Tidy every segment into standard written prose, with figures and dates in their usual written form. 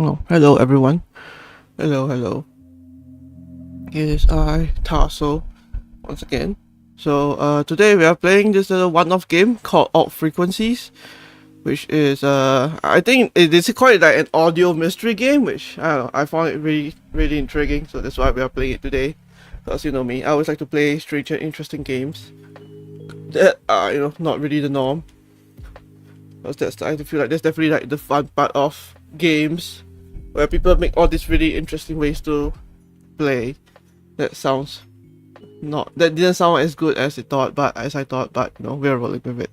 Oh, hello everyone. Hello. It is I, Tasso, once again. So, today we are playing this one-off game called ARTE Frequencies, which is, I think it is quite like an audio mystery game, which, I don't know, I found it really intriguing, so that's why we are playing it today. Because, you know me, I always like to play strange and interesting games that are, not really the norm. Because I feel like that's definitely like the fun part of games, where people make all these really interesting ways to play. That didn't sound as good as I thought, but we're rolling with it.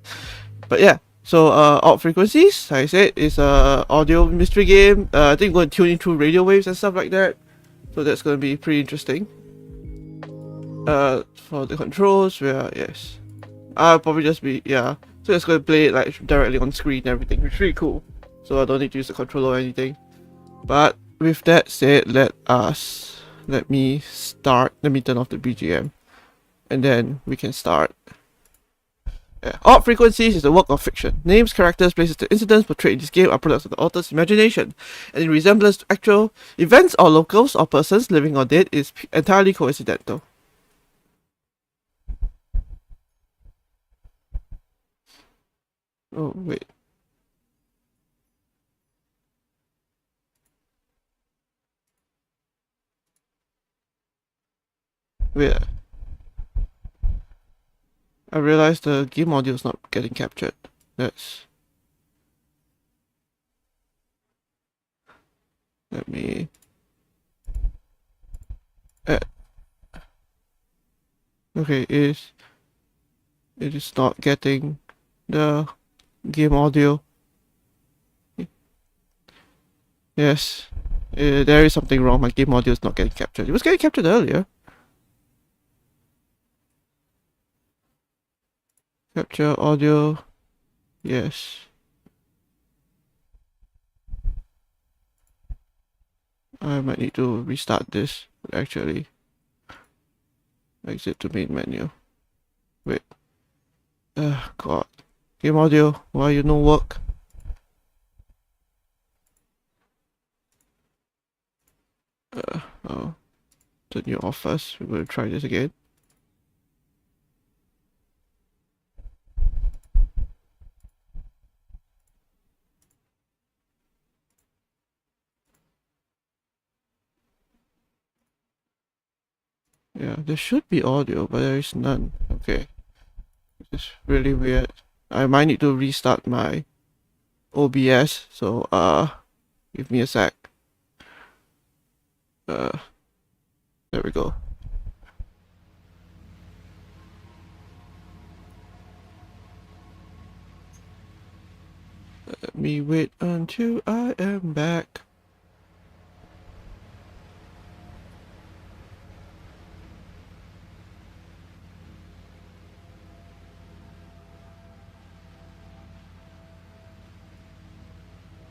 But yeah. So ARTE Frequencies, like I said, is a audio mystery game. I think we're going to tune in through radio waves and stuff like that. So that's gonna be pretty interesting. For the controls, yes. I'll probably just be So it's gonna play it like directly on screen and everything, which is really cool. So I don't need to use the controller or anything. But with that said, let me start. Let me turn off the BGM, and then we can start. ARTE Frequencies is a work of fiction. Names, characters, places, and incidents portrayed in this game are products of the author's imagination, and in resemblance to actual events or locals or persons, living or dead, is entirely coincidental. Oh, wait. Wait. I realized the game audio is not getting captured. Let me... Okay, it is not getting the game audio. Yes, there is something wrong. My game audio is not getting captured. It was getting captured earlier. Capture audio. Yes. I might need to restart this, actually. Exit to main menu. Wait. God. Game audio, why you no work? Oh. Turn you off first. We're going to try this again. Yeah, there should be audio, but there is none. Okay. This is really weird. I might need to restart my OBS, so give me a sec. There we go. Let me wait until I am back.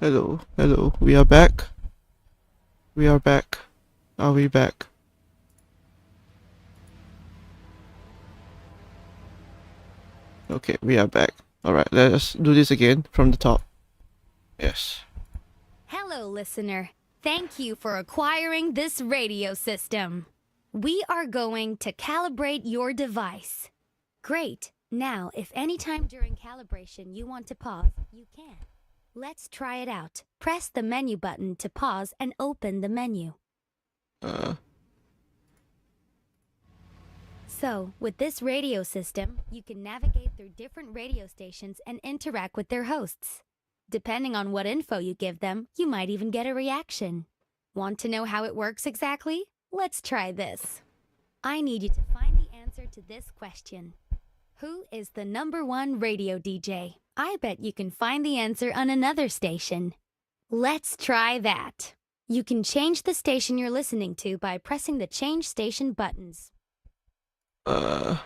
Hello, we are back. Are we back? Okay, we are back. Alright, let us do this again from the top. Yes. Hello, listener. Thank you for acquiring this radio system. We are going to calibrate your device. Great. Now, if any time during calibration you want to pause, you can. Let's try it out. Press the menu button to pause and open the menu. So, with this radio system, you can navigate through different radio stations and interact with their hosts. Depending on what info you give them, you might even get a reaction. Want to know how it works exactly? Let's try this. I need you to find the answer to this question. Who is the #1 radio DJ? I bet you can find the answer on another station. Let's try that. You can change the station you're listening to by pressing the Change Station buttons. And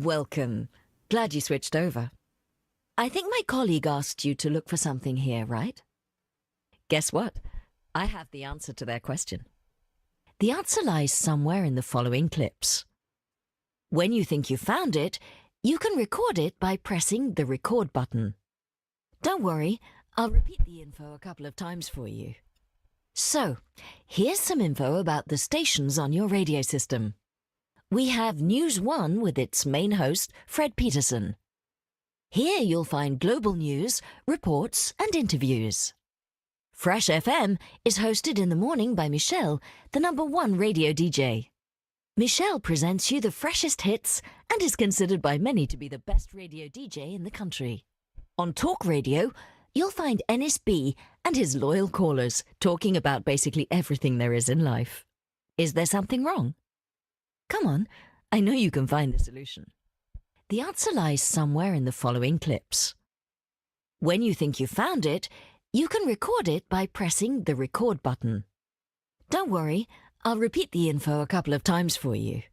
welcome. Glad you switched over. I think my colleague asked you to look for something here, right? Guess what? I have the answer to their question. The answer lies somewhere in the following clips. When you think you found it, you can record it by pressing the record button. Don't worry, I'll repeat the info a couple of times for you. So, here's some info about the stations on your radio system. We have News 1 with its main host, Fred Peterson. Here you'll find global news, reports and interviews. Fresh FM is hosted in the morning by Michelle, the #1 radio DJ. Michelle presents you the freshest hits and is considered by many to be the best radio DJ in the country. On Talk Radio, you'll find NSB and his loyal callers talking about basically everything there is in life. Is there something wrong? Come on, I know you can find the solution. The answer lies somewhere in the following clips. When you think you found it, you can record it by pressing the record button. Don't worry, I'll repeat the info a couple of times for you.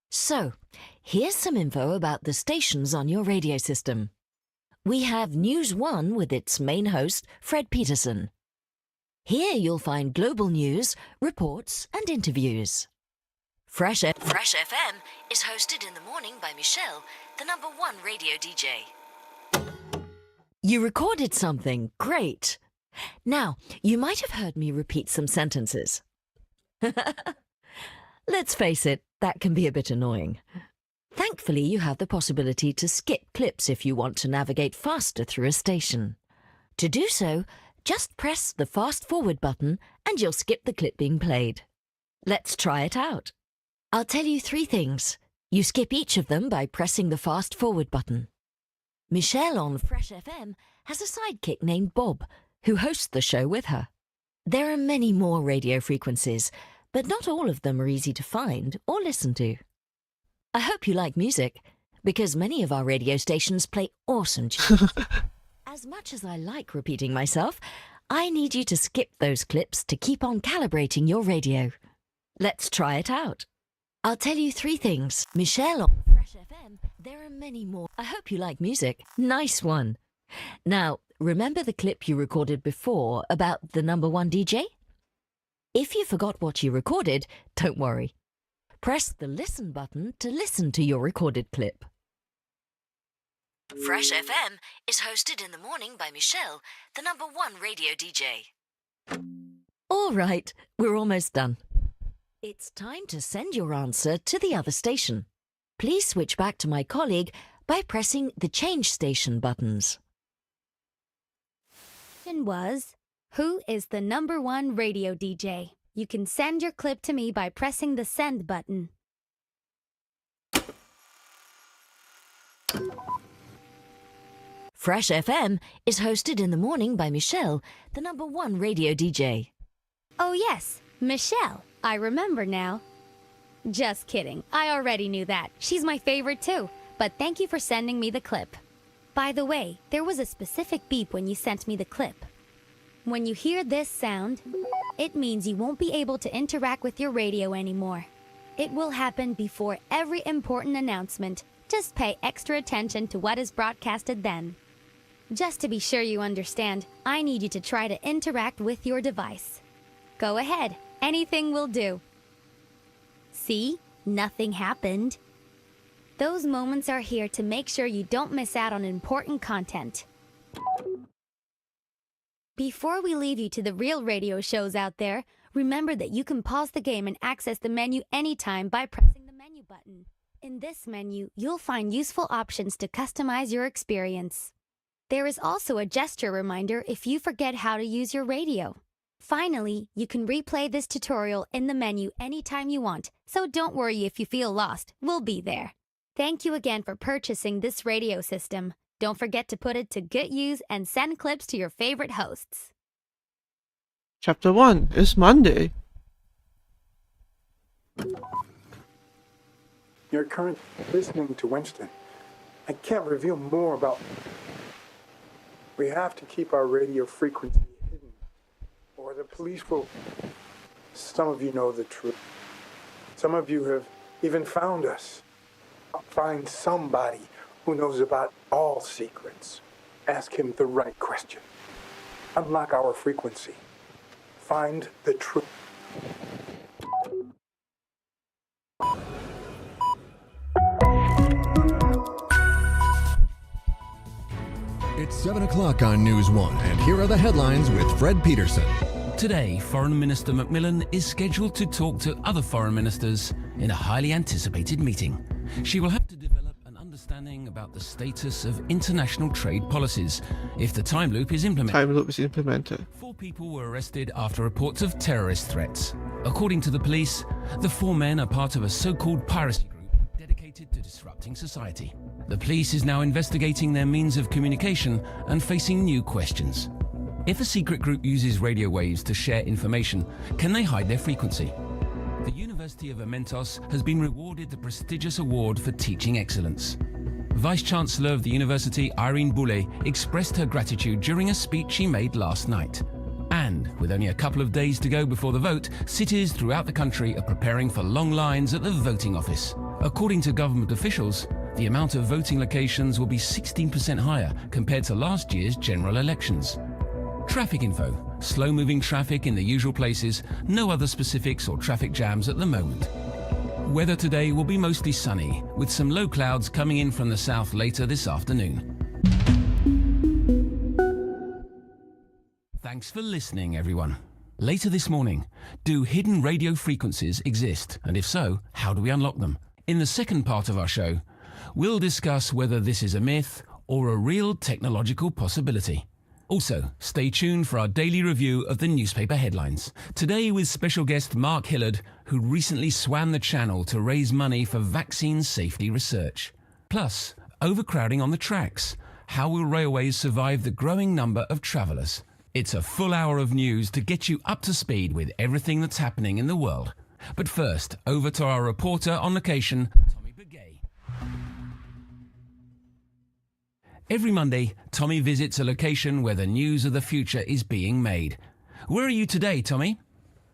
So, here's some info about the stations on your radio system. We have News 1 with its main host, Fred Peterson. Here you'll find global news, reports and interviews. Fresh FM is hosted in the morning by Michelle, the #1 radio DJ. You recorded something. Great. Now, you might have heard me repeat some sentences. Let's face it, that can be a bit annoying. Thankfully, you have the possibility to skip clips if you want to navigate faster through a station. To do so, just press the fast forward button and you'll skip the clip being played. Let's try it out. I'll tell you 3 things. You skip each of them by pressing the fast forward button. Michelle on Fresh FM has a sidekick named Bob, who hosts the show with her. There are many more radio frequencies, but not all of them are easy to find or listen to. I hope you like music, because many of our radio stations play awesome tunes. As much as I like repeating myself, I need you to skip those clips to keep on calibrating your radio. Let's try it out. I'll tell you 3 things. Michelle on Fresh FM, there are many more. I hope you like music. Nice one. Now, remember the clip you recorded before about the #1 DJ? If you forgot what you recorded, don't worry. Press the listen button to listen to your recorded clip. Fresh FM is hosted in the morning by Michelle, the #1 radio DJ. All right, we're almost done. It's time to send your answer to the other station. Please switch back to my colleague by pressing the change station buttons. Question was, who is the #1 radio DJ? You can send your clip to me by pressing the send button. Fresh FM is hosted in the morning by Michelle, the #1 radio DJ. Oh yes, Michelle. I remember now. Just kidding. I already knew that. She's my favorite too. But thank you for sending me the clip. By the way, there was a specific beep when you sent me the clip. When you hear this sound, it means you won't be able to interact with your radio anymore. It will happen before every important announcement. Just pay extra attention to what is broadcasted then. Just to be sure you understand, I need you to try to interact with your device. Go ahead. Anything will do. See? Nothing happened. Those moments are here to make sure you don't miss out on important content. Before we leave you to the real radio shows out there, remember that you can pause the game and access the menu anytime by pressing the menu button. In this menu, you'll find useful options to customize your experience. There is also a gesture reminder if you forget how to use your radio. Finally, you can replay this tutorial in the menu anytime you want, so don't worry if you feel lost, we'll be there. Thank you again for purchasing this radio system. Don't forget to put it to good use and send clips to your favorite hosts. Chapter 1 is Monday. You're currently listening to Winston. I can't reveal more about... We have to keep our radio frequency hidden, or the police will... Some of you know the truth. Some of you have even found us. Find somebody who knows about all secrets. Ask him the right question. Unlock our frequency. Find the truth. It's 7 o'clock on News 1, and here are the headlines with Fred Peterson. Today, Foreign Minister Macmillan is scheduled to talk to other foreign ministers in a highly anticipated meeting. She will have to develop an understanding about the status of international trade policies if the time loop is implemented. Time loop is implemented. 4 people were arrested after reports of terrorist threats. According to the police, the 4 men are part of a so-called piracy group dedicated to disrupting society. The police is now investigating their means of communication and facing new questions. If a secret group uses radio waves to share information, can they hide their frequency? The University of Amentos has been rewarded the prestigious award for teaching excellence. Vice-Chancellor of the university, Irene Boulay, expressed her gratitude during a speech she made last night. And with only a couple of days to go before the vote, cities throughout the country are preparing for long lines at the voting office. According to government officials, the amount of voting locations will be 16% higher compared to last year's general elections. Traffic info: slow-moving traffic in the usual places, no other specifics or traffic jams at the moment. Weather today will be mostly sunny, with some low clouds coming in from the south later this afternoon. Thanks for listening, everyone. Later this morning, do hidden radio frequencies exist? And if so, how do we unlock them? In the second part of our show, we'll discuss whether this is a myth or a real technological possibility. Also, stay tuned for our daily review of the newspaper headlines. Today with special guest Mark Hillard, who recently swam the channel to raise money for vaccine safety research. Plus, overcrowding on the tracks. How will railways survive the growing number of travellers? It's a full hour of news to get you up to speed with everything that's happening in the world. But first, over to our reporter on location, Tommy Begay. Every Monday, Tommy visits a location where the news of the future is being made. Where are you today, Tommy?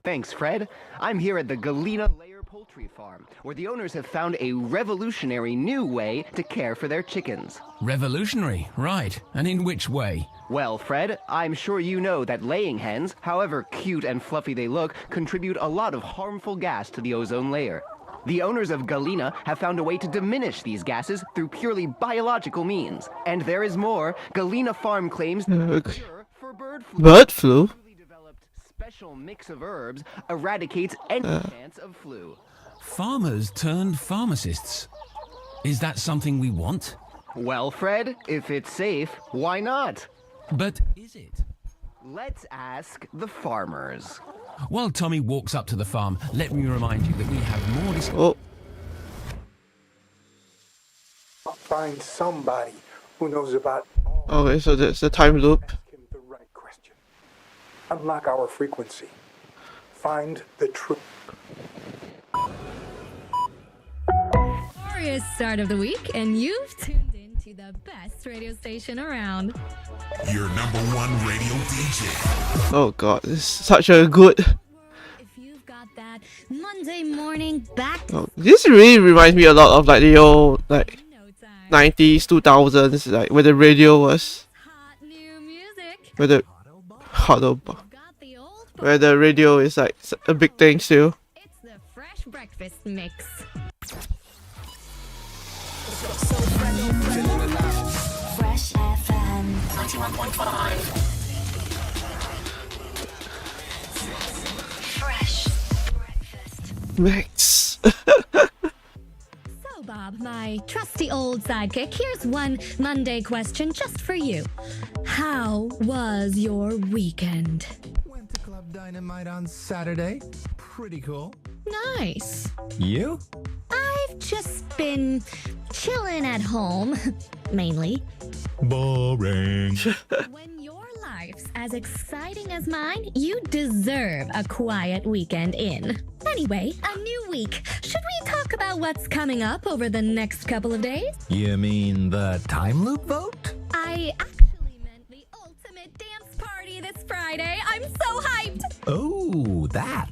Thanks, Fred. I'm here at the Galena Layer Poultry Farm, where the owners have found a revolutionary new way to care for their chickens. Revolutionary, right. And in which way? Well, Fred, I'm sure you know that laying hens, however cute and fluffy they look, contribute a lot of harmful gas to the ozone layer. The owners of Galena have found a way to diminish these gases through purely biological means. And there is more. Galena Farm claims that the cure for bird flu. Bird flu? Newly developed special mix of herbs eradicates any chance of flu. Farmers turned pharmacists. Is that something we want? Well, Fred, if it's safe, why not? But is it? Let's ask the farmers. While Tommy walks up to the farm, let me remind you that we have more Oh, Find somebody who knows about all. okay, so that's the time loop. Ask him the right question. Unlock our frequency. Find the truth. Glorious start of the week, and you've tuned in to the best radio station around. Your number one radio DJ. Oh god, this is such a good... If you've got that Monday morning back Oh, this really reminds me a lot of like the old, like, no time. 90s, 2000s, like where the radio was... Hot new music. Where the... Got the old Where the radio is like a big thing still. It's the fresh breakfast mix. Fresh FM. 91.5. Fresh breakfast. Max. So, Bob, my trusty old sidekick, here's one Monday question just for you. How was your weekend? Went to Club Dynamite on Saturday. Pretty cool. Nice. You? I've just been chilling at home, mainly. Boring. When your life's as exciting as mine, you deserve a quiet weekend in. Anyway, a new week. Should we talk about what's coming up over the next couple of days? You mean the time loop vote? I actually meant the ultimate dance party this Friday. I'm so hyped! Oh, that.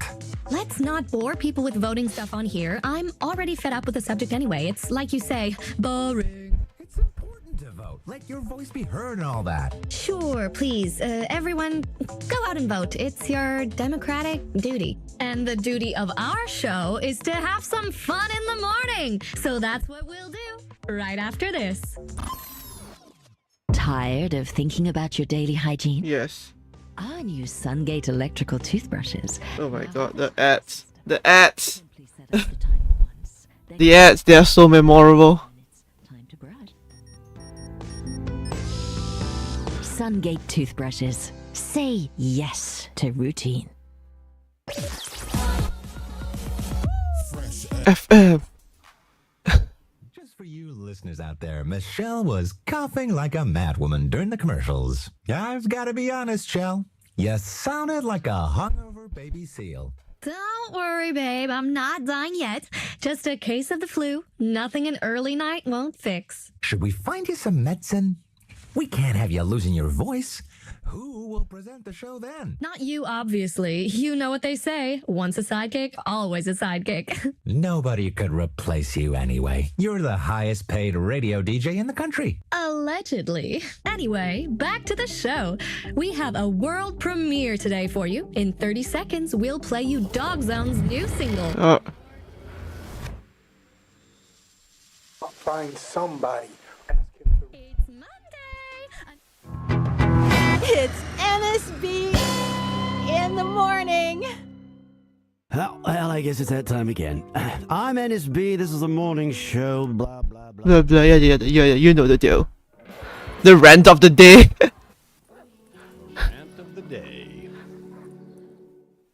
Let's not bore people with voting stuff on here. I'm already fed up with the subject anyway. It's like you say, boring. It's important to vote. Let your voice be heard and all that. Sure, please. Everyone, go out and vote. It's your democratic duty. And the duty of our show is to have some fun in the morning. So that's what we'll do right after this. Tired of thinking about your daily hygiene? Yes. Our new Sungate electrical toothbrushes. Oh my god, the ads. The ads! The ads, they are so memorable. Time to brush. Sungate toothbrushes. Say yes to routine. FM. Just for you listeners out there, Michelle was coughing like a madwoman during the commercials. I've got to be honest, Shell. You sounded like a hungover baby seal. Don't worry, babe. I'm not dying yet. Just a case of the flu. Nothing an early night won't fix. Should we find you some medicine? We can't have you losing your voice. Who will present the show then? Not you, obviously. You know what they say. Once a sidekick, always a sidekick. Nobody could replace you anyway. You're the highest paid radio DJ in the country. Allegedly. Anyway, back to the show. We have a world premiere today for you. In 30 seconds, we'll play you Dog Zone's new single. Find somebody. It's Monday. It's NSB in the morning. Well, I guess it's that time again. I'm NSB, this is a morning show, blah, blah, blah. Blah blah, yeah, you know the deal. The rant of the day. Rant of the day.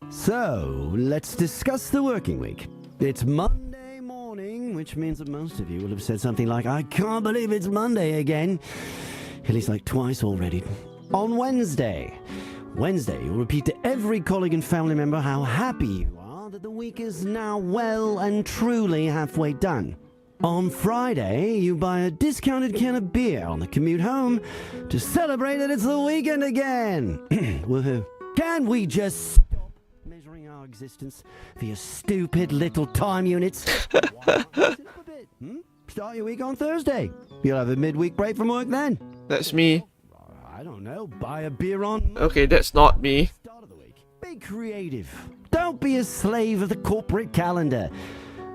So, let's discuss the working week. It's Monday morning, which means that most of you will have said something like, I can't believe it's Monday again. At least like twice already. On Wednesday, you'll repeat to every colleague and family member how happy you are that the week is now well and truly halfway done. On Friday, you buy a discounted can of beer on the commute home to celebrate that it's the weekend again. Woohoo. Can we just stop measuring our existence via stupid little time units? Start your week on Thursday. You'll have a midweek break from work then. That's me. I don't know, buy a beer on... Okay, that's not me. Start of the week. Be creative. Don't be a slave of the corporate calendar.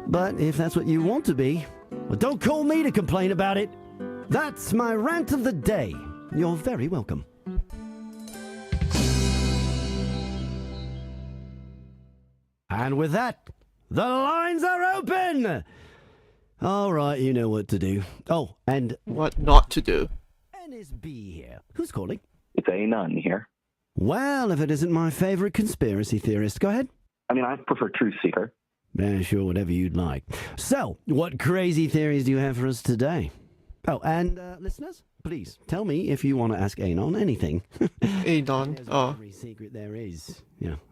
But if that's what you want to be, well, don't call me to complain about it. That's my rant of the day. You're very welcome. And with that, the lines are open! All right, you know what to do. Oh, and... What not to do? NSB here. Who's calling? It's Anon here. Well, if it isn't my favorite conspiracy theorist, go ahead. I mean, I prefer Truth Seeker. Yeah, sure, whatever you'd like. So, what crazy theories do you have for us today? Oh, and listeners, please tell me if you want to ask Anon anything. Anon, oh. Every secret there is,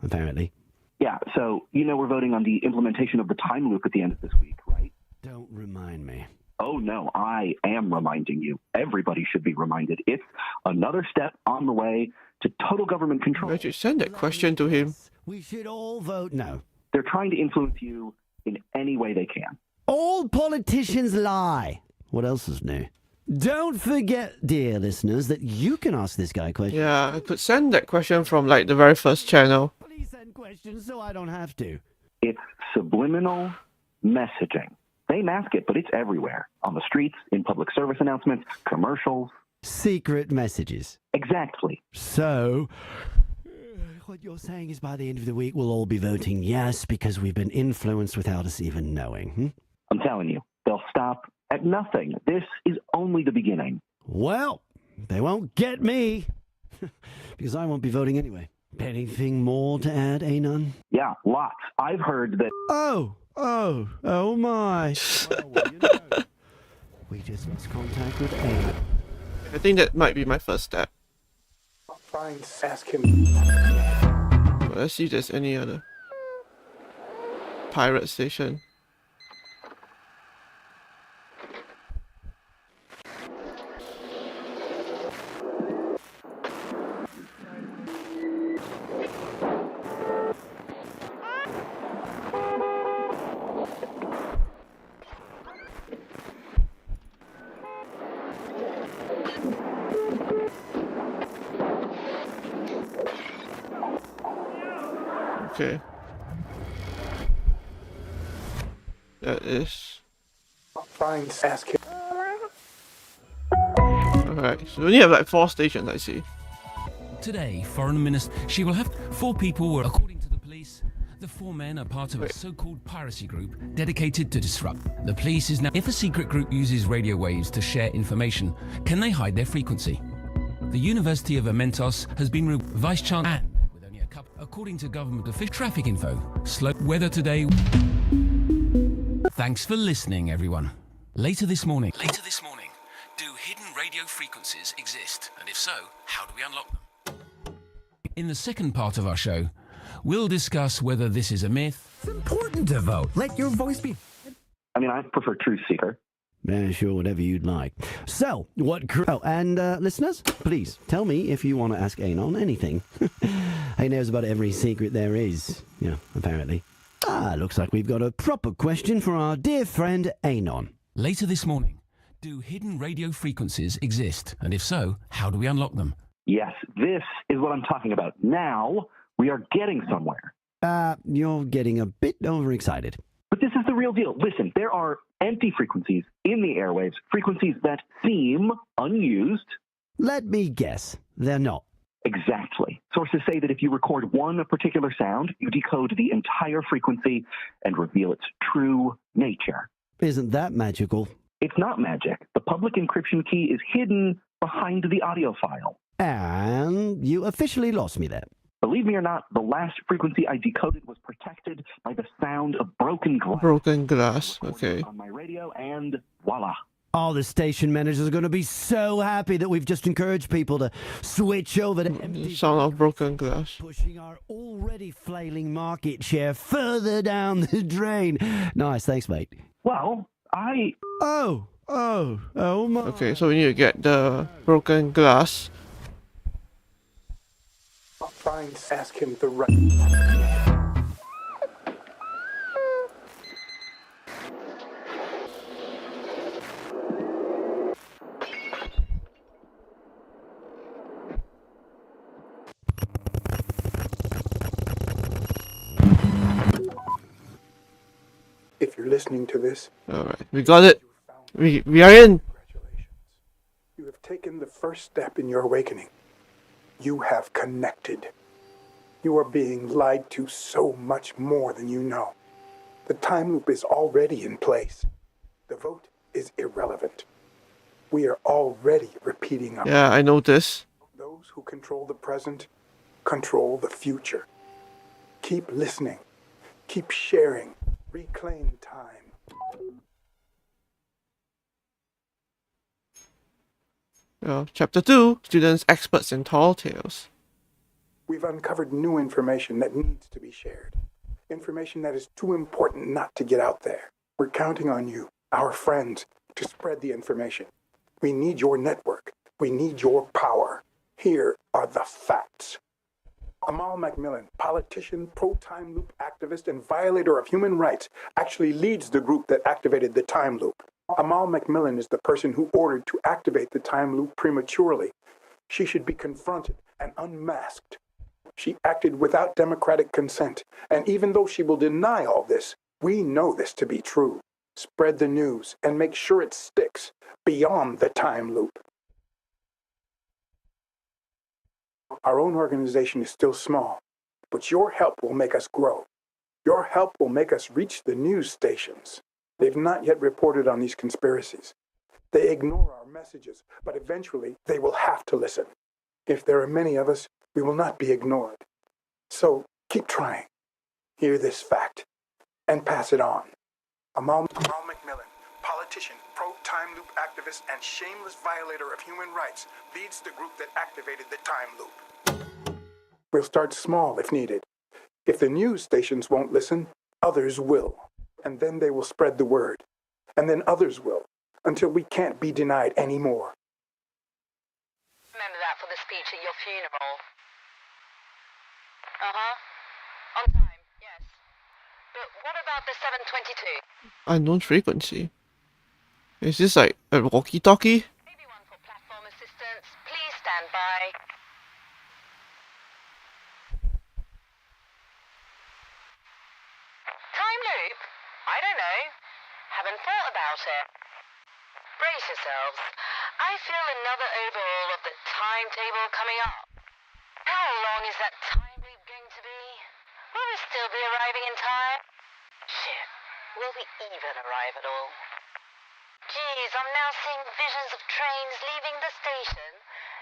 apparently. Yeah, so, we're voting on the implementation of the time loop at the end of this week, right? Don't remind me. Oh, no, I am reminding you. Everybody should be reminded. It's another step on the way to total government control. Why'd you send that question to him? We should all vote no. They're trying to influence you in any way they can. All politicians lie. What else is new? Don't forget, dear listeners, that you can ask this guy questions. Yeah, I could send that question from the very first channel. Please send questions so I don't have to. It's subliminal messaging. They mask it, but it's everywhere. On the streets, in public service announcements, commercials. Secret messages. Exactly. So, what you're saying is by the end of the week we'll all be voting yes because we've been influenced without us even knowing. I'm telling you, they'll stop at nothing. This is only the beginning. Well, they won't get me because I won't be voting anyway. Anything more to add, Anon? Yeah, lots. I've heard that... Oh my. We just lost contact with Anon. I think that might be my first step. Fine, ask him. Well, let's see if there's any other pirate station. Okay. That is... Fine, ask him. Alright, so we only have like 4 stations, I see. Today, Foreign Minister, she will have 4 people were, according to the police, the 4 men are part of a so-called piracy group dedicated to disrupt. The police is now, if a secret group uses radio waves to share information, can they hide their frequency? The University of Amentos has been Vice Chancellor with only a couple, according to government official traffic info. Slow weather today. Thanks for listening, everyone. Later this morning, do hidden radio frequencies exist? And if so, how do we unlock them? In the second part of our show, we'll discuss whether this is a myth. It's important to vote. Let your voice be. I mean, I prefer Truth Seeker. Yeah, sure, whatever you'd like. So, listeners, please tell me if you want to ask Anon anything. He knows about every secret there is, apparently. Looks like we've got a proper question for our dear friend Anon. Later this morning, do hidden radio frequencies exist? And if so, how do we unlock them? Yes, this is what I'm talking about. Now, we are getting somewhere. You're getting a bit overexcited. But this is the real deal. Listen, there are empty frequencies in the airwaves, frequencies that seem unused. Let me guess. They're not. Exactly. Sources say that if you record one particular sound, you decode the entire frequency and reveal its true nature. Isn't that magical? It's not magic. The public encryption key is hidden behind the audio file. And you officially lost me there. Believe me or not, the last frequency I decoded was protected by the sound of broken glass. Broken glass, okay. On my radio, and voila. Oh, the station managers are going to be so happy that we've just encouraged people to switch over to empty sound of broken glass. Pushing our already flailing market share further down the drain. Nice, thanks, mate. Well, Oh my. Okay, so we need to get the broken glass. I'll try and ask him the right. If you're listening to this, Alright, we got it. We are in. congratulations. You have taken the first step in your awakening. You have connected. You are being lied to so much more than you know. The time loop is already in place. The vote is irrelevant. We are already repeating our... Yeah, I noticed. Those who control the present control the future. Keep listening. Keep sharing. Reclaim time. Chapter 2, Students, Experts, and Tall Tales. We've uncovered new information that needs to be shared. Information that is too important not to get out there. We're counting on you, our friends, to spread the information. We need your network. We need your power. Here are the facts. Amal Macmillan, politician, pro-time loop activist, and violator of human rights, actually leads the group that activated the time loop. Amal Macmillan is the person who ordered to activate the time loop prematurely. She should be confronted and unmasked. She acted without democratic consent, and even though she will deny all this, we know this to be true. Spread the news and make sure it sticks beyond the time loop. Our own organization is still small, but your help will make us grow. Your help will make us reach the news stations. They've not yet reported on these conspiracies. They ignore our messages, but eventually they will have to listen. If there are many of us, we will not be ignored. So keep trying. Hear this fact and pass it on. Amal Macmillan, politician, pro-time loop activist, and shameless violator of human rights, leads the group that activated the time loop. We'll start small if needed. If the news stations won't listen, others will. And then they will spread the word. And then others will, until we can't be denied anymore. Remember that for the speech at your funeral. On time, yes. But what about the 7:22? Unknown frequency. Is this like a walkie-talkie? Everyone for platform assistance, please stand by. Time loop? I don't know. Haven't thought about it. Brace yourselves. I feel another overhaul of the timetable coming up. How long is that time loop going to be? Will we still be arriving in time? Shit, will we even arrive at all? Geez, I'm now seeing visions of trains leaving the station,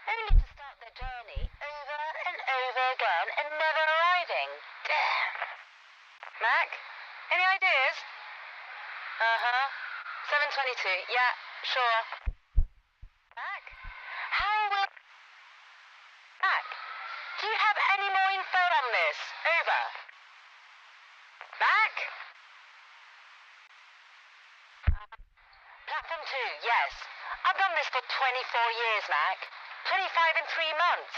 only to start their journey over and over again and never arriving. Damn. Mac, any ideas? Uh-huh. 7:22, yeah, sure. Mac, how will... Mac, do you have any more info on this? Over. Mac? Platform 2, yes. I've done this for 24 years, Mac. 25 in 3 months.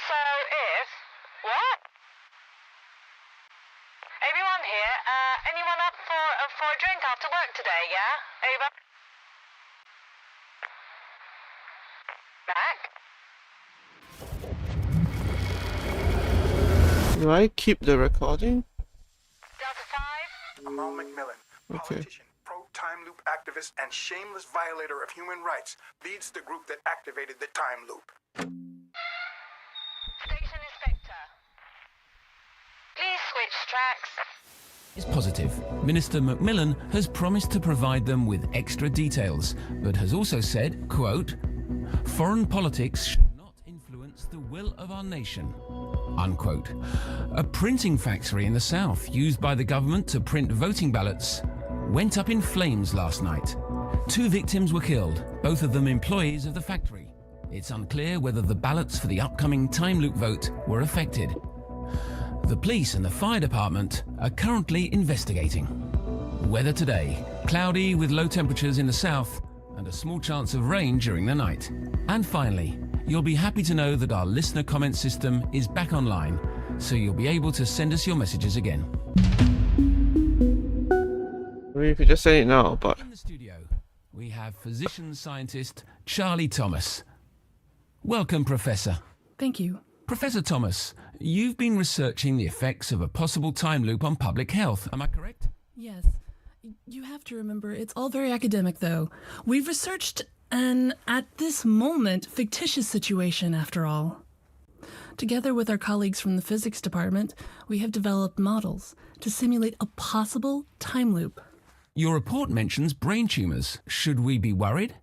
So if... What? Everyone here, anyone up for a drink after work today, yeah? Over. Mac? Do I keep the recording? Delta 5? I'm Al McMillan, politician, pro-time loop activist, and shameless violator of human rights, leads the group that activated the time loop. Station Inspector. Please switch tracks. Is positive. Minister Macmillan has promised to provide them with extra details, but has also said, quote, "Foreign politics should not influence the will of our nation," unquote. A printing factory in the south used by the government to print voting ballots went up in flames last night. 2 victims were killed, both of them employees of the factory. It's unclear whether the ballots for the upcoming time loop vote were affected. The police and the fire department are currently investigating. Weather today, cloudy with low temperatures in the south and a small chance of rain during the night. And finally, you'll be happy to know that our listener comment system is back online, so you'll be able to send us your messages again. I mean, if you just say it now, but... In the studio, we have physician scientist Charlie Thomas. Welcome, Professor. Thank you. Professor Thomas, you've been researching the effects of a possible time loop on public health, am I correct? Yes. You have to remember, it's all very academic, though. We've researched an, at this moment, fictitious situation, after all. Together with our colleagues from the physics department, we have developed models to simulate a possible time loop. Your report mentions brain tumors. Should we be worried?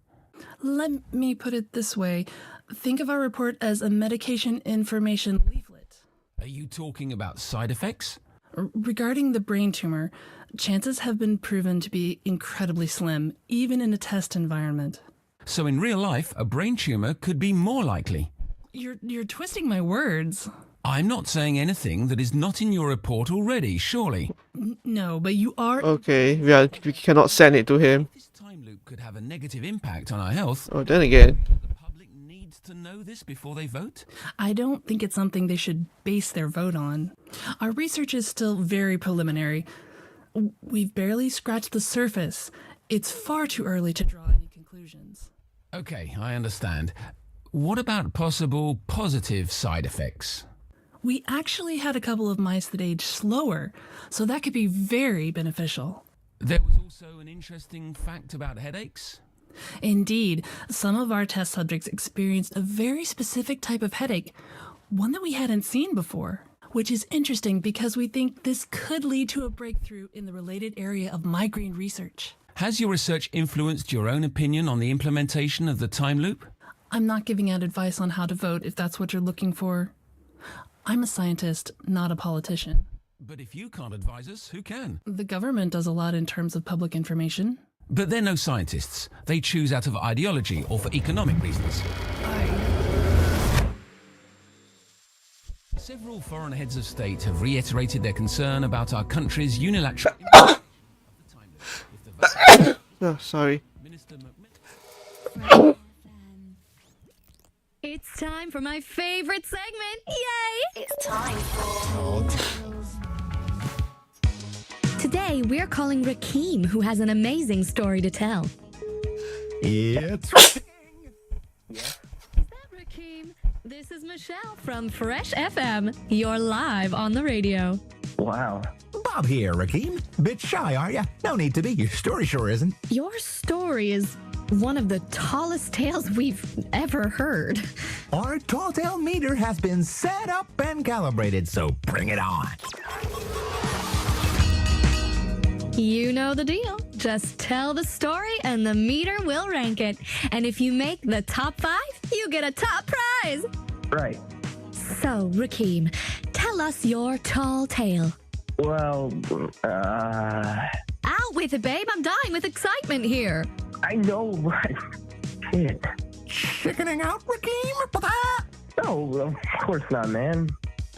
Let me put it this way. Think of our report as a medication information leaflet. Are you talking about side effects? Regarding the brain tumor, chances have been proven to be incredibly slim, even in a test environment. So in real life, a brain tumor could be more likely. You're twisting my words. I'm not saying anything that is not in your report already, surely. No, but you are... Okay, we cannot send it to him. This time loop could have a negative impact on our health. Oh, then again. The public needs to know this before they vote? I don't think it's something they should base their vote on. Our research is still very preliminary. We've barely scratched the surface. It's far too early to draw any conclusions. Okay, I understand. What about possible positive side effects? We actually had a couple of mice that aged slower, so that could be very beneficial. There was also an interesting fact about headaches. Indeed, some of our test subjects experienced a very specific type of headache, one that we hadn't seen before, which is interesting because we think this could lead to a breakthrough in the related area of migraine research. Has your research influenced your own opinion on the implementation of the time loop? I'm not giving out advice on how to vote if that's what you're looking for. I'm a scientist, not a politician. But if you can't advise us, who can? The government does a lot in terms of public information. But they're no scientists. They choose out of ideology or for economic reasons. Several foreign heads of state have reiterated their concern about our country's unilateral... Oh, sorry. It's time for my favorite segment. Yay! It's time for... Today, we're calling Rakeem, who has an amazing story to tell. It's... Is that Rakeem? This is Michelle from Fresh FM. You're live on the radio. Wow. Bob here, Rakeem. Bit shy, are ya? No need to be. Your story sure isn't. Your story is One of the tallest tales we've ever heard. Our tall tale meter has been set up and calibrated, so bring it on. You know the deal. Just tell the story and the meter will rank it. And if you make the top 5, you get a top prize. Right. So, Rakeem, tell us your tall tale. Well, Out with it, babe. I'm dying with excitement here. I know, but shit. Chickening out, Rakeem? No, of course not, man.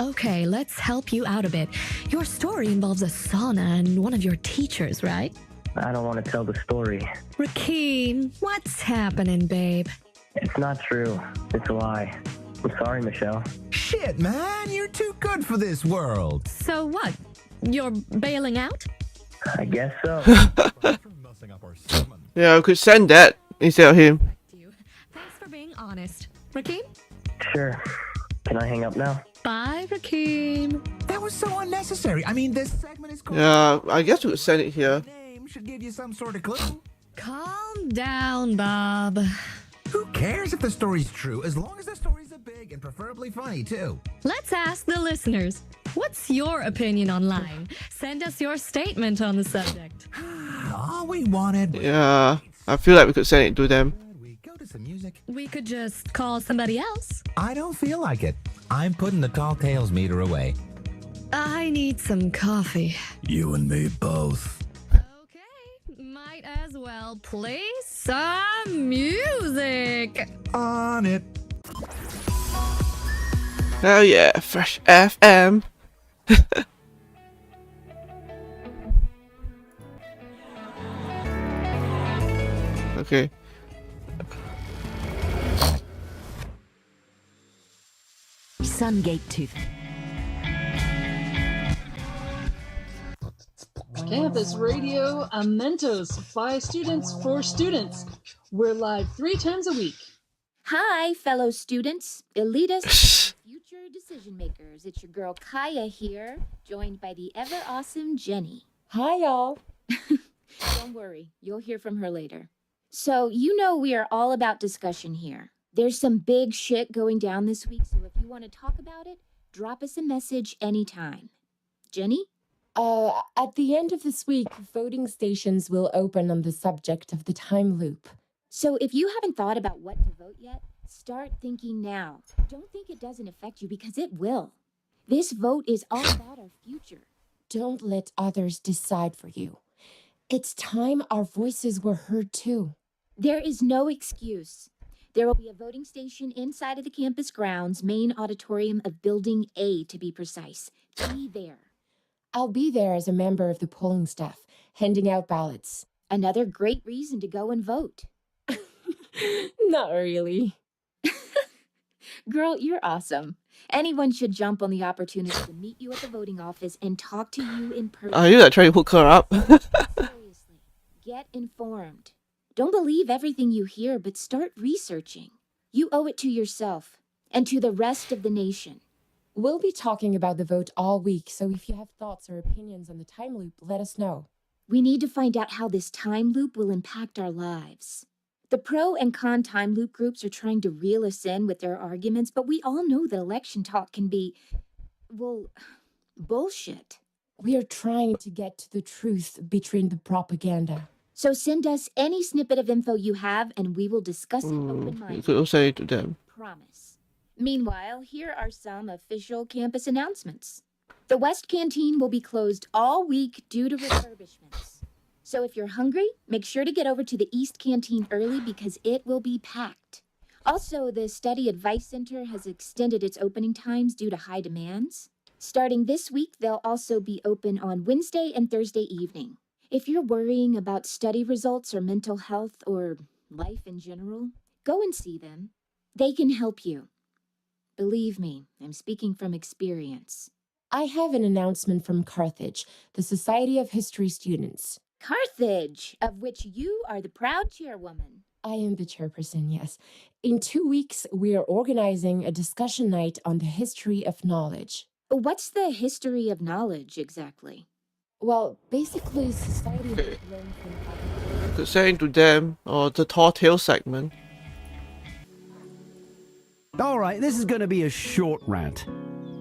Okay, let's help you out a bit. Your story involves a sauna and one of your teachers, right? I don't want to tell the story. Rakeem, what's happening, babe? It's not true. It's a lie. I'm sorry, Michelle. Shit, man, you're too good for this world. So what? You're bailing out? I guess so. Yeah, we could send that instead of him. Thanks for being honest. Rakeem? Sure. Can I hang up now? Bye, Rakeem. That was so unnecessary. I mean, this segment is called... Yeah, I guess we could send it here. Name should give you some sort of clue. Calm down, Bob. Who cares if the story's true, as long as the story's a big and preferably funny, too. Let's ask the listeners. What's your opinion on lying? Send us your statement on the subject. All we wanted was... Yeah, I feel like we could send it to them. We go to some music. We could just call somebody else. I don't feel like it. I'm putting the tall tales meter away. I need some coffee. You and me both. Okay, might as well play some music. On it. Hell yeah, Fresh FM. Okay. Sungate Tooth. Campus Radio Amentos by students for students. We're live 3 times a week. Hi, fellow students, elitists, future decision makers. It's your girl Kaya here, joined by the ever awesome Jenny. Hi, y'all. Don't worry, you'll hear from her later. So, you know we are all about discussion here. There's some big shit going down this week, so if you want to talk about it, drop us a message anytime. Jenny? At the end of this week, voting stations will open on the subject of the time loop. So if you haven't thought about what to vote yet, start thinking now. Don't think it doesn't affect you, because it will. This vote is all about our future. Don't let others decide for you. It's time our voices were heard too. There is no excuse. There will be a voting station inside of the campus grounds, main auditorium of Building A to be precise. Be there. I'll be there as a member of the polling staff, handing out ballots. Another great reason to go and vote. Not really. Girl, you're awesome. Anyone should jump on the opportunity to meet you at the voting office and talk to you in person. Are you like trying to hook her up? Seriously, get informed. Don't believe everything you hear, but start researching. You owe it to yourself and to the rest of the nation. We'll be talking about the vote all week, so if you have thoughts or opinions on the time loop, let us know. We need to find out how this time loop will impact our lives. The pro and con time loop groups are trying to reel us in with their arguments, but we all know that election talk can be, well, bullshit. We are trying to get to the truth between the propaganda. So send us any snippet of info you have, and we will discuss it open-mindedly. You could also say it to them. Promise. Meanwhile, here are some official campus announcements. The West Canteen will be closed all week due to refurbishments. So if you're hungry, make sure to get over to the East Canteen early because it will be packed. Also, the Study Advice Center has extended its opening times due to high demands. Starting this week, they'll also be open on Wednesday and Thursday evening. If you're worrying about study results or mental health or life in general, go and see them. They can help you. Believe me, I'm speaking from experience. I have an announcement from Carthage, the Society of History Students. Carthage, of which you are the proud chairwoman. I am the chairperson, yes. In 2 weeks, we are organizing a discussion night on the history of knowledge. What's the history of knowledge exactly? Well, basically, society has learned from Could send it to them or the Tall Tale segment. Alright, this is going to be a short rant.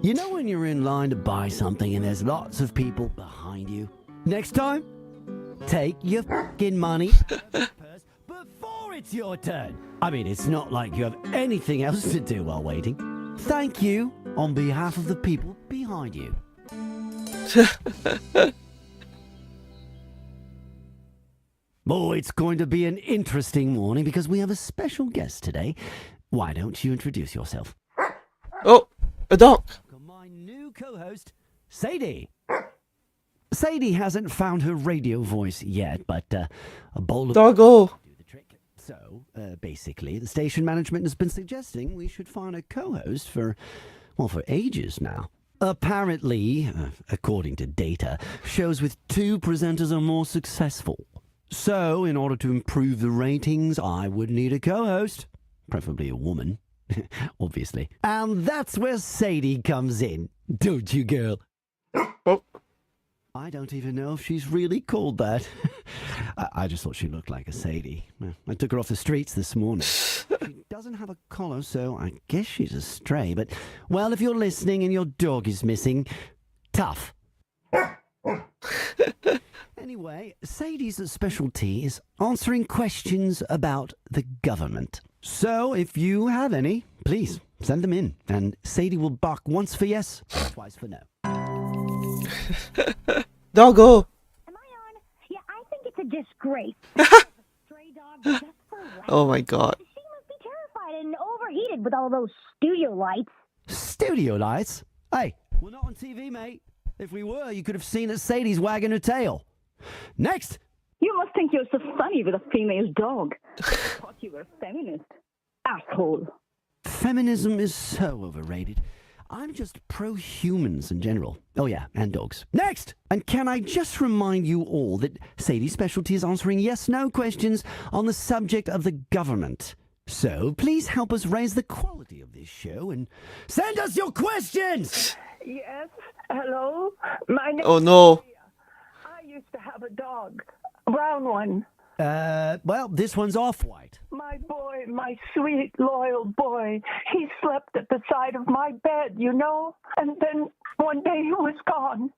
You know when you're in line to buy something and there's lots of people behind you? Next time, take your fucking money before it's your turn. I mean, it's not like you have anything else to do while waiting. Thank you on behalf of the people behind you. Oh, it's going to be an interesting morning because we have a special guest today. Why don't you introduce yourself? Oh, a dog. My new co-host, Sadie. Sadie hasn't found her radio voice yet, but a bowl of doggo do the trick. So, basically, the station management has been suggesting we should find a co-host for ages now. Apparently, according to data, shows with 2 presenters are more successful. So, in order to improve the ratings, I would need a co-host. Preferably a woman, obviously. And that's where Sadie comes in, don't you, girl? Oh. I don't even know if she's really called that. I just thought she looked like a Sadie. I took her off the streets this morning. She doesn't have a collar, so I guess she's a stray. But, well, if you're listening and your dog is missing, tough. Anyway, Sadie's specialty is answering questions about the government. So, if you have any, please send them in, and Sadie will bark once for yes, twice for no. Doggo. Am I on? Yeah, I think it's a disgrace. Stray dog just for rent. Oh my god. She must be terrified and overheated with all those studio lights. Studio lights? Hey, we're not on TV, mate. If we were, you could have seen that Sadie's wagging her tail. Next! You must think you're so funny with a female dog. I thought you were a feminist. Asshole. Feminism is so overrated. I'm just pro-humans in general. Oh yeah, and dogs. Next! And can I just remind you all that Sadie's specialty is answering yes-no questions on the subject of the government. So please help us raise the quality of this show and send us your questions! Yes, hello? My name Oh no. I used to have a dog. A brown one. Well, this one's off-white. My boy, my sweet, loyal boy, he slept at the side of my bed, you know? And then one day he was gone.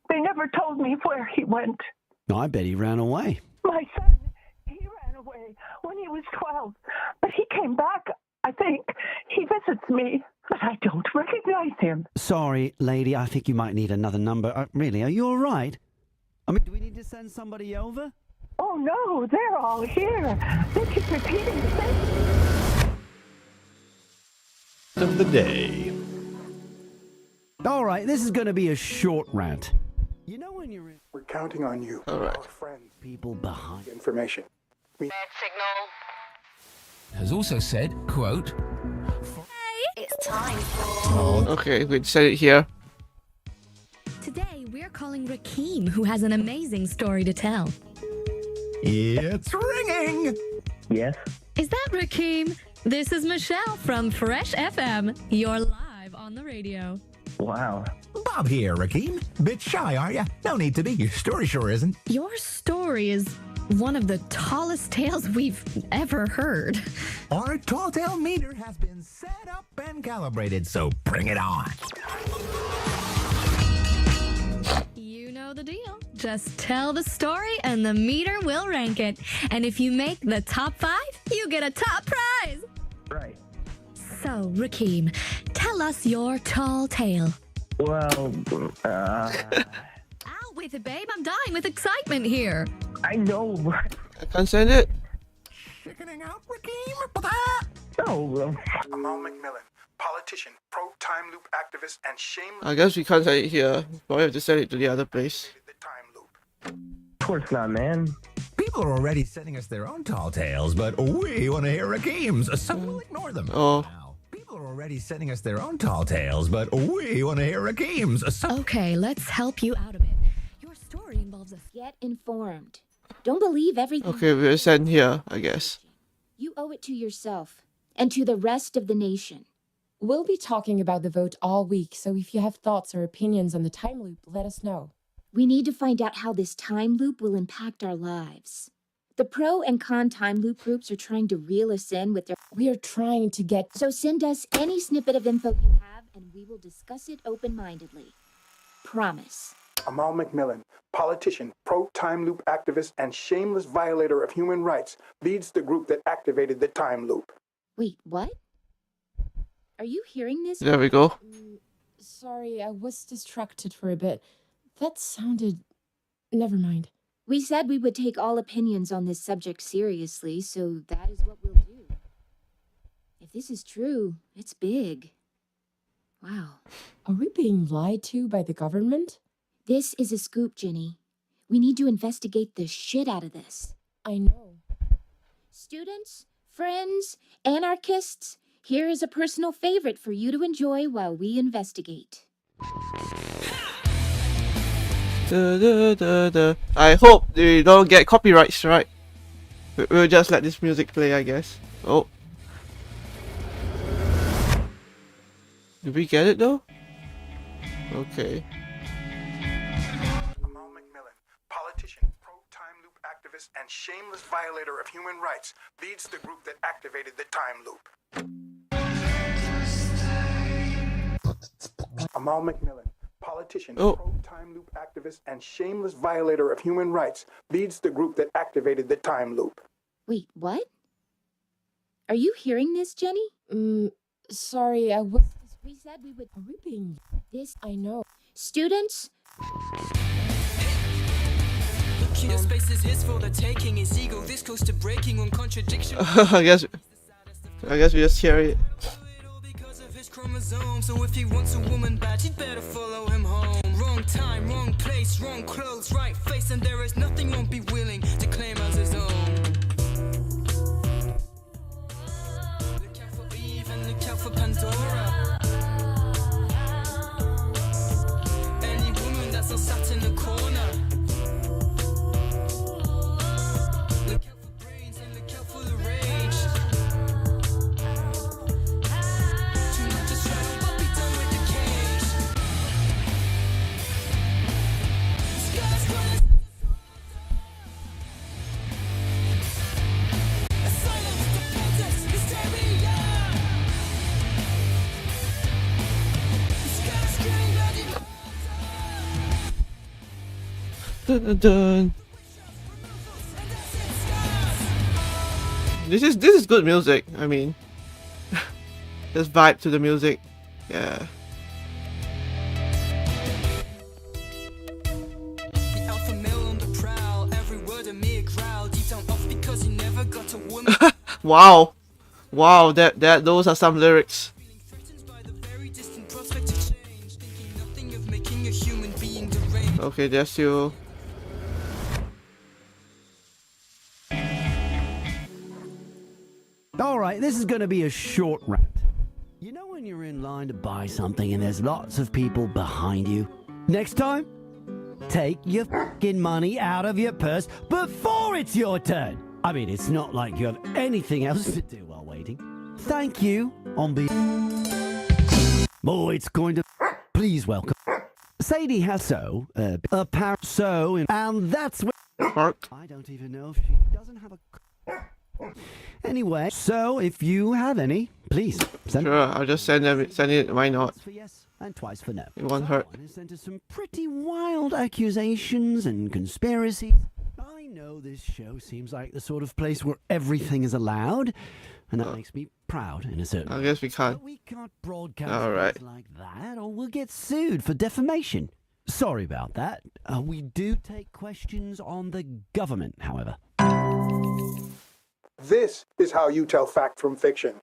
They never told me where he went. I bet he ran away. My son, he ran away when he was 12. But he came back, I think. He visits me, but I don't recognize him. Sorry, lady, I think you might need another number. Really, are you all right? I mean, do we need to send somebody over? Oh, no, they're all here. They keep repeating the same. Of the day. All right, this is going to be a short rant. You know when you're in... We're counting on you, right. our friends, people behind information. Bad signal. Has also said, quote, It's time for... Okay, we said it here. Today, we're calling Rakeem, who has an amazing story to tell. It's ringing! Yes? Is that Rakeem? This is Michelle from Fresh FM. You're live on the radio. Wow. Bob here, Rakeem. Bit shy, are ya? No need to be. Your story sure isn't. Your story is one of the tallest tales we've ever heard. Our tall tale meter has been set up and calibrated, so bring it on. You know the deal. Just tell the story and the meter will rank it. And if you make the top 5, you get a top prize. Right. So, Rakeem, tell us your tall tale. Well, Out with it, babe. I'm dying with excitement here. I know. I can't send it. Chickening out, Rakeem? No. Amal McMillan, politician, pro-time loop activist, and shameless... I guess we can't send it here. Probably have to send it to the other place. Of course not, man. People are already sending us their own tall tales, but we want to hear Rakeem's, so we'll ignore them. Oh. People are already sending us their own tall tales, but we want to hear Rakeem's, so... Okay, let's help you out a bit. Your story involves a... Get informed. Don't believe everything. Okay, we'll send here, I guess. You owe it to yourself and to the rest of the nation. We'll be talking about the vote all week, so if you have thoughts or opinions on the time loop, let us know. We need to find out how this time loop will impact our lives. The pro and con time loop groups are trying to reel us in with their... We are trying to get... So send us any snippet of info you have, and we will discuss it open-mindedly. Promise. Amal McMillan, politician, pro-time loop activist, and shameless violator of human rights, leads the group that activated the time loop. Wait, what? Are you hearing this? There we go. Sorry, I was distracted for a bit. That sounded... Never mind. We said we would take all opinions on this subject seriously, so that is what we'll do. If this is true, it's big. Wow. Are we being lied to by the government? This is a scoop, Jenny. We need to investigate the shit out of this. I know. Students, friends, anarchists, here is a personal favorite for you to enjoy while we investigate. I hope they don't get copyright strike. We'll just let this music play, I guess. Oh. Did we get it though? Okay. Amal McMillan, politician, pro-time loop activist, and shameless violator of human rights, leads the group that activated the time loop. Amal McMillan, politician, pro-time loop activist, and shameless violator of human rights, leads the group that activated the time loop. Wait, what? Are you hearing this, Jenny? Sorry, I was... We said we would... Are we being... This... I know. Students? The space is his for the taking. His ego, this close to breaking one contradiction. I guess we just hear it. Chromosome, so if he wants a woman bad, he'd better follow him home. Wrong time, wrong place, wrong clothes, right face, and there is nothing won't be willing to claim as his own. Look out for Eve and look out for Pandora. Any woman that's not sat in the corner. Look out for brains and look out for the rage. Dun, dun, dun. This is good music. I mean, just vibe to the music. Yeah. The alpha male on the prowl, every word a mere growl, deep down off because he never got a woman. Wow, wow, that those are some lyrics. Okay, there's you. Alright, this is going to be a short rant. You know when you're in line to buy something and there's lots of people behind you? Next time, take your fucking money out of your purse before it's your turn. I mean, it's not like you have anything else to do while waiting. Thank you on behalf... Oh, it's going to... Please welcome... Sadie has so, and that's what... I don't even know if she doesn't have a... Anyway, so if you have any, please send. Sure, I'll just send it. Why not? For yes and twice for no. It won't hurt. Someone has sent us some pretty wild accusations and conspiracies. I know this show seems like the sort of place where everything is allowed, and that makes me proud in a certain way. I guess we can't. But we can't broadcast Alright. things like that, or we'll get sued for defamation. Sorry about that. We do take questions on the government, however. This is how you tell fact from fiction.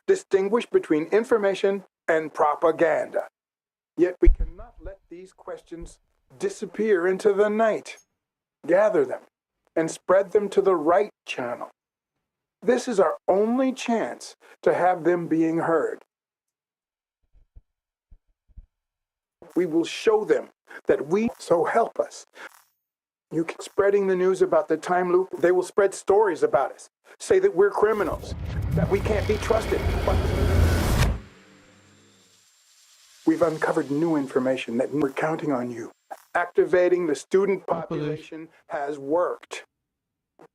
Distinguish between information and propaganda. Yet we cannot let these questions disappear into the night. Gather them and spread them to the right channel. This is our only chance to have them being heard. We will show them that we, so help us. You keep spreading the news about the time loop, they will spread stories about us. Say that we're criminals, that we can't be trusted. But we've uncovered new information that we're counting on you. Activating the student population has worked.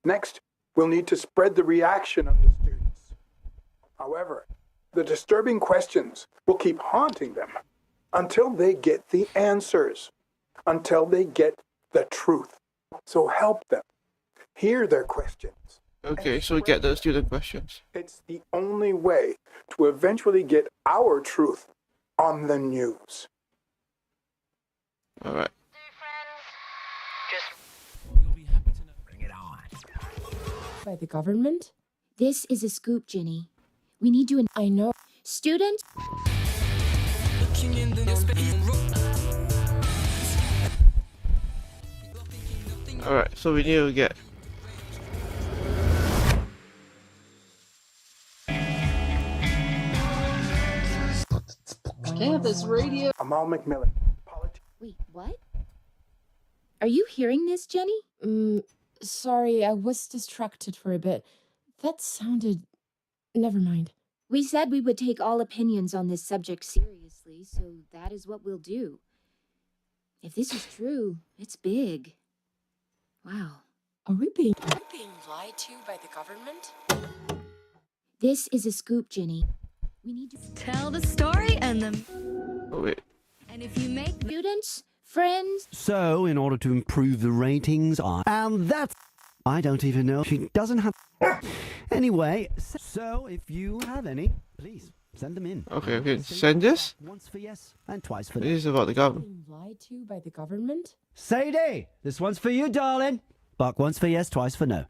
Next, We'll need to spread the reaction of the students. However, the disturbing questions will keep haunting them until they get the answers, until they get the truth. So help them. Hear their questions. Okay, so we get the student questions. It's the only way to eventually get our truth on the news. Alright. By the government? This is a scoop, Ginny. We need you in. I know. Student? Alright, so we need to get... Campus Radio. Amal McMillan. Wait, what? Are you hearing this, Jenny? Sorry, I was distracted for a bit. That sounded... Never mind. We said we would take all opinions on this subject seriously, so that is what we'll do. If this is true, it's big. Wow. Are we being lied to by the government? This is a scoop, Ginny. We need to Tell the story and then. Oh, wait. And if you make students, friends. So, in order to improve the ratings, and that's... I don't even know. She doesn't have... Anyway, so if you have any, please send them in. Okay, okay. Send this? Once for yes and twice for no. This is about the government. Being lied to by the government? Sadie, this one's for you, darling. Buck once for yes, twice for no.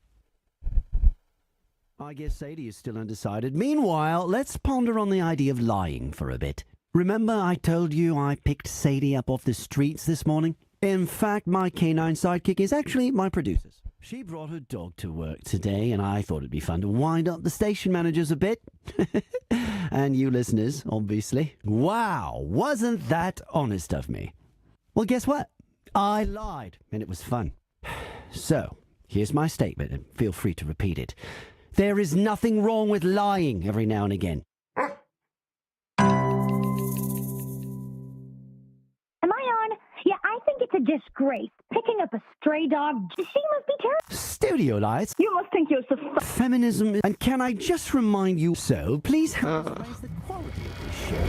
I guess Sadie is still undecided. Meanwhile, let's ponder on the idea of lying for a bit. Remember I told you I picked Sadie up off the streets this morning? In fact, my canine sidekick is actually my producer's. She brought her dog to work today, and I thought it'd be fun to wind up the station managers a bit. And you listeners, obviously. Wow, wasn't that honest of me? Well, guess what? I lied, and it was fun. So, here's my statement, and feel free to repeat it. There is nothing wrong with lying every now and again. Am I on? Yeah, I think it's a disgrace. Picking up a stray dog. She must be terrible. Studio lights. You must think you're so... Feminism. And can I just remind you, so please raise the quality of this show.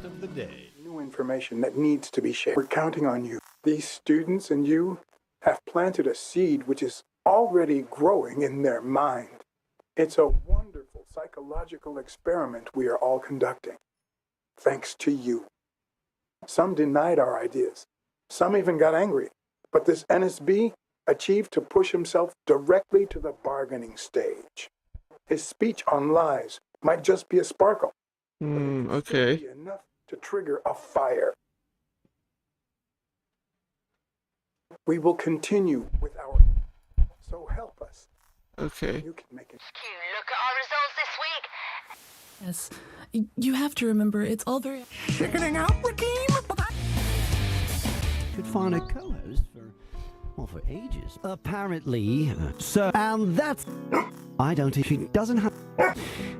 Of the day. New information that needs to be shared. We're counting on you. These students and you have planted a seed which is already growing in their mind. It's a wonderful psychological experiment we are all conducting. Thanks to you. Some denied our ideas. Some even got angry. But this NSB achieved to push himself directly to the bargaining stage. His speech on lies might just be a sparkle. Okay. Be enough to trigger a fire. We will continue with our... So help us. Okay. You can make it. Look at our results this week. Yes. You have to remember, it's all very... Chickening out, Rakeem! Could find a co-host for ages. Apparently, so... And that's... I don't... She doesn't have...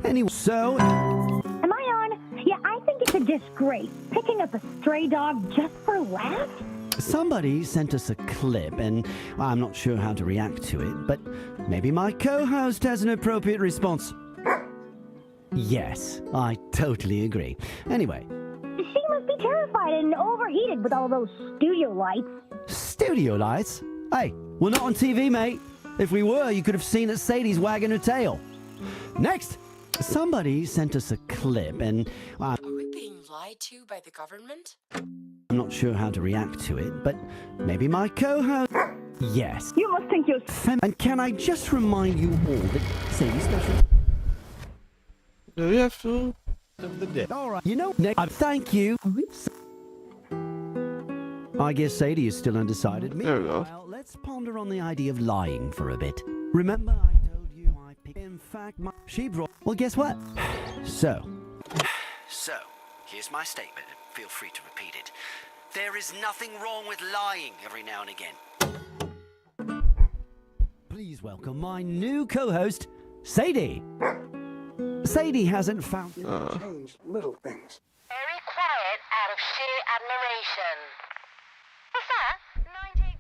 Anyway, so... Am I on? Yeah, I think it's a disgrace. Picking up a stray dog just for laughs? Somebody sent us a clip, and I'm not sure how to react to it, but maybe my co-host has an appropriate response. Yes, I totally agree. Anyway. She must be terrified and overheated with all those studio lights. Studio lights? Hey, we're not on TV, mate. If we were, you could have seen that Sadie's wagging her tail. Next, somebody sent us a clip, and Are we being lied to by the government? I'm not sure how to react to it, but maybe my co-host... Yes. You must think you're... And can I just remind you all that Sadie's special... Do we have to? Of the day. All right. You know, thank you. I guess Sadie is still undecided. There we go. Well, let's ponder on the idea of lying for a bit. Remember I told you I picked... In fact, she brought... Well, guess what? So, here's my statement. Feel free to repeat it. There is nothing wrong with lying every now and again. Please welcome my new co-host, Sadie. Sadie hasn't found... Changed little things. Very quiet out of sheer admiration. What's that? 98.8%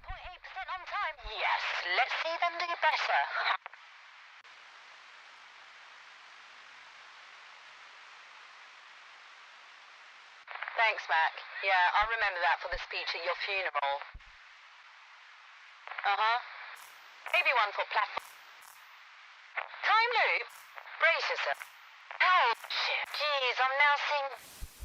on time? Yes, let's see them do better. Thanks, Mac. Yeah, I'll remember that for the speech at your funeral. Uh-huh. Maybe one for platform. Time loop? Brace yourself. Oh, shit. Jeez, I'm now seeing...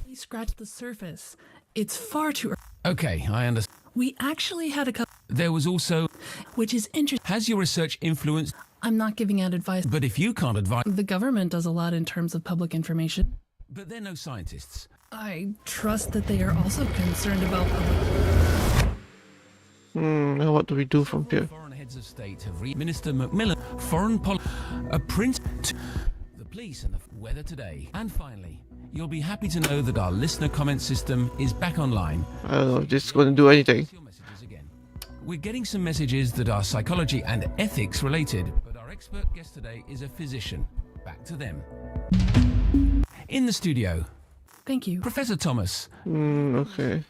We scratched the surface. It's far too early. Okay, I understand. We actually had a couple... There was also... Which is interesting. Has your research influenced... I'm not giving out advice. But if you can't advise... The government does a lot in terms of public information. But they're no scientists. I trust that they are also concerned about public... Now what do we do from here? Foreign heads of state have Minister Macmillan, foreign policy, a prince, the police and the weather today. And finally, you'll be happy to know that our listener comment system is back online. I don't know if this is going to do anything. We're getting some messages that are psychology and ethics related, but our expert guest today is a physician. Back to them. In the studio. Thank you. Professor Thomas. Okay.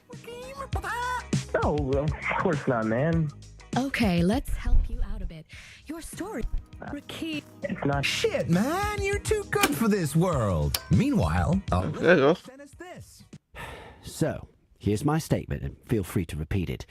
No, of course not, man. Okay, let's help you out a bit. Your story, Ricky. It's not Shit, man, you're too good for this world. Meanwhile, There you go. send us this. So, here's my statement, and feel free to repeat it.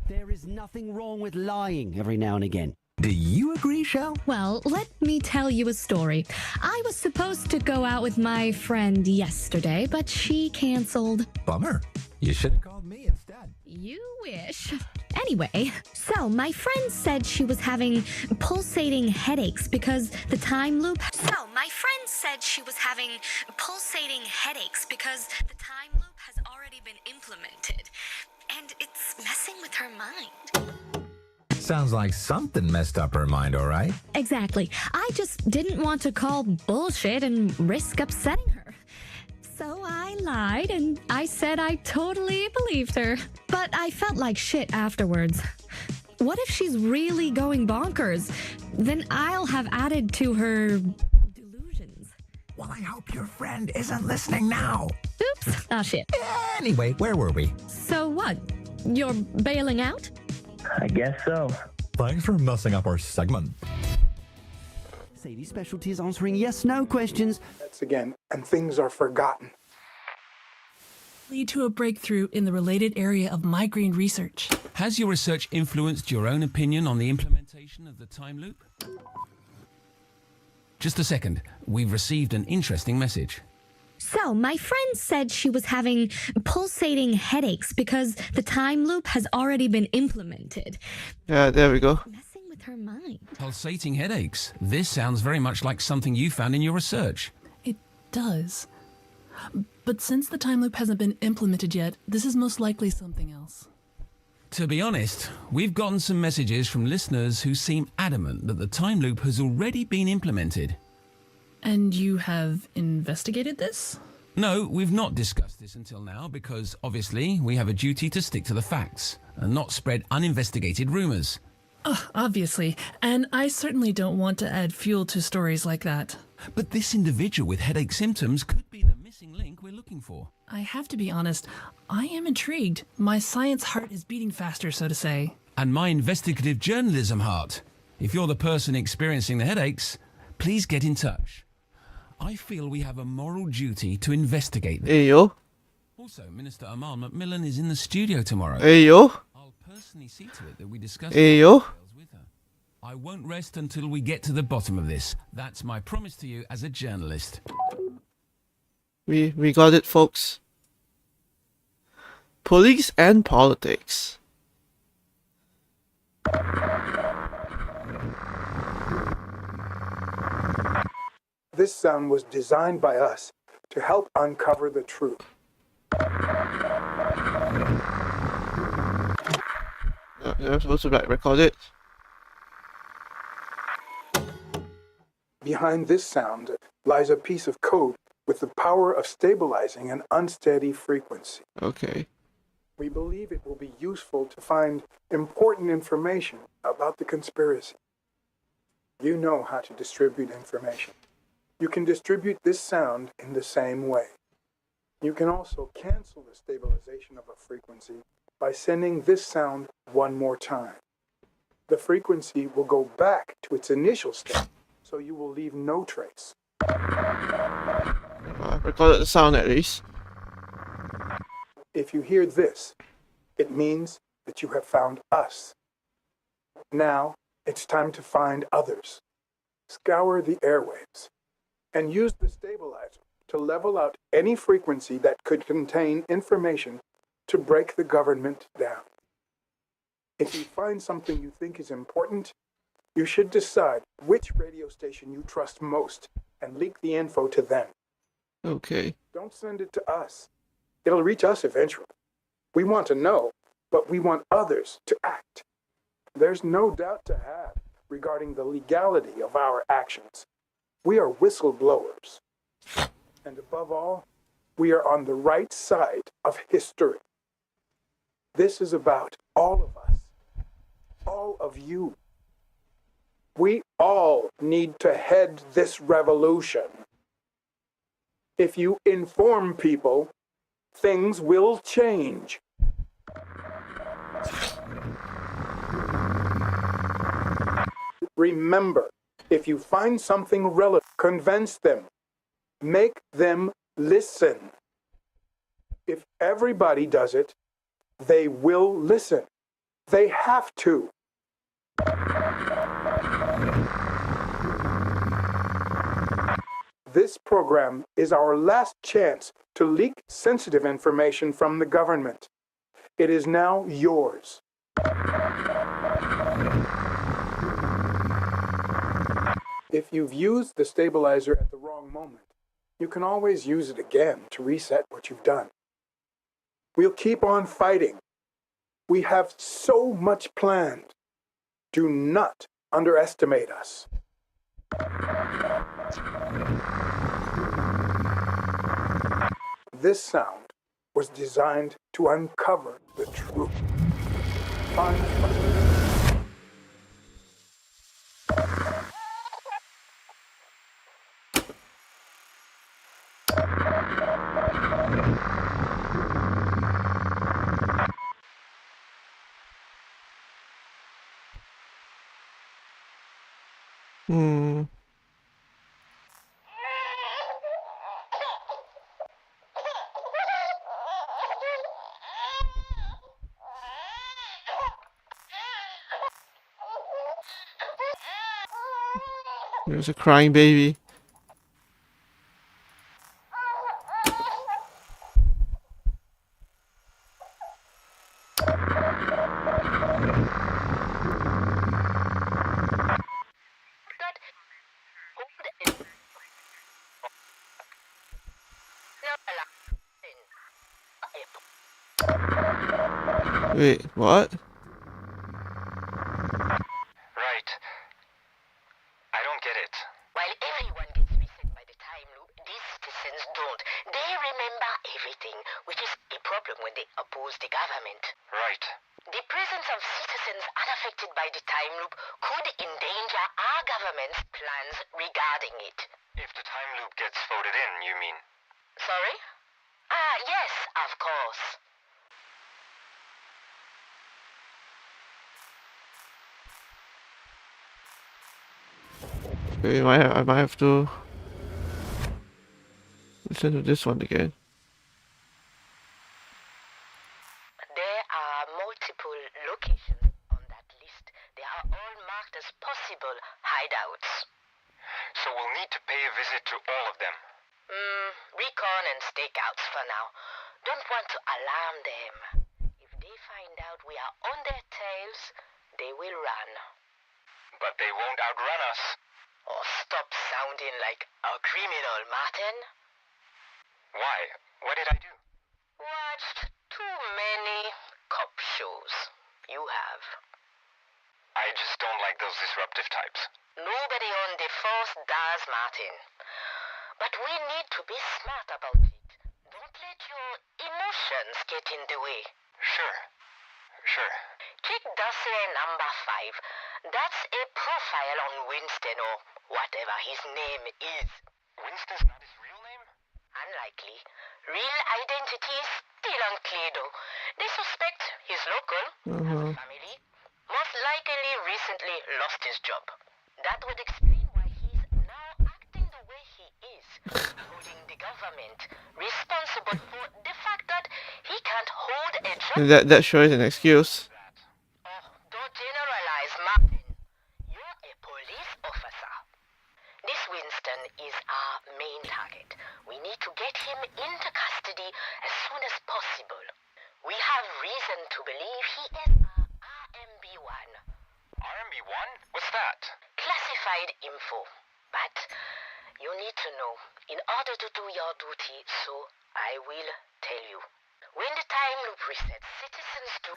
There is nothing wrong with lying every now and again. Do you agree, Shell? Well, let me tell you a story. I was supposed to go out with my friend yesterday, but she canceled. Bummer. You should have called me instead. You wish. Anyway, so my friend said she was having pulsating headaches because the time loop. So my friend said she was having pulsating headaches because the time loop has already been implemented, and it's messing with her mind. Sounds like something messed up her mind, all right? Exactly. I just didn't want to call bullshit and risk upsetting her. So I lied and I said I totally believed her. But I felt like shit afterwards. What if she's really going bonkers? Then I'll have added to her delusions. Well, I hope your friend isn't listening now. Oops. Ah, shit. Anyway, where were we? So what? You're bailing out? I guess so. Thanks for messing up our segment. Sadie's specialty is answering yes-no questions. That's again, and things are forgotten. Lead to a breakthrough in the related area of migraine research. Has your research influenced your own opinion on the implementation of the time loop? Just a second. We've received an interesting message. So, my friend said she was having pulsating headaches because the time loop has already been implemented. Yeah, there we go. Messing with her mind. Pulsating headaches. This sounds very much like something you found in your research. It does. But since the time loop hasn't been implemented yet, this is most likely something else. To be honest, we've gotten some messages from listeners who seem adamant that the time loop has already been implemented. And you have investigated this? No, we've not discussed this until now because, obviously, we have a duty to stick to the facts and not spread uninvestigated rumors. Obviously, and I certainly don't want to add fuel to stories like that. But this individual with headache symptoms could be the missing link we're looking for. I have to be honest, I am intrigued. My science heart is beating faster, so to say. And my investigative journalism heart. If you're the person experiencing the headaches, please get in touch. I feel we have a moral duty to investigate this. Hey, yo. Also, Minister Amal Macmillan is in the studio tomorrow. Hey, yo. I'll personally see to it that we discuss Hey, yo. details with her. I won't rest until we get to the bottom of this. That's my promise to you as a journalist. We got it, folks. Police and politics. This sound was designed by us to help uncover the truth. I'm supposed to record it. Behind this sound lies a piece of code with the power of stabilizing an unsteady frequency. Okay. We believe it will be useful to find important information about the conspiracy. You know how to distribute information. You can distribute this sound in the same way. You can also cancel the stabilization of a frequency by sending this sound one more time. the frequency will go back to its initial state, so you will leave no trace. Recorded the sound at least. If you hear this, it means that you have found us. Now, it's time to find others. Scour the airwaves and use the stabilizer to level out any frequency that could contain information to break the government down. If you find something you think is important, you should decide which radio station you trust most and leak the info to them. Okay. Don't send it to us. It'll reach us eventually. We want to know, but we want others to act. There's no doubt to have regarding the legality of our actions. We are whistleblowers. And above all, we are on the right side of history. This is about all of us, all of you. We all need to head this revolution. If you inform people, things will change. Remember, if you find something relevant, convince them. Make them listen. If everybody does it, they will listen. They have to. This program is our last chance to leak sensitive information from the government. It is now yours. If you've used the stabilizer at the wrong moment, you can always use it again to reset what you've done. We'll keep on fighting. We have so much planned. Do not underestimate us. This sound was designed to uncover the truth. There's a crying baby. Wait, what? Right. I don't get it. While everyone gets reset by the time loop, these citizens don't. They remember everything, which is a problem when they oppose the government. Right. The presence of citizens unaffected by the time loop could endanger our government's plans regarding it. If the time loop gets voted in, you mean? Sorry? Ah, yes, of course. Okay, I might have to listen to this one again. There are multiple locations on that list. They are all marked as possible hideouts. So we'll need to pay a visit to all of them. Recon and stakeouts for now. Don't want to alarm them. If they find out we are on their tails, they will run. But they won't outrun us. Or stop sounding like a criminal, Martin. Why? What did I do? Watched too many cop shows. You have. I just don't like those disruptive types. Nobody on the force does, Martin. But we need to be smart about it. Don't let your emotions get in the way. Sure. Check dossier number 5. That's a profile on Winston or whatever his name is. Winston's not his real name? Unlikely. Real identity is still unclear though. They suspect he's local, has a family, most likely recently lost his job. That would explain why he's now acting the way he is, holding the government responsible for the fact that he can't hold a job. That sure is an excuse. Don't generalize, Martin. You're a police officer. This Winston is our main target. We need to get him into custody as soon as possible. We have reason to believe he is our RMB1. RMB1? What's that? Classified info. But you need to know, in order to do your duty, so I will tell you. When the time loop resets, citizens do...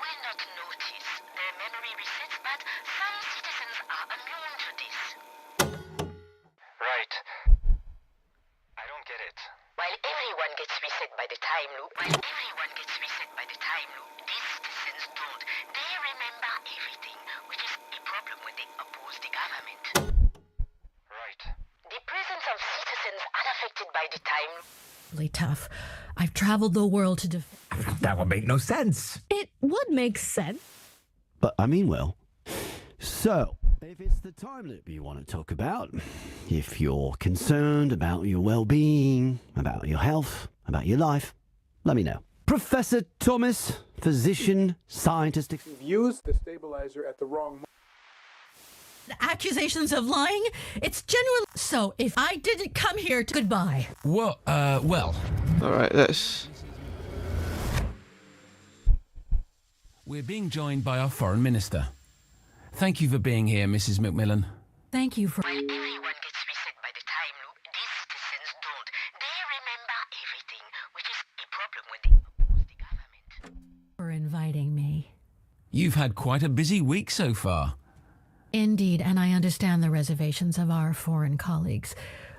will not notice their memory resets, but some citizens are immune to this. Right. I don't get it. While everyone gets reset by the time loop, these citizens don't. They remember everything, which is a problem when they oppose the government. Right. The presence of citizens unaffected by the time loop... Really tough. I've traveled the world to That would make no sense. It would make sense. But I mean, well. So, if it's the time loop you want to talk about, if you're concerned about your well-being, about your health, about your life, let me know. Professor Thomas, physician, scientist... You've used the stabilizer at the wrong moment. The accusations of lying, it's genuine. So, if I didn't come here to... Goodbye. Well. Alright, let's... We're being joined by our foreign minister. Thank you for being here, Mrs. McMillan. Thank you for... While everyone gets reset by the time loop, these citizens don't. They remember everything, which is a problem when they oppose the government. For inviting me. You've had quite a busy week so far. Indeed, and I understand the reservations of our foreign colleagues.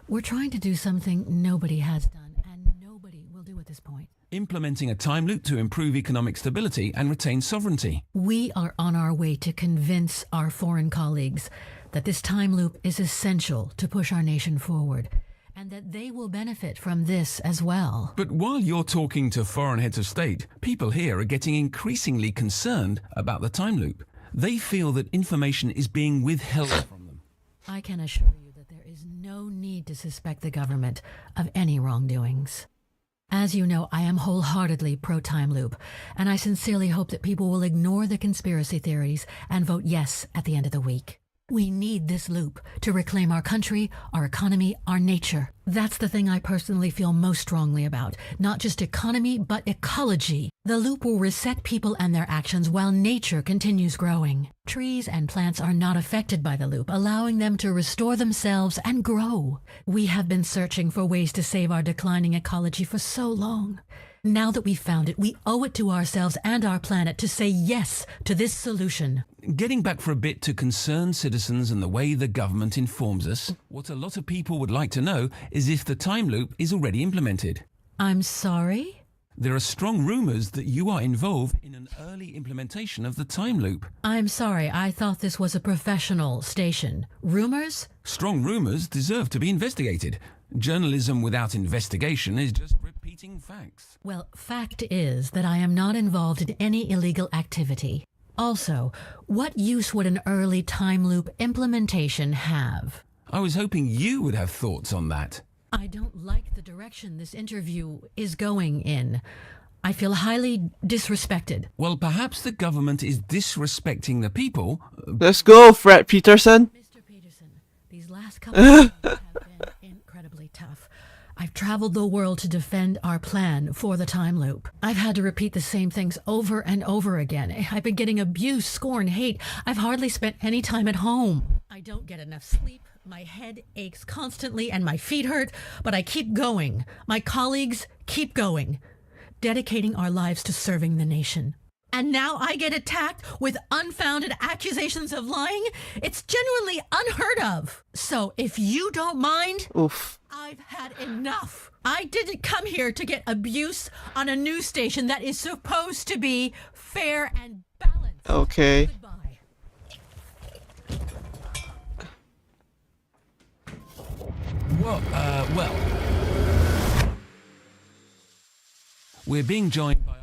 We're trying to do something nobody has done, and nobody will do at this point. Implementing a time loop to improve economic stability and retain sovereignty. We are on our way to convince our foreign colleagues that this time loop is essential to push our nation forward, and that they will benefit from this as well. But while you're talking to foreign heads of state, people here are getting increasingly concerned about the time loop. They feel that information is being withheld from them. I can assure you that there is no need to suspect the government of any wrongdoings. As you know, I am wholeheartedly pro-time loop, and I sincerely hope that people will ignore the conspiracy theories and vote yes at the end of the week. We need this loop to reclaim our country, our economy, our nature. That's the thing I personally feel most strongly about. Not just economy, but ecology. The loop will reset people and their actions while nature continues growing. Trees and plants are not affected by the loop, allowing them to restore themselves and grow. We have been searching for ways to save our declining ecology for so long. Now that we've found it, we owe it to ourselves and our planet to say yes to this solution. Getting back for a bit to concerned citizens and the way the government informs us, what a lot of people would like to know is if the time loop is already implemented. I'm sorry? There are strong rumours that you are involved in an early implementation of the time loop. I'm sorry, I thought this was a professional station. Rumors? Strong rumours deserve to be investigated. Journalism without investigation is just repeating facts. Well, fact is that I am not involved in any illegal activity. Also, what use would an early time loop implementation have? I was hoping you would have thoughts on that. I don't like the direction this interview is going in. I feel highly disrespected. Well, perhaps the government is disrespecting the people. Let's go, Fred Peterson. Mr. Peterson, these last couple of days have been incredibly tough. I've traveled the world to defend our plan for the time loop. I've had to repeat the same things over and over again. I've been getting abuse, scorn, hate. I've hardly spent any time at home. I don't get enough sleep. My head aches constantly and my feet hurt, but I keep going. My colleagues keep going, dedicating our lives to serving the nation. And now I get attacked with unfounded accusations of lying? It's genuinely unheard of. So if you don't mind, Oof. I've had enough. I didn't come here to get abuse on a news station that is supposed to be fair and balanced. Okay. Goodbye. Well, we're being joined by...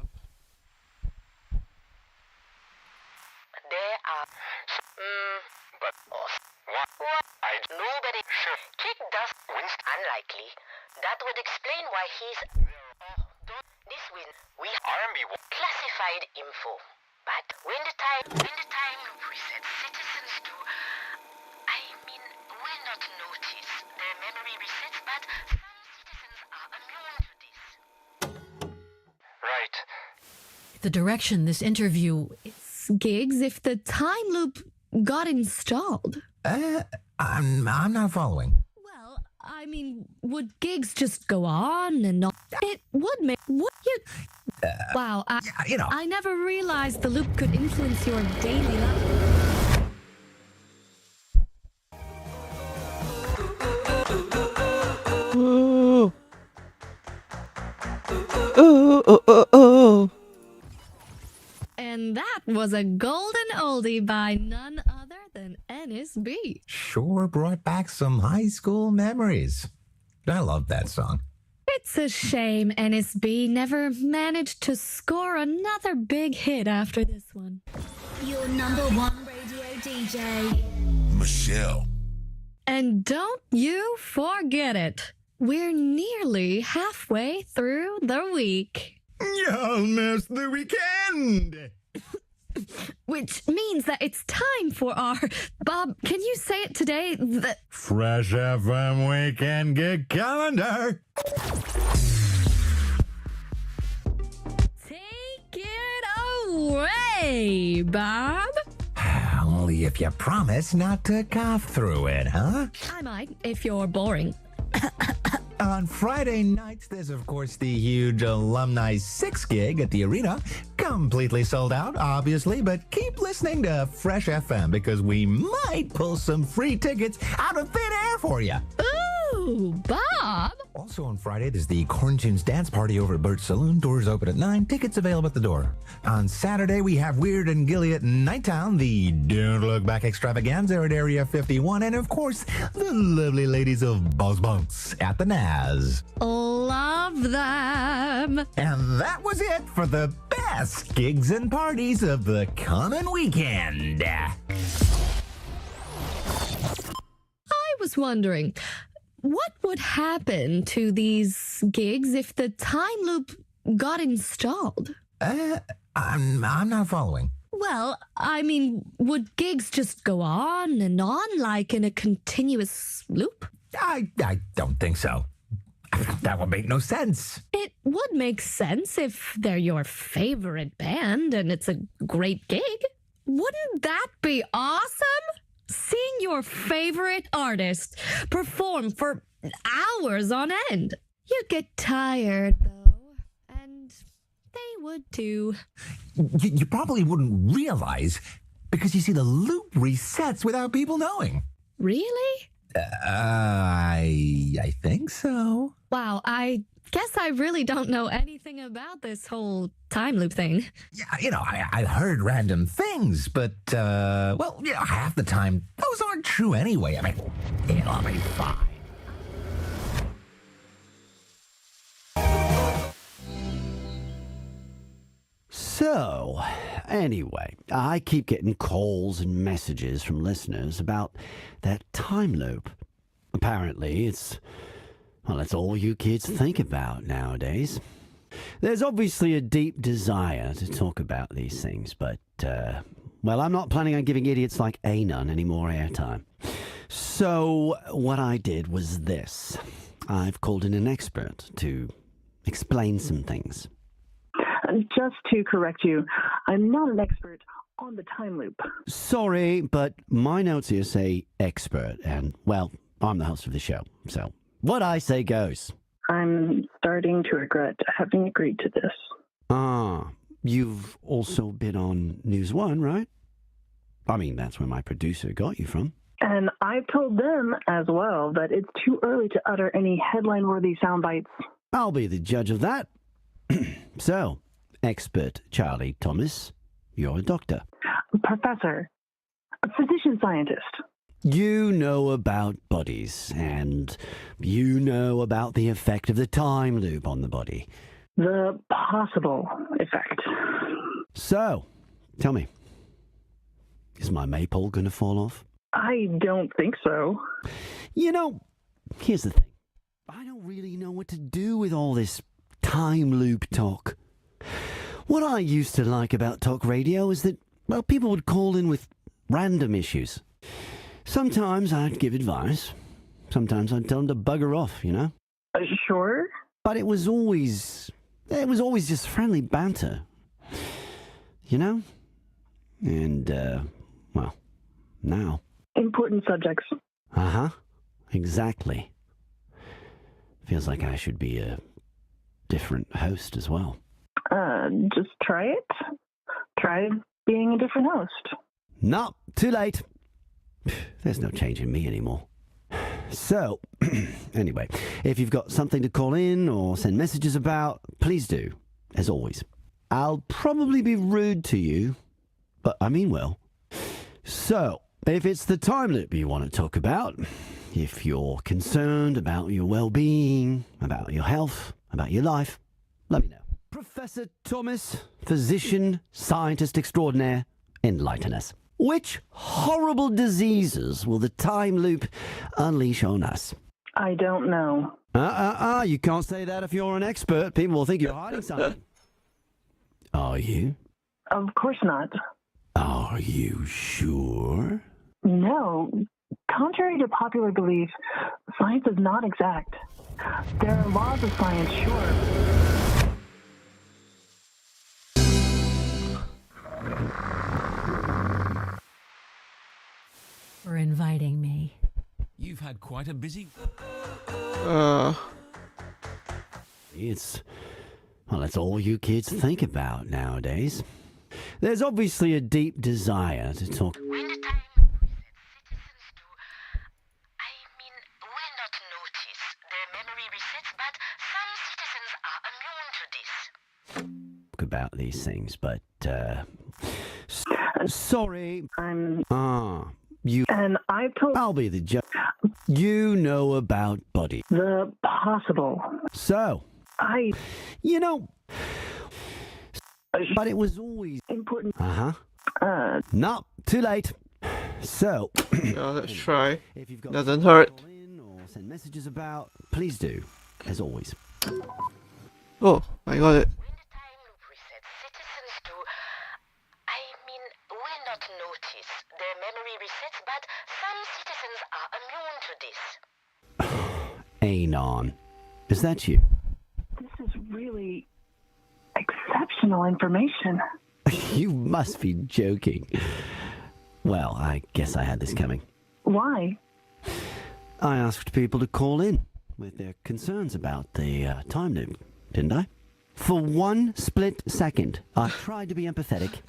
That would explain why he's... This win, we RMB classified info. But when the time loop resets, citizens do... I mean, will not notice their memory resets, but some citizens are immune to this. Right. The direction this interview... Gigs if the time loop got installed. I'm not following. Well, I mean, would gigs just go on and on? It would make... Would you... Wow, I never realized the loop could influence your daily life. Oh. Oh. And that was a golden oldie by none other than NSB. Sure brought back some high school memories. I love that song. It's a shame NSB never managed to score another big hit after this one. Your #1 radio DJ, Michelle. And don't you forget it. We're nearly halfway through the week. You'll miss the weekend! Which means that it's time for our... Bob, can you say it today? Fresh FM Weekend Gig Calendar! Take it away, Bob! Only if you promise not to cough through it, huh? I might, if you're boring. On Friday nights, there's of course the huge Alumni 6 gig at the arena. Completely sold out, obviously, but keep listening to Fresh FM because we might pull some free tickets out of thin air for you. Ooh, Bob! Also on Friday, there's the Corn Tunes Dance Party over at Bert's Saloon. Doors open at 9. Tickets available at the door. On Saturday, we have Weird and Gilly at Nighttown, the Don't Look Back extravaganza at Area 51, and of course, the lovely ladies of Buzz Bunks at the Naz. Love them! And that was it for the best gigs and parties of the coming weekend. I was wondering... What would happen to these gigs if the time loop got installed? I'm not following. Well, I mean, would gigs just go on and on like in a continuous loop? I don't think so. That would make no sense. It would make sense if they're your favorite band and it's a great gig. Wouldn't that be awesome? Seeing your favorite artist perform for hours on end. You'd get tired, though, and they would too. You probably wouldn't realize because you see the loop resets without people knowing. Really? I think so. Wow, I guess I really don't know anything about this whole time loop thing. Yeah, I've heard random things, but, half the time, those aren't true anyway. I mean, it'll be fine. So, anyway, I keep getting calls and messages from listeners about that time loop. Apparently, it's all you kids think about nowadays. There's obviously a deep desire to talk about these things, but, I'm not planning on giving idiots like Anon any more airtime. So, what I did was this. I've called in an expert to explain some things. Just to correct you, I'm not an expert on the time loop. Sorry, but my notes here say expert, and, I'm the host of the show, so what I say goes. I'm starting to regret having agreed to this. Ah, you've also been on News One, right? I mean, that's where my producer got you from. And I've told them as well that it's too early to utter any headline-worthy sound bites. I'll be the judge of that. So, expert Charlie Thomas, you're a doctor. Professor. A physician-scientist. You know about bodies, and you know about the effect of the time loop on the body. The possible effect. So, tell me, is my maypole going to fall off? I don't think so. Here's the thing. I don't really know what to do with all this time loop talk. What I used to like about talk radio is that, well, people would call in with random issues. Sometimes I'd give advice. Sometimes I'd tell them to bugger off, you know? Sure. But it was always just friendly banter. You know? And, well, now. Important subjects. Uh-huh. Exactly. Feels like I should be a different host as well. Just try it. Try being a different host. No, too late. There's no change in me anymore. So, anyway, if you've got something to call in or send messages about, please do, as always. I'll probably be rude to you, but I mean well. So, if it's the time loop you want to talk about, if you're concerned about your well-being, about your health, about your life, let me know. Professor Thomas, physician, scientist extraordinaire, enlighten us. Which horrible diseases will the time loop unleash on us? I don't know. You can't say that if you're an expert. People will think you're hiding something. Are you? Of course not. Are you sure? No. Contrary to popular belief, science is not exact. There are laws of science, sure. For inviting me. You've had quite a busy... Well, that's all you kids think about nowadays. There's obviously a deep desire to talk... When the time citizens do, I mean, will not notice their memory resets, but some citizens are immune to this. about these things, but, sorry. You... And I've told... I'll be the judge. You know about Buddy. The possible. So... You know... But it was always... Important. No, too late. So... Let's try. If you've got Doesn't hurt. Or send messages about, please do, as always. Oh, I got it. When the time loop resets, citizens do, I mean, will not notice their memory resets, but some citizens are immune to this. Anon. Is that you? This is really exceptional information. You must be joking. Well, I guess I had this coming. Why? I asked people to call in with their concerns about the time loop, didn't I? For one split second, I tried to be empathetic.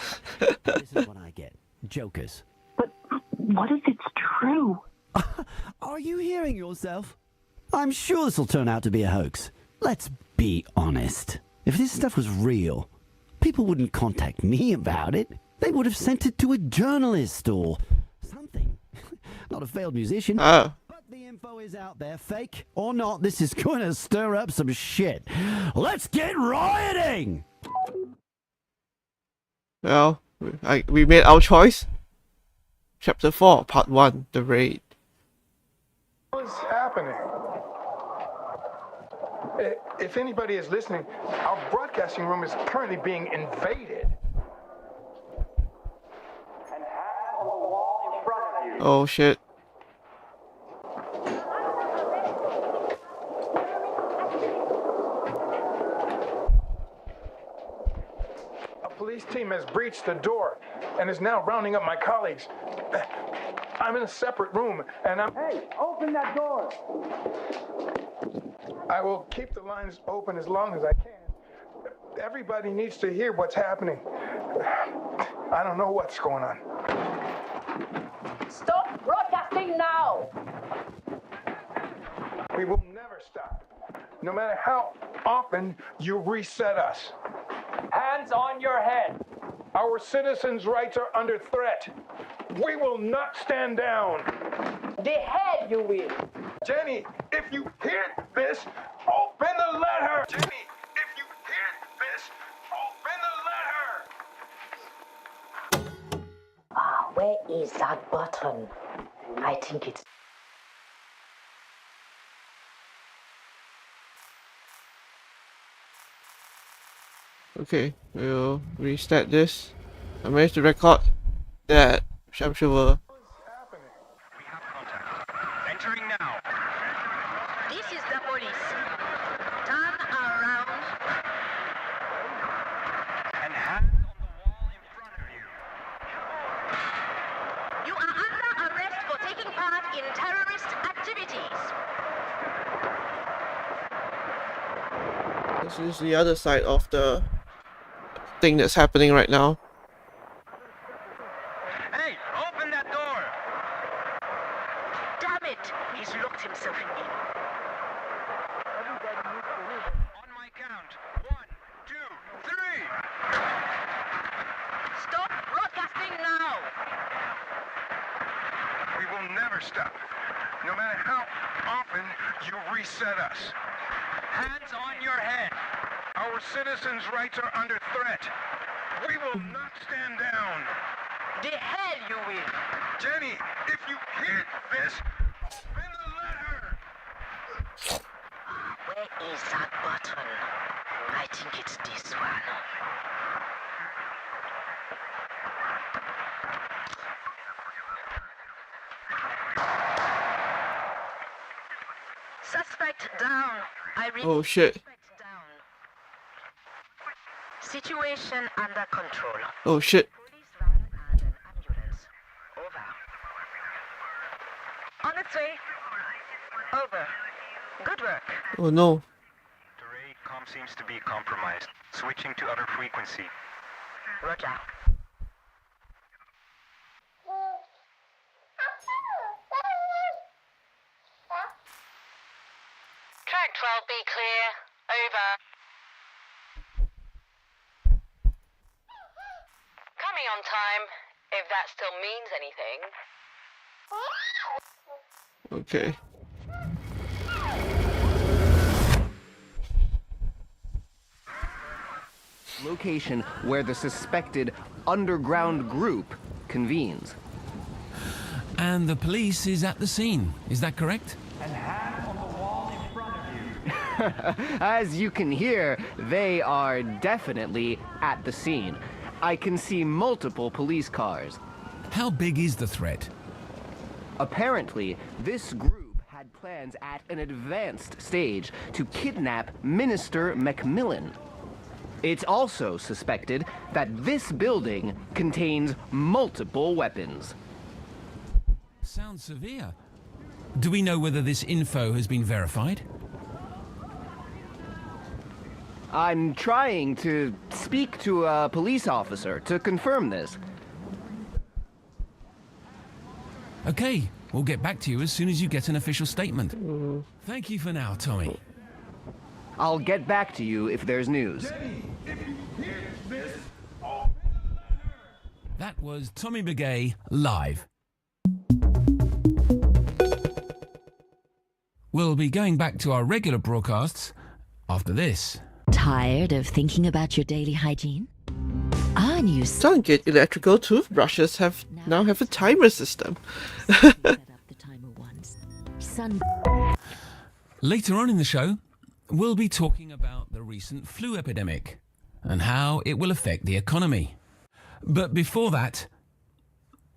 This is what I get. Jokers. But what if it's true? Are you hearing yourself? I'm sure this will turn out to be a hoax. Let's be honest. If this stuff was real, people wouldn't contact me about it. They would have sent it to a journalist or something. Not a failed musician. But the info is out there, fake or not. This is going to stir up some shit. Let's get rioting! Well, we made our choice. Chapter 4, Part 1, The Raid. What's happening? If anybody is listening, our broadcasting room is currently being invaded. Oh shit. A police team has breached the door and is now rounding up my colleagues. I'm in a separate room and I'm... Hey, open that door! I will keep the lines open as long as I can. Everybody needs to hear what's happening. I don't know what's going on. Stop broadcasting now! We will never stop, no matter how often you reset us. Hands on your head. Our citizens' rights are under threat. We will not stand down. The head you will. Jenny, if you hear this, open the letter. Jenny, if you hear this, open the letter. Where is that button? I think it's... Okay, we'll restart this. I managed to record that, which I'm sure will... Entering now. This is the police. Turn around. And hands on the wall in front of you. You are under arrest for taking part in terrorist activities. This is the other side of the thing that's happening right now. Hey, open that door! Damn it! He's locked himself in. On my count. 1, 2, 3! Stop broadcasting now! We will never stop. No matter how often you reset us. Hands on your head. Our citizens' rights are under threat. We will not stand down. The hell you will! Jenny, if you hit this, open the letter! Where is that button? I think it's this one. Suspect down. I repeat. Oh shit. Suspect down. Situation under control. Oh shit. Police van and an ambulance. Over. On its way. Over. Good work. Oh no. Terrain comm seems to be compromised. Switching to other frequency. Roger. Track 12B clear. Over. Coming on time, if that still means anything. Okay. Location where the suspected underground group convenes. And the police is at the scene, is that correct? And hands on the wall in front of you. As you can hear, they are definitely at the scene. I can see multiple police cars. How big is the threat? Apparently, this group had plans at an advanced stage to kidnap Minister Macmillan. It's also suspected that this building contains multiple weapons. Sounds severe. Do we know whether this info has been verified? I'm trying to speak to a police officer to confirm this. Okay, we'll get back to you as soon as you get an official statement. Thank you for now, Tommy. I'll get back to you if there's news. That was Tommy Begay live. We'll be going back to our regular broadcasts after this. Tired of thinking about your daily hygiene? Our new Stargate electrical toothbrushes now have a timer system. Later on in the show, we'll be talking about the recent flu epidemic and how it will affect the economy. But before that,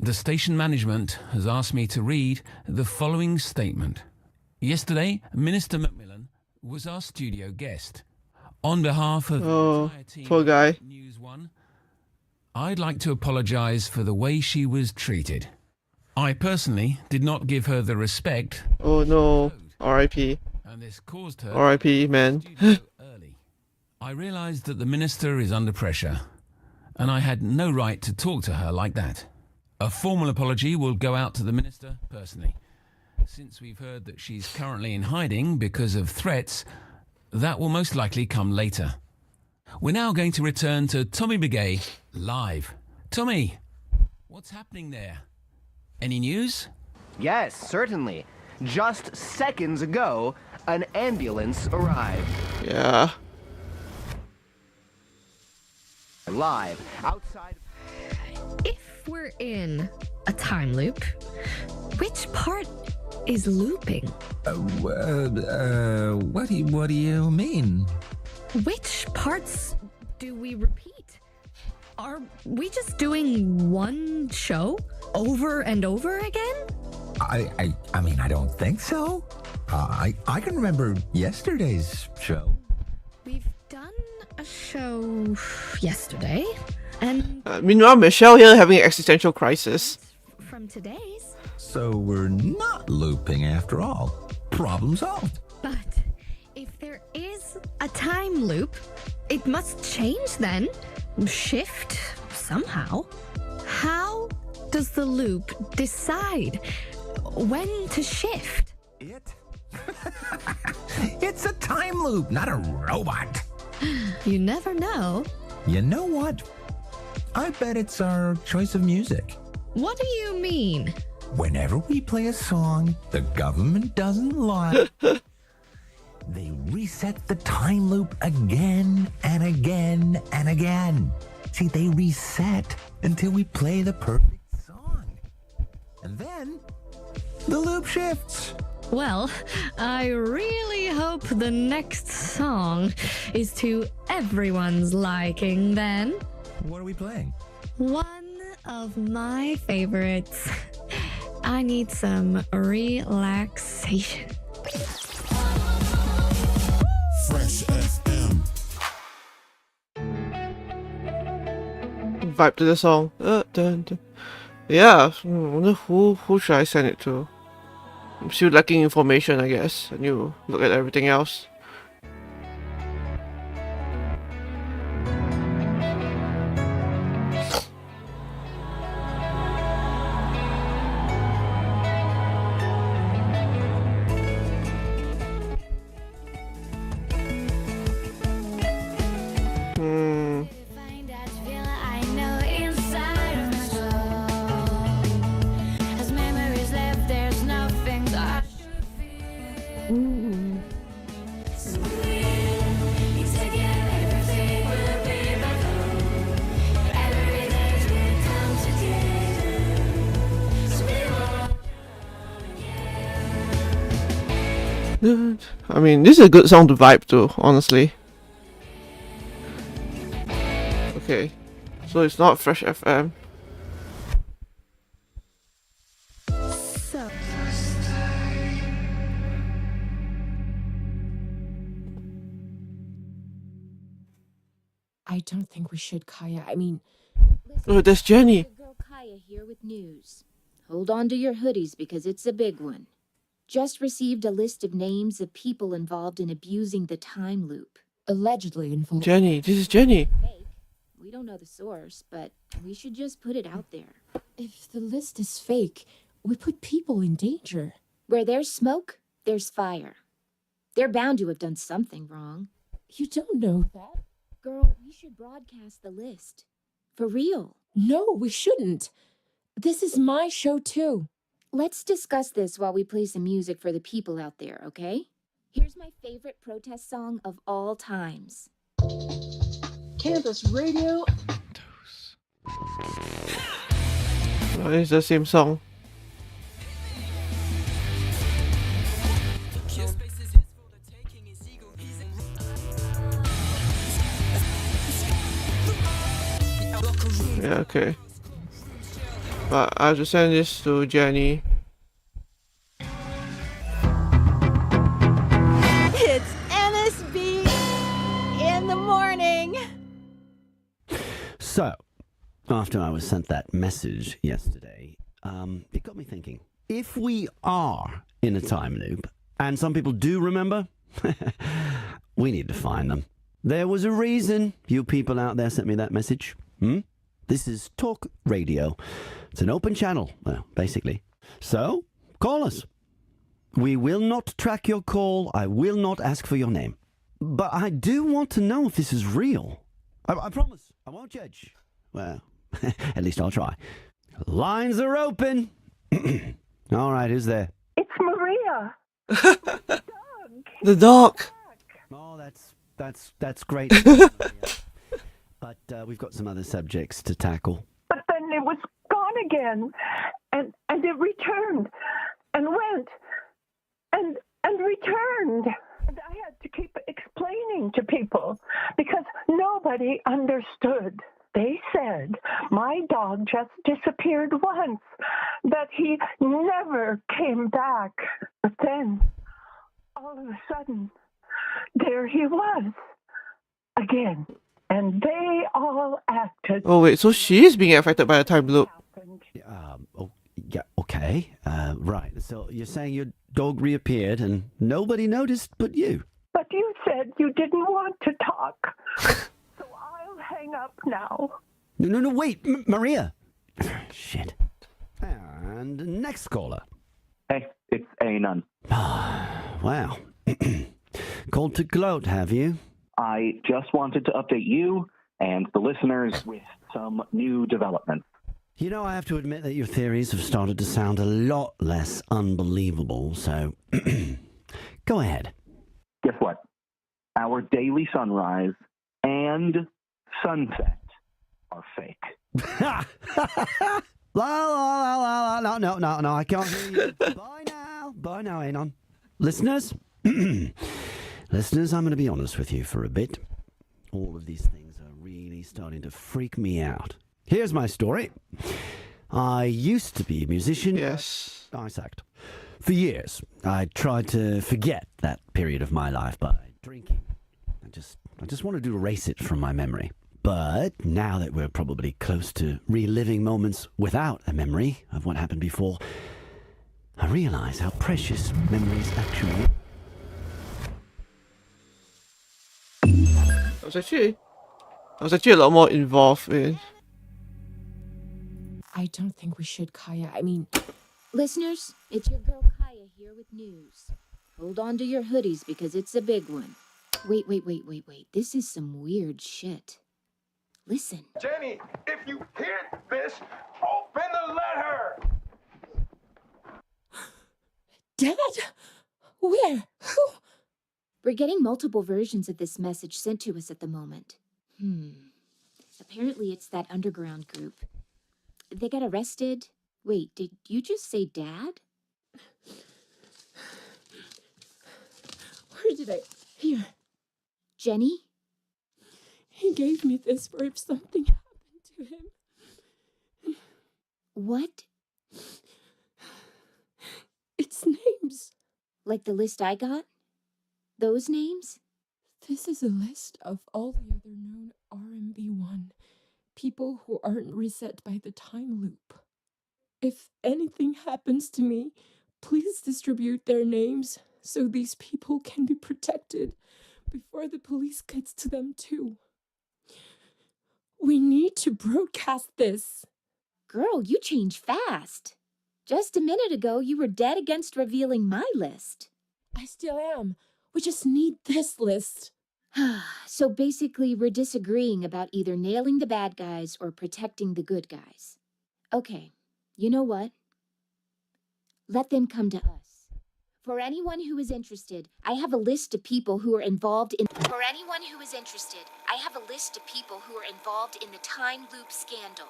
the station management has asked me to read the following statement. Yesterday, Minister Macmillan was our studio guest. On behalf of the entire team poor guy. at News One, I'd like to apologise for the way she was treated. I personally did not give her the respect. Oh no. R.I.P. And this caused her R.I.P. man. early. I realised that the minister is under pressure, and I had no right to talk to her like that. A formal apology will go out to the minister personally. Since we've heard that she's currently in hiding because of threats, that will most likely come later. We're now going to return to Tommy Begay live. Tommy, what's happening there? Any news? Yes, certainly. Just seconds ago, an ambulance arrived. Yeah. Live outside. If we're in a time loop, which part is looping? What do you mean? Which parts do we repeat? Are we just doing one show over and over again? I mean, I don't think so. I can remember yesterday's show. We've done a show yesterday, and Meanwhile, Michelle here having an existential crisis. from today's. So we're not looping after all. Problem solved. But if there is a time loop, it must change then. Shift somehow. How does the loop decide when to shift? It's a time loop, not a robot. You never know. You know what? I bet it's our choice of music. What do you mean? Whenever we play a song the government doesn't like, they reset the time loop again and again and again. See, they reset until we play the perfect song. And then the loop shifts. Well, I really hope the next song is to everyone's liking then. What are we playing? One of my favorites. I need some relaxation. Fresh FM. Vibe to the song. Yeah, I wonder who should I send it to? I'm still lacking information, I guess. I need to look at everything else. I mean, this is a good song to vibe to, honestly. Okay, so it's not Fresh FM. So. I don't think we should, Kaya. I mean... Oh, there's Jenny. Girl Kaya here with news. Hold on to your hoodies because it's a big one. Just received a list of names of people involved in abusing the time loop. Allegedly involved. Jenny, this is Jenny. Fake. We don't know the source, but we should just put it out there. If the list is fake, we put people in danger. Where there's smoke, there's fire. They're bound to have done something wrong. You don't know that. Girl, we should broadcast the list. For real. No, we shouldn't. This is my show, too. Let's discuss this while we play some music for the people out there, okay? Here's my favorite protest song of all times. Campus Radio. Oh, it's the same song. Yeah, okay. But I have to send this to Jenny. It's NSB in the morning. So, after I was sent that message yesterday, it got me thinking. If we are in a time loop, and some people do remember, we need to find them. There was a reason you people out there sent me that message. This is Talk Radio. It's an open channel, well, basically. So, call us. We will not track your call. I will not ask for your name. But I do want to know if this is real. I promise. I won't judge. Well, at least I'll try. Lines are open. All right, who's there? It's Maria. The dog. Oh, that's great. But we've got some other subjects to tackle. But then it was gone again, and it returned, and went, and returned. And I had to keep explaining to people because nobody nobody understood. They said my dog just disappeared once, that he never came back. But then, all of a sudden, there he was, again. And they all acted. Oh wait, so she is being affected by a time loop. Yeah, okay. Right. So you're saying your dog reappeared and nobody noticed but you? But you said you didn't want to talk. So I'll hang up now. No, wait, Maria. Shit. And next caller. Hey, it's Anon. Wow. Called to gloat, have you? I just wanted to update you and the listeners with some new developments. You know, I have to admit that your theories have started to sound a lot less unbelievable, so go ahead. Guess what? Our daily sunrise and sunset are fake. No, I can't hear you. Bye now, Anon. Listeners, I'm going to be honest with you for a bit. All of these things are really starting to freak me out. Here's my story. I used to be a musician. Yes. I sucked. For years, I tried to forget that period of my life by drinking. I just wanted to erase it from my memory. But now that we're probably close to reliving moments without a memory of what happened before, I realize how precious memories actually are. I was actually a lot more involved in. I don't think we should, Kaya. I mean... Listeners, it's your girl Kaya here with news. Hold on to your hoodies because it's a big one. Wait. This is some weird shit. Listen. Jenny, if you hear this, open the letter! Dad? Where? Who? We're getting multiple versions of this message sent to us at the moment. Apparently it's that underground group. They got arrested. Wait, did you just say Dad? Where did I... Here. Jenny? He gave me this for if something happened to him. What? It's names. Like the list I got? Those names? This is a list of all the other known RMB1 people who aren't reset by the time loop. If anything happens to me, please distribute their names so these people can be protected before the police gets to them too. We need to broadcast this. Girl, you change fast. Just a minute ago, you were dead against revealing my list. I still am. We just need this list. So basically, we're disagreeing about either nailing the bad guys or protecting the good guys. Okay, you know what? Let them come to us. For anyone who is interested, I have a list of people who are involved in... For anyone who is interested, I have a list of people who are involved in the time loop scandal.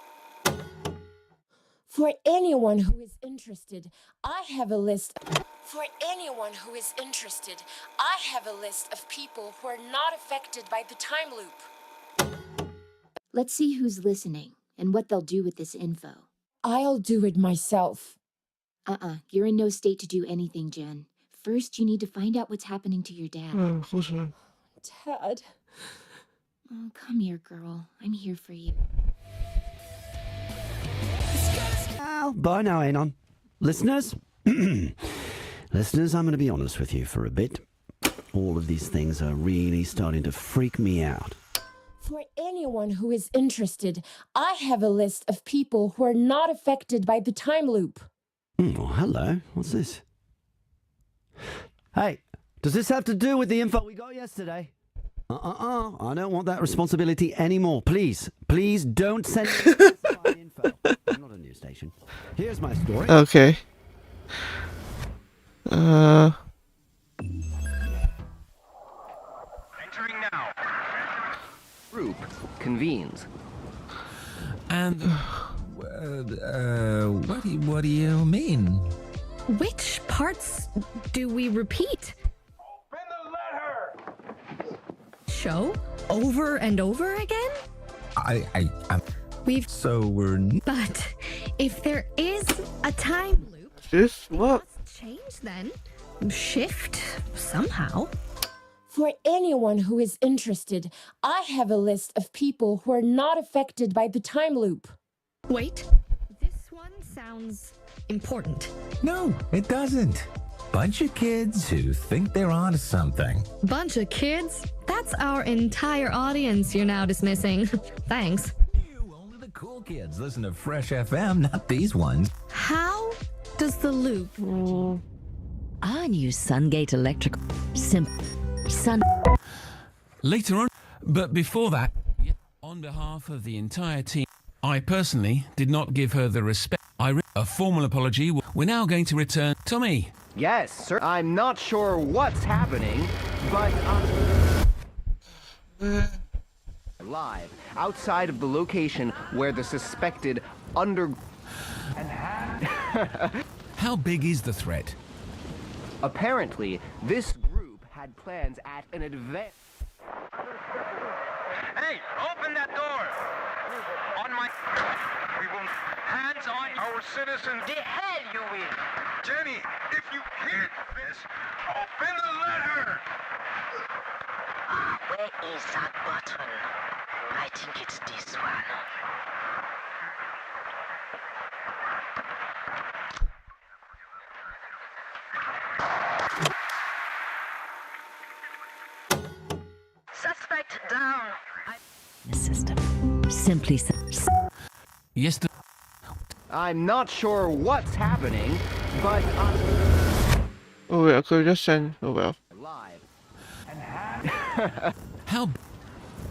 For anyone who is interested, I have a list... For anyone who is interested, I have a list of people who are not affected by the time loop. Let's see who's listening and what they'll do with this info. I'll do it myself. You're in no state to do anything, Jen. First, you need to find out what's happening to your dad. Dad. Oh, come here, girl. I'm here for you. Bye now, Anon. Listeners? Listeners, I'm going to be honest with you for a bit. All of these things are really starting to freak me out. For anyone who is interested, I have a list of people who are not affected by the time loop. Oh, hello. What's this? Hey, does this have to do with the info we got yesterday? I don't want that responsibility anymore. Please don't send me classified info. I'm not a news station. Here's my story. Okay. Entering now. Group convenes. And what do you mean? Which parts do we repeat? Open the letter! Show? over and over again? We've... So we're... But if there is a time loop... This what? Change then. Shift somehow. For anyone who is interested, I have a list of people who are not affected by the time loop. Wait, this one sounds important. No, it doesn't. Bunch of kids who think they're onto something. Bunch of kids? That's our entire audience you're now dismissing. Thanks. Only the cool kids listen to Fresh FM, not these ones. How does the loop... Our new Sungate Electric... Later on, but before that, on behalf of the entire team, I personally did not give her the respect. A formal apology. We're now going to return. Tommy! Yes, sir. I'm not sure what's happening, but live outside of the location where the suspected How big is the threat? Apparently, this group had plans at an event. Hey, open that door! On my... We will... Hands on our citizens. The hell you will! Jenny, if you hear this, open the letter! Where is that button? I think it's this one. Suspect down. System. Simply... Yes, I'm not sure what's happening, but Oh wait, I could just send... Oh well. How...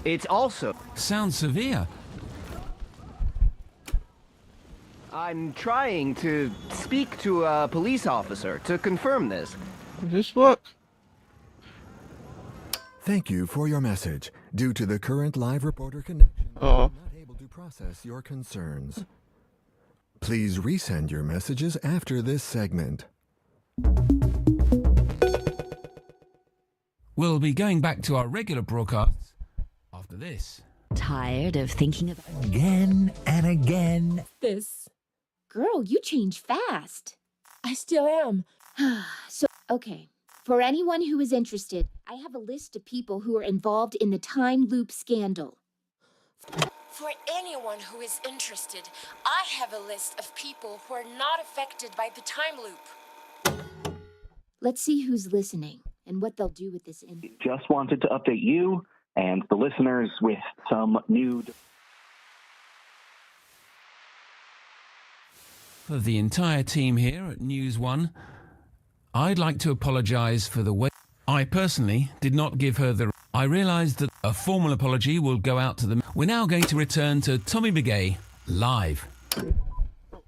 It's also... Sounds severe. I'm trying to speak to a police officer to confirm this. Does this work? Thank you for your message. Due to the current live reporter connection, I'm not able to process your concerns. Please resend your messages after this segment. We'll be going back to our regular broadcasts after this. Tired of thinking about... Again and again. This. Girl, you change fast. I still am. So, okay. For anyone who is interested, I have a list of people who are involved in the time loop scandal. For anyone who is interested, I have a list of people who are not affected by the time loop. Let's see who's listening and what they'll do with this info. Just wanted to update you and the listeners with some new... For the entire team here at News One, I'd like to apologize for the way I personally did not give her the... I realized that a formal apology will go out to them. We're now going to return to Tommy Begay live.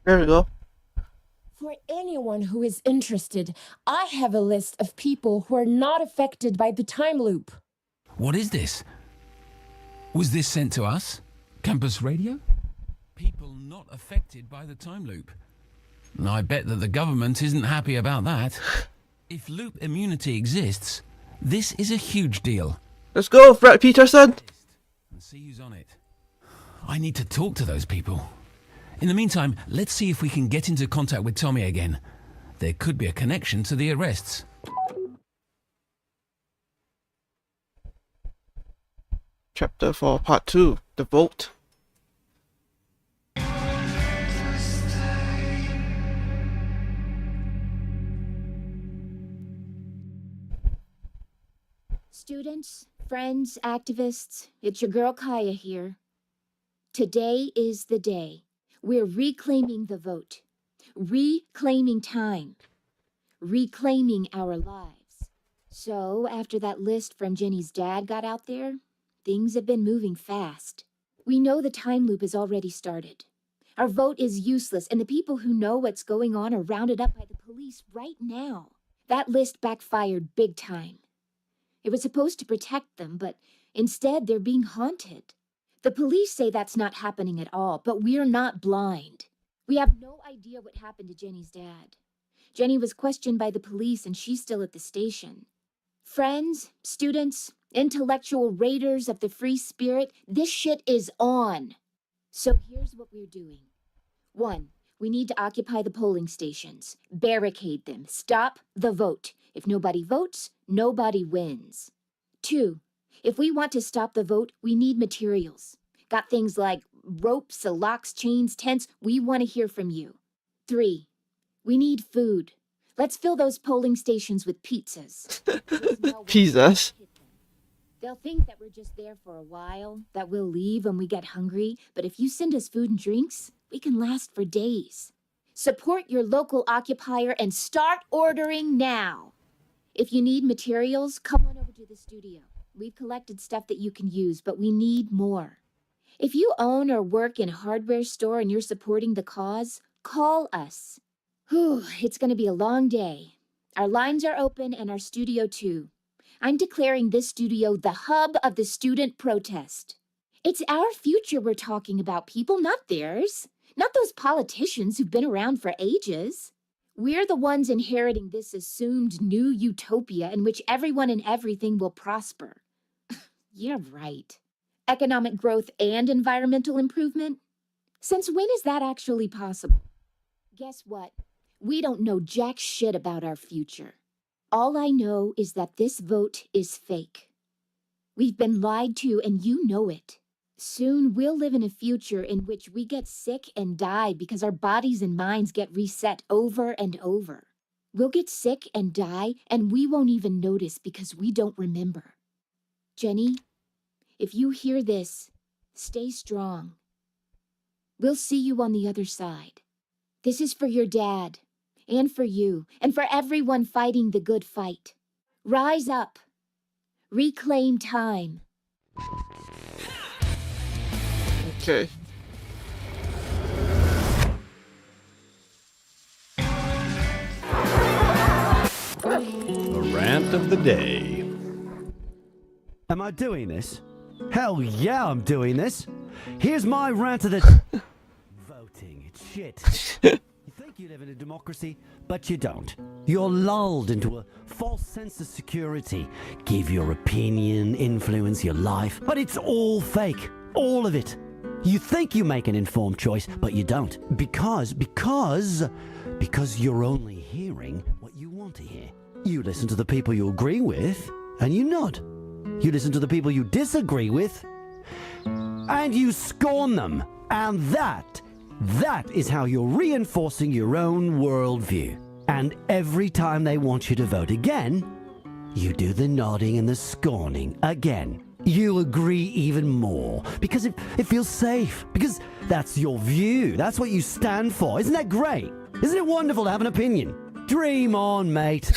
There we go. For anyone who is interested, I have a list of people who are not affected by the time loop. What is this? Was this sent to us? Campus radio? People not affected by the time loop. I bet that the government isn't happy about that. If loop immunity exists, this is a huge deal. Let's go, Fred Peterson! And see who's on it. I need to talk to those people. In the meantime, let's see if we can get into contact with Tommy again. There could be a connection to the arrests. Chapter 4, Part 2, The Vote. Students, friends, activists, it's your girl Kaya here. Today is the day. We're reclaiming the vote. Reclaiming time. Reclaiming our lives. So, after that list from Jenny's dad got out there, things have been moving fast. We know the time loop has already started. Our vote is useless, and the people who know what's going on are rounded up by the police right now. That list backfired big time. It was supposed to protect them, but instead they're being haunted. The police say that's not happening at all, but we're not blind. We have no idea what happened to Jenny's dad. Jenny was questioned by the police and she's still at the station. Friends, students, Intellectual raiders of the free spirit, this shit is on. So here's what we're doing. 1, we need to occupy the polling stations, barricade them, stop the vote. If nobody votes, nobody wins. 2, if we want to stop the vote, we need materials. Got things like ropes, locks, chains, tents. We want to hear from you. 3, we need food. Let's fill those polling stations with pizzas. Pizzas? They'll think that we're just there for a while, that we'll leave when we get hungry, but if you send us food and drinks, we can last for days. Support your local occupier and start ordering now. If you need materials, come on over to the studio. We've collected stuff that you can use, but we need more. If you own or work in a hardware store and you're supporting the cause, call us. Whew, it's going to be a long day. Our lines are open and our studio too. I'm declaring this studio the hub of the student protest. It's our future we're talking about, people, not theirs. Not those politicians who've been around for ages. We're the ones inheriting this assumed new utopia in which everyone and everything will prosper. Yeah, right. Economic growth and environmental improvement? Since when is that actually possible? Guess what? We don't know jack shit about our future. All I know is that this vote is fake. We've been lied to and you know it. Soon we'll live in a future in which we get sick and die because our bodies and minds get reset over and over. We'll get sick and die and we won't even notice because we don't remember. Jenny, if you hear this, stay strong. We'll see you on the other side. This is for your dad, and for you, and for everyone fighting the good fight. Rise up. Reclaim time. Okay. The rant of the day. Am I doing this? Hell yeah, I'm doing this. Here's my rant of the... Voting, it's shit. You think you live in a democracy, but you don't. You're lulled into a false sense of security. Give your opinion, influence your life, but it's all fake. All of it. You think you make an informed choice, but you don't. Because you're only hearing what you want to hear. You listen to the people you agree with, and you nod. You listen to the people you disagree with, and you scorn them. And that is how you're reinforcing your own worldview. And every time they want you to vote again, you do the nodding and the scorning again. You agree even more because it feels safe, because that's your view. That's what you stand for. Isn't that great? Isn't it wonderful to have an opinion? Dream on, mate.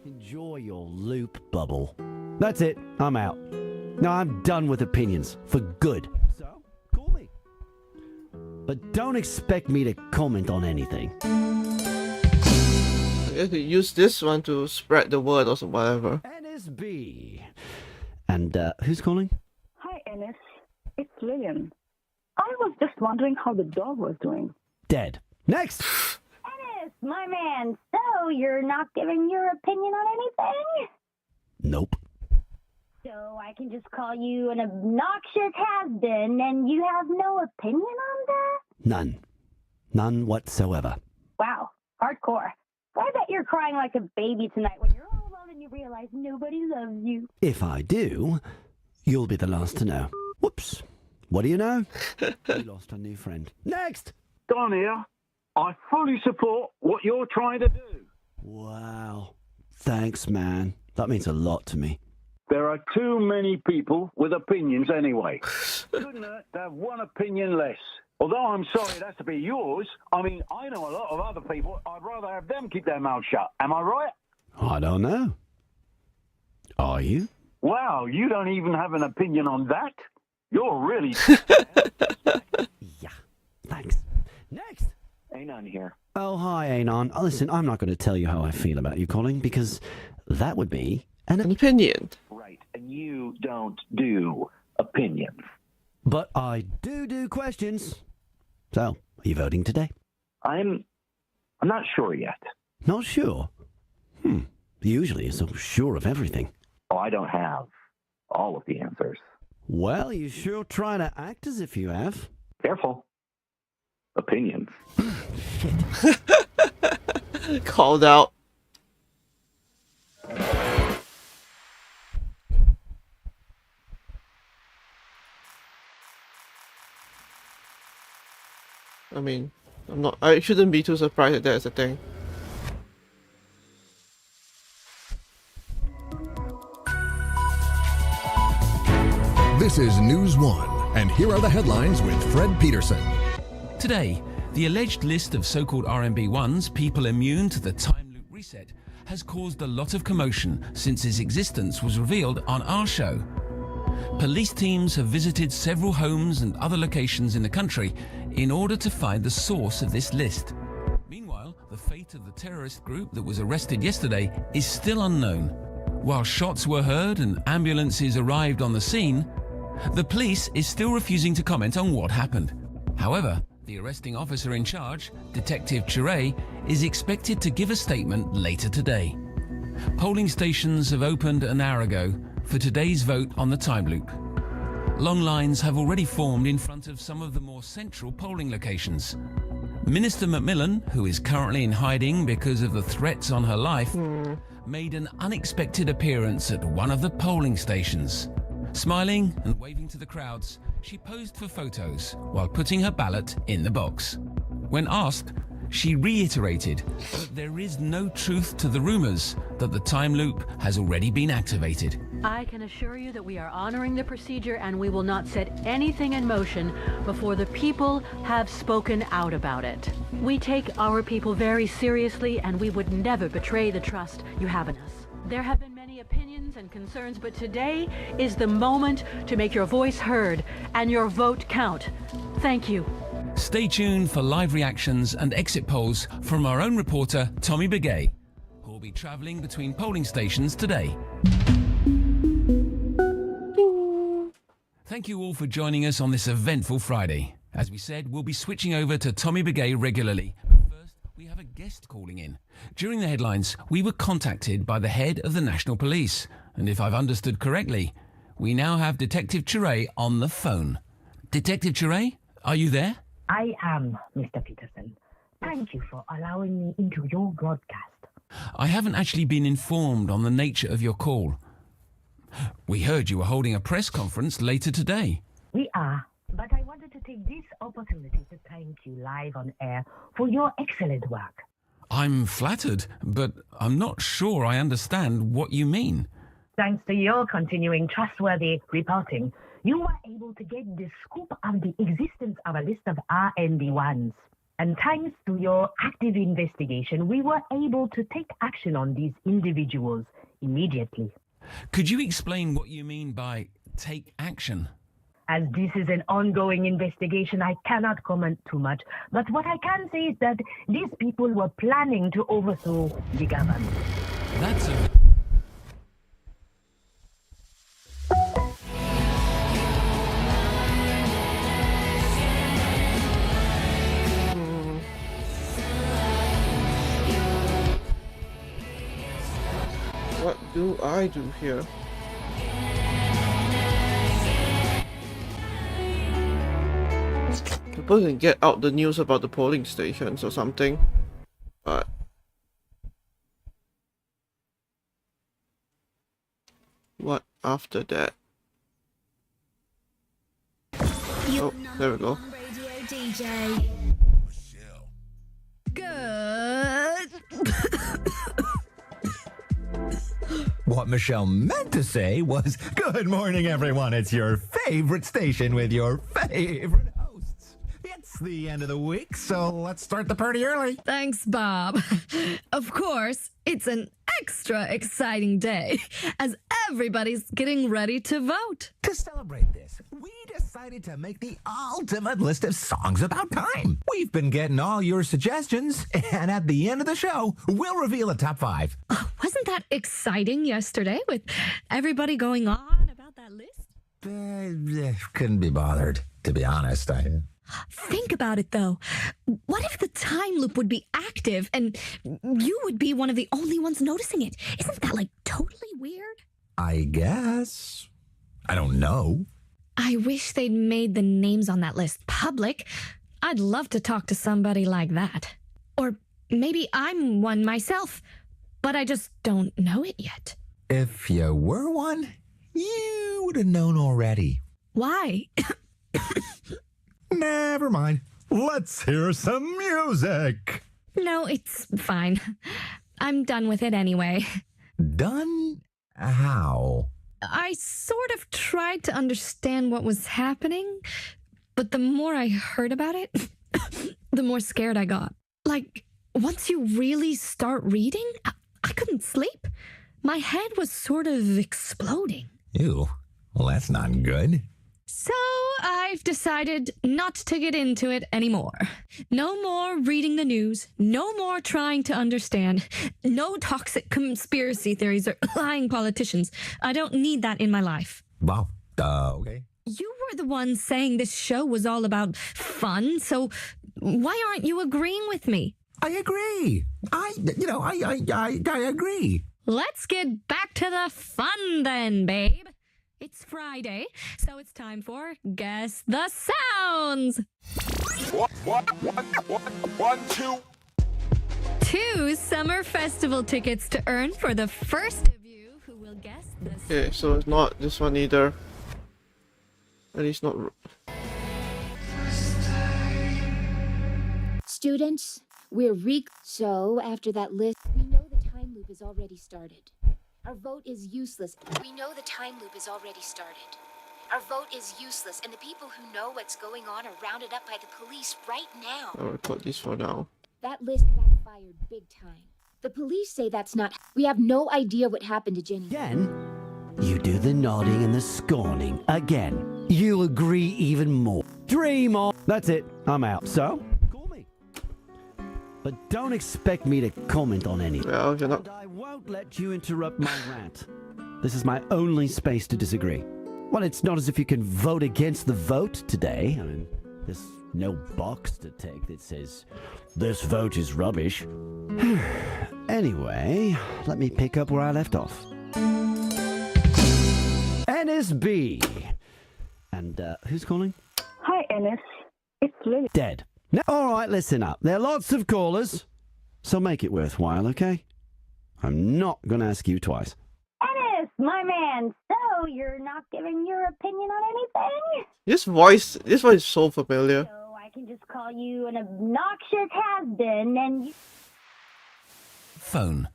Enjoy your loop bubble. That's it. I'm out. No, I'm done with opinions for good. So, call me. But don't expect me to comment on anything. I guess you use this one to spread the word or whatever. NSB. And who's calling? Hi, Ennis. It's Lillian. I was just wondering how the dog was doing. Dead. Next! Ennis, my man, so you're not giving your opinion on anything? Nope. So I can just call you an obnoxious has-been and you have no opinion on that? None. None whatsoever. Wow, hardcore. I bet you're crying like a baby tonight when you're all alone and you realize nobody loves you. If I do, you'll be the last to know. Whoops. What do you know? We lost a new friend. Next! Don here. I fully support what you're trying to do. Wow. Thanks, man. That means a lot to me. There are too many people with opinions anyway. Couldn't hurt to have one opinion less. Although I'm sorry it has to be yours, I mean, I know a lot of other people. I'd rather have them keep their mouths shut. Am I right? I don't know. Are you? Wow, you don't even have an opinion on that? You're really... Yeah, thanks. Next! Anon here. Oh, hi, Anon. Listen, I'm not going to tell you how I feel about you calling, because that would be an opinion. Right, and you don't do opinions. But I do questions. So, are you voting today? I'm not sure yet. Not sure? Usually you're so sure of everything. Oh, I don't have all of the answers. Well, you sure try to act as if you have. Careful. Opinions. Called out. I mean, I shouldn't be too surprised that that's a thing. This is News 1, and here are the headlines with Fred Peterson. Today, the alleged list of so-called RMB1s, people immune to the time loop reset, has caused a lot of commotion since its existence was revealed on our show. Police teams have visited several homes and other locations in the country in order to find the source of this list. Meanwhile, the fate of the terrorist group that was arrested yesterday is still unknown. While shots were heard and ambulances arrived on the scene, the police is still refusing to comment on what happened. However, the arresting officer in charge, Detective Chire, is expected to give a statement later today. Polling stations have opened an hour ago for today's vote on the time loop. Long lines have already formed in front of some of the more central polling locations. Minister Macmillan, who is currently in hiding because of the threats on her life, made an unexpected appearance at one of the polling stations. Smiling and waving to the crowds, she posed for photos while putting her ballot in the box. When asked, she reiterated that there is no truth to the rumors that the time loop has already been activated. I can assure you that we are honoring the procedure and we will not set anything in motion before the people have spoken out about it. We take our people very seriously and we would never betray the trust you have in us. There have been many opinions and concerns, but today is the moment to make your voice heard and your vote count. Thank you. Stay tuned for live reactions and exit polls from our own reporter, Tommy Begay, who will be traveling between polling stations today. Thank you all for joining us on this eventful Friday. As we said, we'll be switching over to Tommy Begay regularly. But first, we have a guest calling in. During the headlines, we were contacted by the head of the National Police. And if I've understood correctly, we now have Detective Chire on the phone. Detective Chire, are you there? I am, Mr. Peterson. Thank you for allowing me into your broadcast. I haven't actually been informed on the nature of your call. We heard you were holding a press conference later today. We are, but I wanted to take this opportunity to thank you live on air for your excellent work. I'm flattered, but I'm not sure I understand what you mean. Thanks to your continuing trustworthy reporting, you were able to get the scoop of the existence of a list of RMB1s. And thanks to your active investigation, we were able to take action on these individuals immediately. Could you explain what you mean by take action? As this is an ongoing investigation, I cannot comment too much. But what I can say is that these people were planning to overthrow the government. That's a... What do I do here? People can get out the news about the polling stations or something, but what after that? Oh, there we go. DJ. Good. What Michelle meant to say was, good morning, everyone. It's your favorite station with your favorite hosts. It's the end of the week, so let's start the party early. Thanks, Bob. Of course, it's an extra exciting day as everybody's getting ready to vote. To celebrate this, we decided to make the ultimate list of songs about time. We've been getting all your suggestions, and at the end of the show, we'll reveal a top 5. Wasn't that exciting yesterday with everybody going on about that list? Couldn't be bothered, to be honest. Think about it, though. What if the time loop would be active and you would be one of the only ones noticing it? Isn't that, totally weird? I guess. I don't know. I wish they'd made the names on that list public. I'd love to talk to somebody like that. Or maybe I'm one myself, but I just don't know it yet. If you were one, you would have known already. Why? Never mind. Let's hear some music. No, it's fine. I'm done with it anyway. Done? How? I sort of tried to understand what was happening, but the more I heard about it, the more scared I got. Like, once you really start reading, I couldn't sleep. My head was sort of exploding. Ew. Well, that's not good. So I've decided not to get into it anymore. No more reading the news. No more trying to understand. No toxic conspiracy theories or lying politicians. I don't need that in my life. Wow. Okay. You were the one saying this show was all about fun, so why aren't you agreeing with me? I agree. I agree. Let's get back to the fun then, babe. It's Friday, so it's time for Guess the Sounds. One, two. 2 summer festival tickets to earn for the first of you who will guess the sound. Okay, so it's not this one either. At least not. Students, so after that list, we know the time loop is already started. Our vote is useless. We know the time loop is already started. Our vote is useless, and the people who know what's going on are rounded up by the police right now. I'll record this for now. That list backfired big time. The police say that's not... We have no idea what happened to Jenny. Again, you do the nodding and the scorning. Again, you agree even more. Dream on. That's it. I'm out. So, call me. But don't expect me to comment on anything. Well, you're not... And I won't let you interrupt my rant. This is my only space to disagree. Well, it's not as if you can vote against the vote today. I mean, there's no box to take that says, this vote is rubbish. Anyway, let me pick up where I left off. NSB. And, who's calling? Hi, Ennis. It's Lily. Dead. Now, all right, listen up. There are lots of callers, so make it worthwhile, okay? I'm not going to ask you twice. Ennis, my man, so you're not giving your opinion on anything? This voice is so familiar. So I can just call you an obnoxious has-been and you... Phone.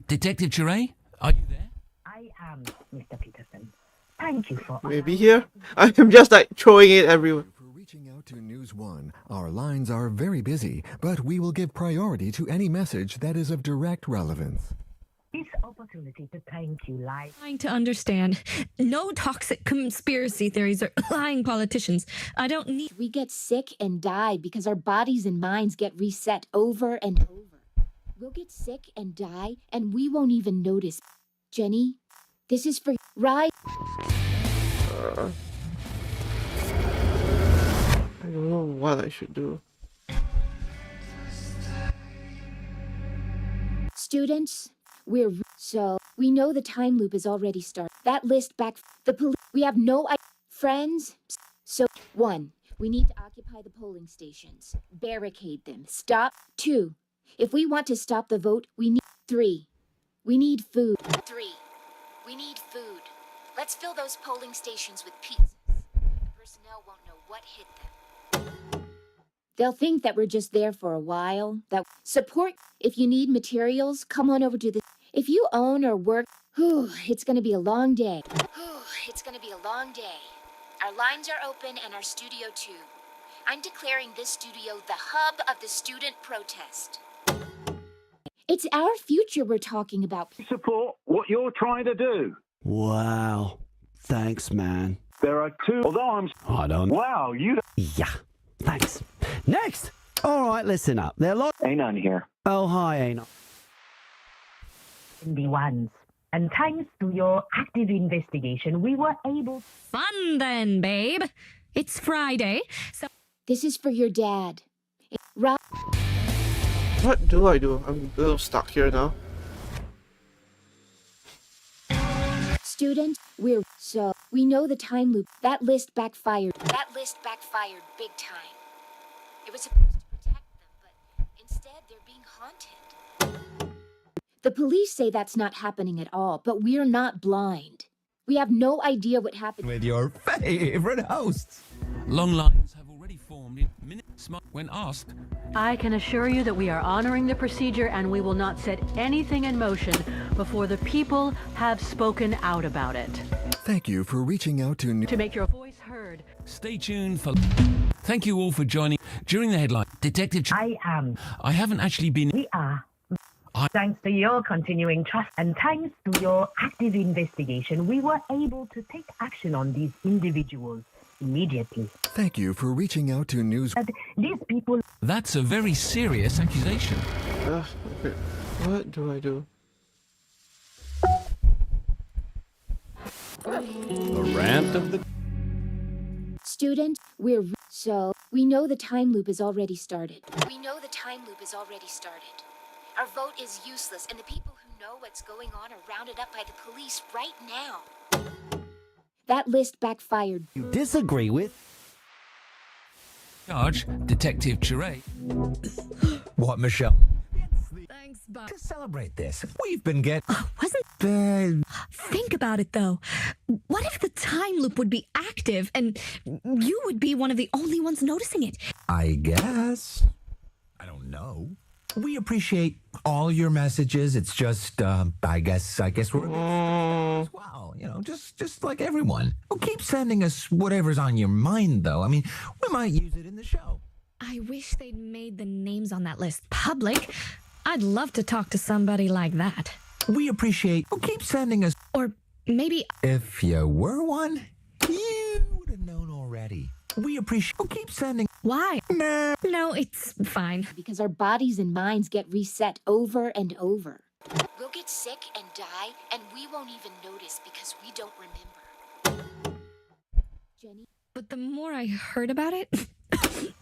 Detective Chiray, are you there? I am, Mr. Peterson. Thank you for... Maybe here? I am just like throwing it everywhere. For reaching out to News 1, our lines are very busy, but we will give priority to any message that is of direct relevance. This opportunity to thank you live. Trying to understand. No toxic conspiracy theories or lying politicians. I don't need... We get sick and die because our bodies and minds get reset over and over. We'll get sick and die, and we won't even notice. Jenny, this is for... Right? I don't know what I should do. Students, we know the time loop is already started. That list back... The police... We have no... Friends? So, 1, we need to occupy the polling stations. Barricade them. Stop. 2, if we want to stop the vote, we need... 3, we need food. 3, we need food. Let's fill those polling stations with pizzas. The personnel won't know what hit them. They'll think that we're just there for a while. That support. If you need materials, come on over to the... If you own or work... it's gonna be a long day. It's gonna be a long day. Our lines are open and our studio too. I'm declaring this studio the hub of the student protest. It's our future we're talking about. Support what you're trying to do. Wow. Thanks, man. There are 2, although I'm... I don't... Wow, you... Yeah. Thanks. Next. All right, listen up. There are lots... Ain't none here. Oh, hi, Anon. The ones. And thanks to your active investigation, we were able... Fun then, babe. It's Friday, so... This is for your dad. What do I do? I'm a little stuck here now. Student, we know the time loop. That list backfired. That list backfired big time. It was supposed to protect them, but instead they're being haunted. The police say that's not happening at all, but we're not blind. We have no idea what happened. With your favorite hosts. Long lines have already formed in minutes when asked. I can assure you that we are honoring the procedure and we will not set anything in motion before the people have spoken out about it. Thank you for reaching out to To make your voice heard. Stay tuned for... Thank you all for joining. During the headline, Detective... I am. I haven't actually been... We are. Thanks to your continuing trust and thanks to your active investigation, we were able to take action on these individuals immediately. Thank you for reaching out to News. These people... That's a very serious accusation. Okay. What do I do? The rant of the... Student, we know the time loop is already started. We know the time loop is already started. Our vote is useless, and the people who know what's going on are rounded up by the police right now. That list backfired. You disagree with? Charge, Detective Chiré. What, Michelle? Thanks, Bob. To celebrate this, we've been getting... Think about it, though. What if the time loop would be active and you would be one of the only ones noticing it? I guess. I don't know. We appreciate all your messages. It's just, I guess we're a bit as well. You know, just like everyone. Well, keep sending us whatever's on your mind, though. I mean, we might use it in the show. I wish they'd made the names on that list public. I'd love to talk to somebody like that. We appreciate... Well, keep sending us... Or maybe... If you were one, you would have known already. We appreciate... Well, keep sending... Why? No, it's fine. Because our bodies and minds get reset over and over. We'll get sick and die, and we won't even notice because we don't remember. Jenny? But the more I heard about it,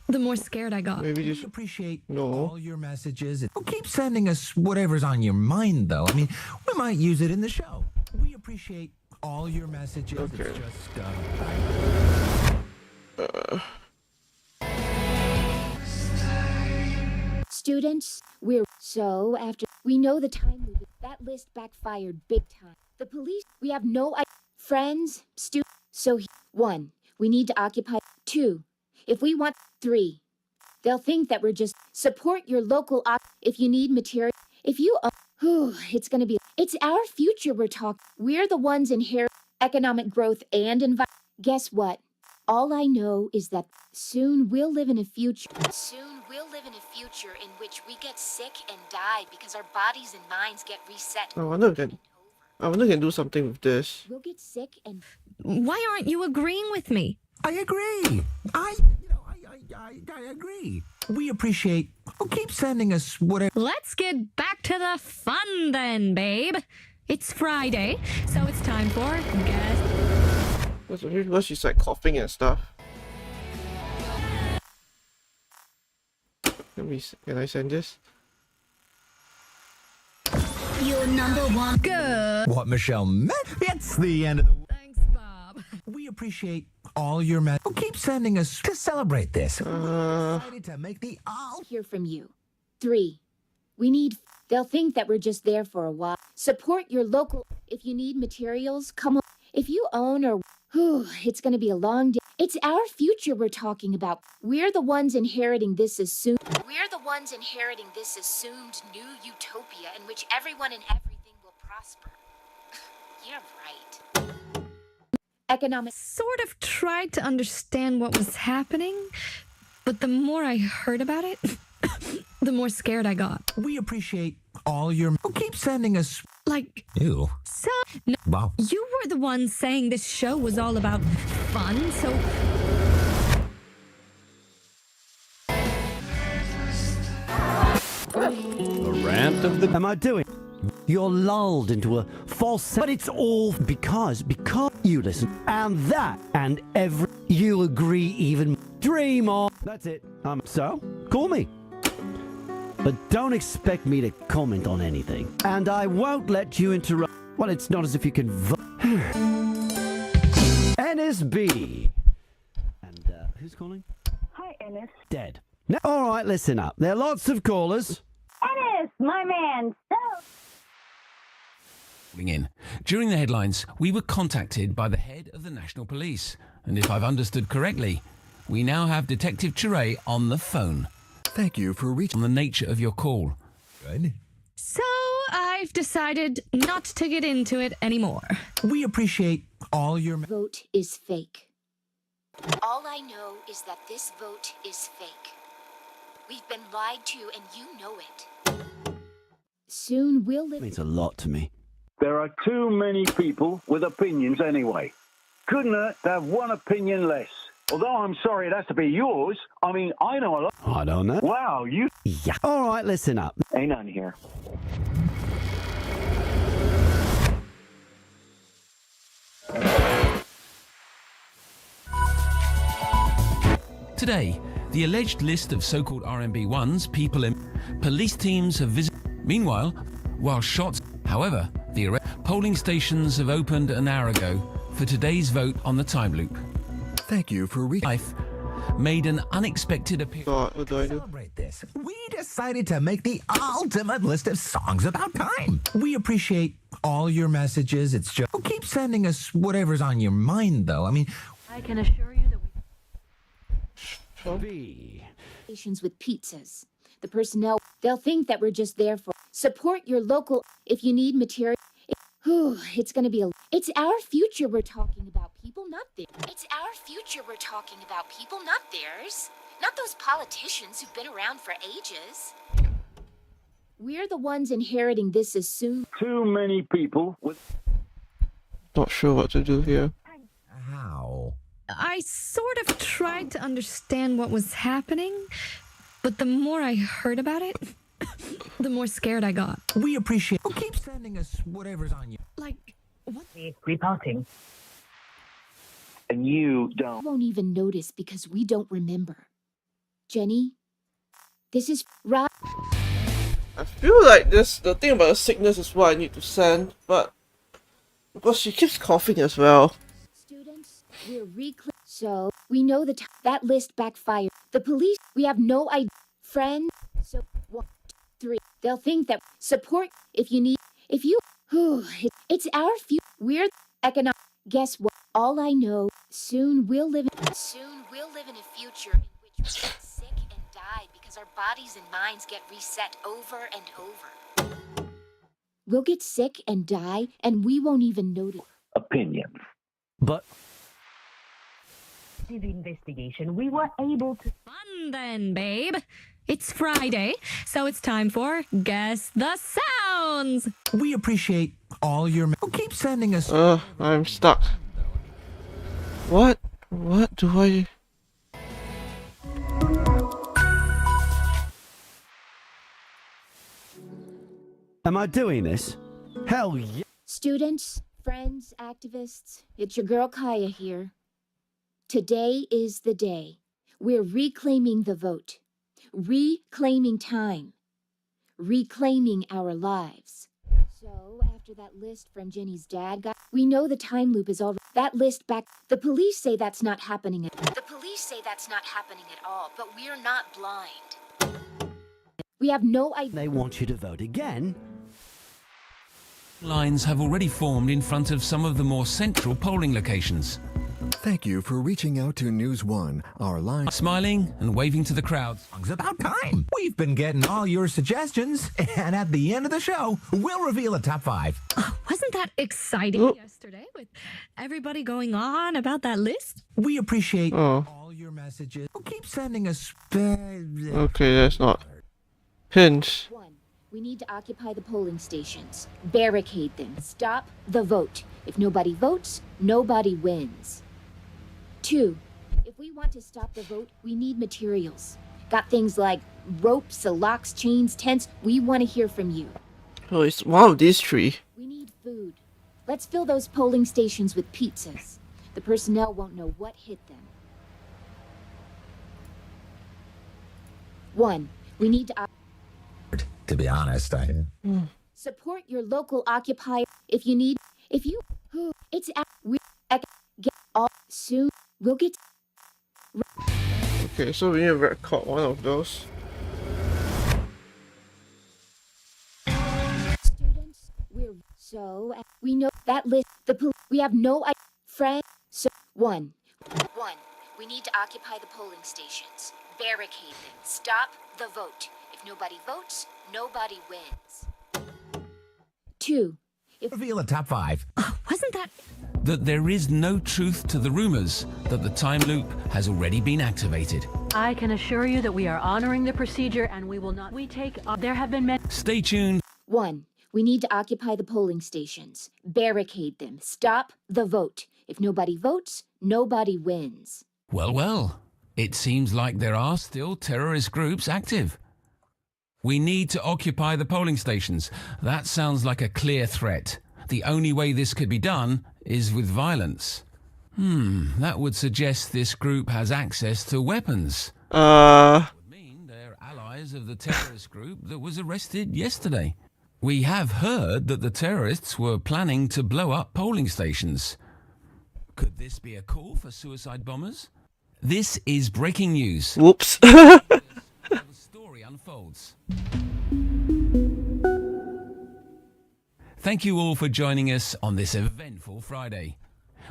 the more scared I got. Maybe just appreciate no. all your messages. Well, keep sending us whatever's on your mind, though. I mean, we might use it in the show. We appreciate all your messages. Okay. It's just, Students, we know the time loop. That list backfired big time. The police, we have no idea. Friends, so 1, we need to occupy. 2, if we want. 3, they'll think that we're just support your local if you need material. If you it's gonna be, it's our future we're talking. We're the ones inherit economic growth and environment. Guess what? All I know is that soon we'll live in a future in which we get sick and die because our bodies and minds get reset. I wonder if I can do something with this. We'll get sick and... Why aren't you agreeing with me? I agree. I agree. We appreciate... Well, keep sending us whatever... Let's get back to the fun then, babe. It's Friday, so it's time for Guess. Because she's like coughing and stuff. Can I send this? Your number one. Good. What, Michelle? It's the end of the... Thanks, Bob. We appreciate all your messages. Well, keep sending us to celebrate this. We're excited to make the all... Hear from you. 3, we need... They'll think that we're just there for a while. Support your local... If you need materials, come on. If you own or... it's gonna be a long day. It's our future we're talking about. We're the ones inheriting this assumed new utopia in which everyone and everything will prosper. You're right. Economic... Sort of tried to understand what was happening, but the more I heard about it, the more scared I got. We appreciate all your... Well, keep sending us... Like... Ew. So... No, wow. You were the one saying this show was all about fun, so... The rant of the... Am I doing? You're lulled into a false... But it's all because you listen. And that and every... You agree even... Dream on... That's it. So, call me. But don't expect me to comment on anything. And I won't let you interrupt. Well, it's not as if you can NSB. And who's calling? Hi, Ennis. Dead. No, all right, listen up. There are lots of callers. Ennis, my man, In. During the headlines, we were contacted by the head of the National Police. And if I've understood correctly, we now have Detective Chiray on the phone. Thank you for reaching on the nature of your call. Good. So I've decided not to get into it anymore. We appreciate all your... Vote is fake. All I know is that this vote is fake. We've been lied to and you know it. Soon we'll live... It means a lot to me. There are too many people with opinions anyway. Couldn't hurt to have one opinion less. Although I'm sorry it has to be yours. I mean, I know a lot. I don't know. Wow, you... Yeah. All right, listen up. Ain't none here. Today, the alleged list of so-called RMB1s, people in police teams have visited. Meanwhile, while shots... However, the polling stations have opened an hour ago for today's vote on the time loop. Thank you for reaching... Life made an unexpected appearance. To celebrate this, we decided to make the ultimate list of songs about time. We appreciate all your messages. It's just... Keep sending us whatever's on your mind, though. I mean... I can assure you that B. Stations with pizzas. The personnel, they'll think that we're just there for... Support your local... If you need material... It's gonna be a... It's our future we're talking about, people, not theirs. It's our future we're talking about, people, not theirs. Not those politicians who've been around for ages. We're the ones inheriting this as soon... Too many people with... Not sure what to do here. How? I sort of tried to understand what was happening, but the more I heard about it, the more scared I got. We appreciate... Keep sending us whatever's on you. Like, what? Reporting. And you We don't. won't even notice because we don't remember. Jenny, this is... Rob. I feel like this, the thing about the sickness is what I need to send, but because she keeps coughing as well. Students, we're so we know that list backfired. The police, we have no idea. Friends, so 1, 2, 3. They'll think that support if you need. If you, it's our future. We're economic. Guess what? All I know. Soon we'll live in a future in which we get sick and die because our bodies and minds get reset over and over. We'll get sick and die, and we won't even notice. Opinions. But... The investigation, we were able to... Fun then, babe. It's Friday, so it's time for Guess the Sounds. We appreciate all your... Keep sending us... I'm stuck. What? What do I... Am I doing this? Hell yeah. Students, friends, activists, it's your girl Kaya here. Today is the day. We're reclaiming the vote. Reclaiming time. Reclaiming our lives. So, after that list from Jenny's dad got... We know the time loop is all... That list back... The police say that's not happening at... The police say that's not happening at all, but we're not blind. We have no idea... They want you to vote again? Lines have already formed in front of some of the more central polling locations. Thank you for reaching out to News 1, our line... Smiling and waving to the crowd. Songs about time. We've been getting all your suggestions, and at the end of the show, we'll reveal a top 5. Wasn't that exciting yesterday with everybody going on about that list? We appreciate all your messages. Keep sending us... Okay, that's not... Hints. 1. We need to occupy the polling stations. Barricade them. Stop the vote. If nobody votes, nobody wins. 2. If we want to stop the vote, we need materials. Got things like ropes, locks, chains, tents. We want to hear from you. Oh, it's one of these 3. We need food. Let's fill those polling stations with pizzas. The personnel won't know what hit them. 1. We need to... To be honest, Support your local occupier if you need... It's out. We get all soon. We'll get. Okay, so we need to record one of those. Students, we know that list. We have no idea. Friend. So one. We need to occupy the polling stations. Barricade them. Stop the vote. If nobody votes, nobody wins. 2. Reveal a top 5. Wasn't that? That there is no truth to the rumors that the time loop has already been activated. I can assure you that we are honoring the procedure and we will not. There have been many. Stay tuned. 1. We need to occupy the polling stations. Barricade them. Stop the vote. If nobody votes, nobody wins. Well. It seems like there are still terrorist groups active. We need to occupy the polling stations. That sounds like a clear threat. The only way this could be done is with violence. That would suggest this group has access to weapons. Would mean they're allies of the terrorist group that was arrested yesterday. We have heard that the terrorists were planning to blow up polling stations. Could this be a call for suicide bombers? This is breaking news. Whoops. The story unfolds. Thank you all for joining us on this eventful Friday.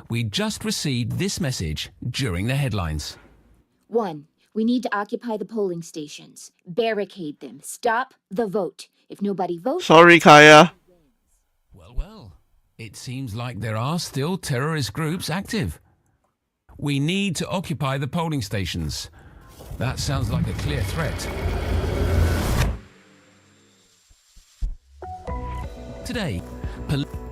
We just received this message during the headlines. 1. We need to occupy the polling stations. Barricade them. Stop the vote. If nobody votes... Sorry, Kaya. Well. It seems like there are still terrorist groups active. We need to occupy the polling stations. That sounds like a clear threat. Today,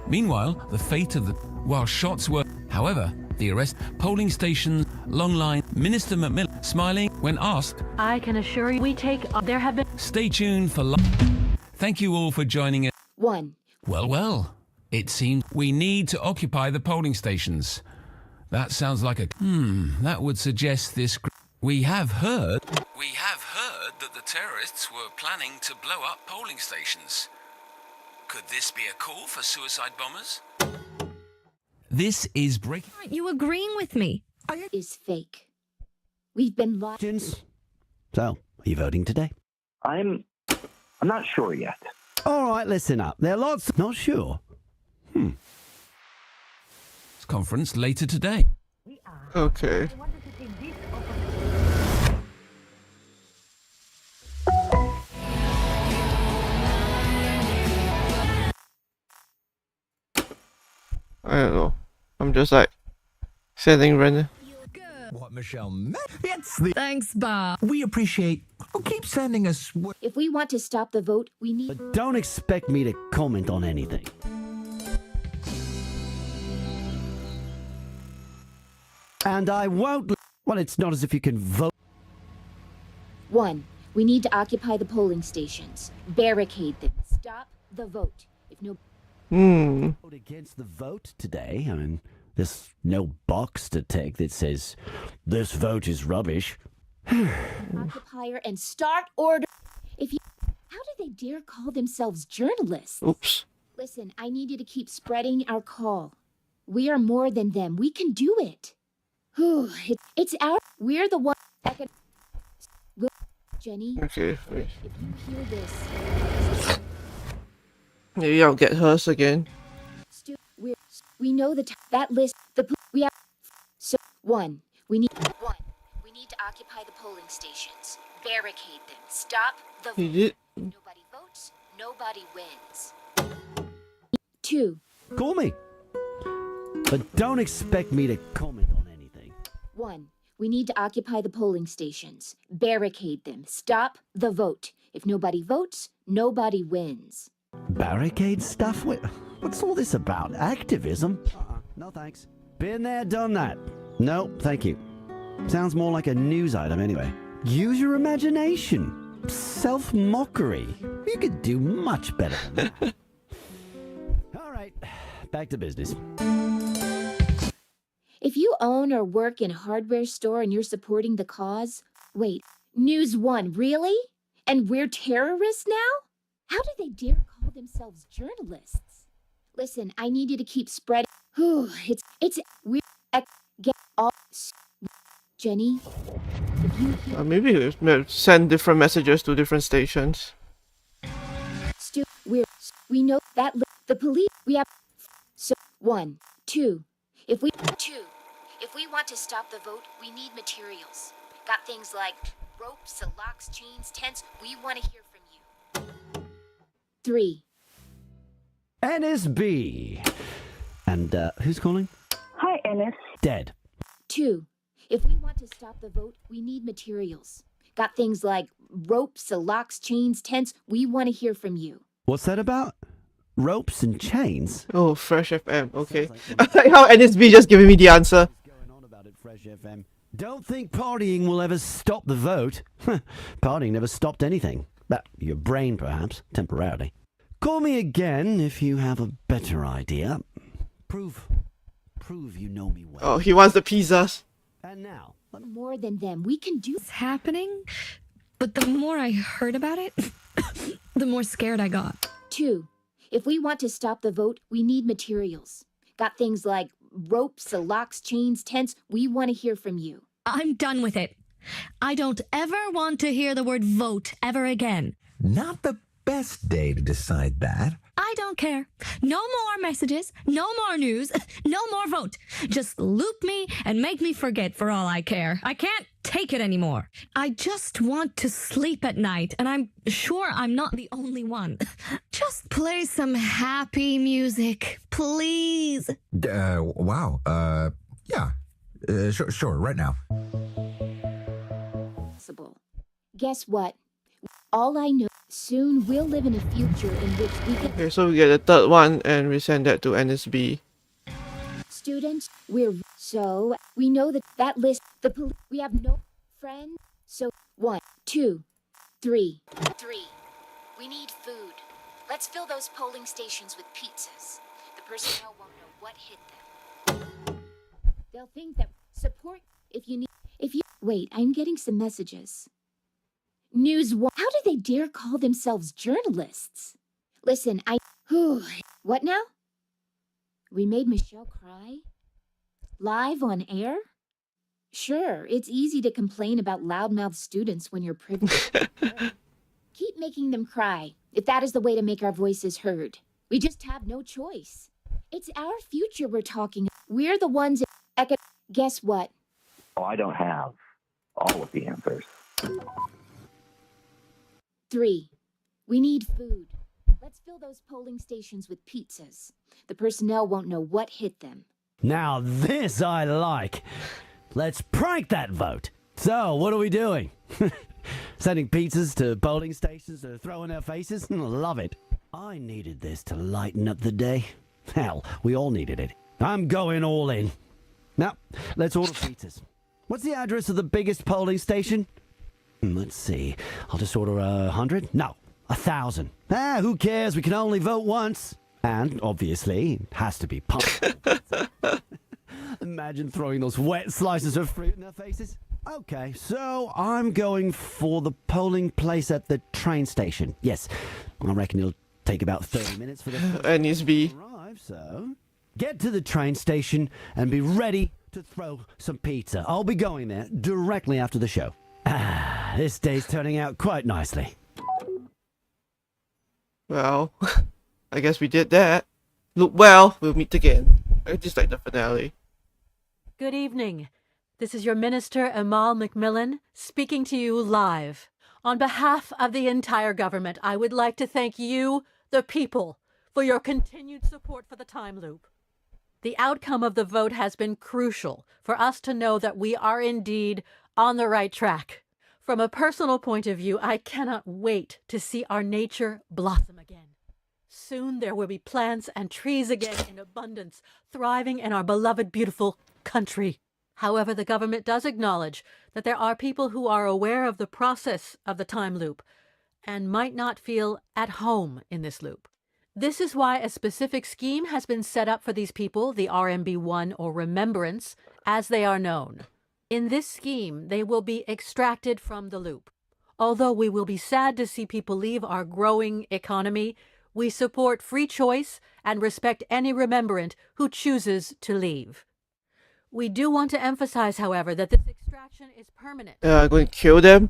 meanwhile, the fate of the... While shots were... However, the arrest... Polling stations, long line... Minister Macmillan smiling when asked... I can assure you we take... There have been... Stay tuned for... Thank you all for joining us. 1. Well. It seems we need to occupy the polling stations. That sounds like a... That would suggest this... We have heard that the terrorists were planning to blow up polling stations. Could this be a call for suicide bombers? This is breaking... Aren't you agreeing with me? Is fake. We've been locked... So, are you voting today? I'm not sure yet. All right, listen up. There are lots... Not sure. Conference later today. Okay. I don't know. I'm just like sitting random. What, Michelle? It's the... Thanks, Bob. We appreciate... keep sending us... If we want to stop the vote, we need... But don't expect me to comment on anything. And I won't... Well, it's not as if you can vote... 1. We need to occupy the polling stations. Barricade them. Stop the vote. If no... Vote against the vote today. I mean, there's no box to tick that says, this vote is rubbish. Occupier and start order. If you... How do they dare call themselves journalists? Oops. Listen, I need you to keep spreading our call. We are more than them. We can do it. It's our... We're the one... Jenny? Okay, wait. If you hear this... Maybe I'll get hers again. We know that list... We have... So, 1. We need to occupy the polling stations. Barricade them. Stop the vote. If nobody votes, nobody wins. 2. Call me. But don't expect me to comment on anything. 1. We need to occupy the polling stations. Barricade them. Stop the vote. If nobody votes, nobody wins. Barricade stuff? What's all this about? Activism? No thanks. Been there, done that. No, thank you. Sounds more like a news item anyway. Use your imagination. Self-mockery. You could do much better than that. All right, back to business. If you own or work in a hardware store and you're supporting the cause... Wait, News 1, really? And we're terrorists now? How do they dare call themselves journalists? Listen, I need you to keep spreading... It's weird. Get all Jenny. If you Maybe we send different messages to different stations. we know that the police we have so 1 2 if we want to stop the vote, we need materials. Got things like ropes, locks, chains, tents. We want to hear from you. 3 NSB. And who's calling? Hi, Ennis. Dead. 2 if we want to stop the vote, we need materials. Got things like ropes, locks, chains, tents. We want to hear from you. What's that about? Ropes and chains? Oh, Fresh FM. Okay. I like how NSB just giving me the answer. Fresh FM. Don't think partying will ever stop the vote. Partying never stopped anything. But your brain, perhaps, temporarily. Call me again if you have a better idea. Prove you know me well. Oh, he wants the pizzas. And now, more than them, we can do. It's happening, but the more I heard about it, the more scared I got. 2 if we want to stop the vote, we need materials. Got things like ropes, locks, chains, tents. We want to hear from you. I'm done with it. I don't ever want to hear the word vote ever again. Not the best day to decide that. I don't care. No more messages, no more news, no more vote. Just loop me and make me forget for all I care. I can't take it anymore. I just want to sleep at night, and I'm sure I'm not the only one. Just play some happy music, please. Wow. Yeah. Sure, right now. Possible. Guess what? All I know, soon we'll live in a future in which we can... Okay, so we get the third one and we send that to NSB. Students, so we know that list, we have no friends, so 1, 2, 3. We need food. Let's fill those polling stations with pizzas. The personnel won't know what hit them. They'll think that support wait, I'm getting some messages. News 1. How do they dare call themselves journalists? Listen, what now? We made Michelle cry? Live on air? Sure, it's easy to complain about loudmouth students when you're privileged. Keep making them cry, if that is the way to make our voices heard. We just have no choice. It's our future we're talking about. We're the ones... Guess what? Oh, I don't have all of the answers. 3. We need food. Let's fill those polling stations with pizzas. The personnel won't know what hit them. Now this I like. Let's prank that vote. So, what are we doing? Sending pizzas to polling stations to throw in their faces? Love it. I needed this to lighten up the day. Hell, we all needed it. I'm going all in. Now, let's order pizzas. What's the address of the biggest polling station? Let's see. I'll just order 100? No, 1,000. Who cares? We can only vote once. And, obviously, it has to be pumpkin. Imagine throwing those wet slices of fruit in their faces. Okay, so I'm going for the polling place at the train station. Yes, I reckon it'll take about 30 minutes for the NSB arrive, so get to the train station and be ready to throw some pizza. I'll be going there directly after the show. This day's turning out quite nicely. Well, I guess we did that. Look, well, we'll meet again. I just like the finale. Good evening. This is your Minister, Amal McMillan, speaking to you live. On behalf of the entire government, I would like to thank you, the people, for your continued support for the time loop. The outcome of the vote has been crucial for us to know that we are indeed on the right track. From a personal point of view, I cannot wait to see our nature blossom again. Soon there will be plants and trees again in abundance, thriving in our beloved, beautiful country. However, the government does acknowledge that there are people who are aware of the process of the time loop and might not feel at home in this loop. This is why a specific scheme has been set up for these people, the RMB1 or Remembrance, as they are known. In this scheme, they will be extracted from the loop. Although we will be sad to see people leave our growing economy, We support free choice and respect any remembrant who chooses to leave. We do want to emphasize, however, that this extraction is permanent. I'm going to kill them.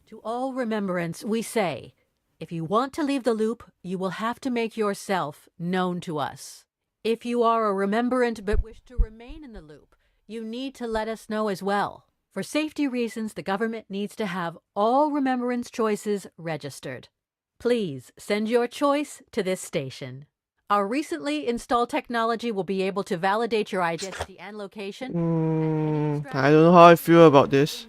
To all remembrants, we say, if you want to leave the loop, you will have to make yourself known to us. If you are a remembrant but wish to remain in the loop, you need to let us know as well. For safety reasons, the government needs to have all remembrance choices registered. Please send your choice to this station. Our recently installed technology will be able to validate your identity and location. I don't know how I feel about this.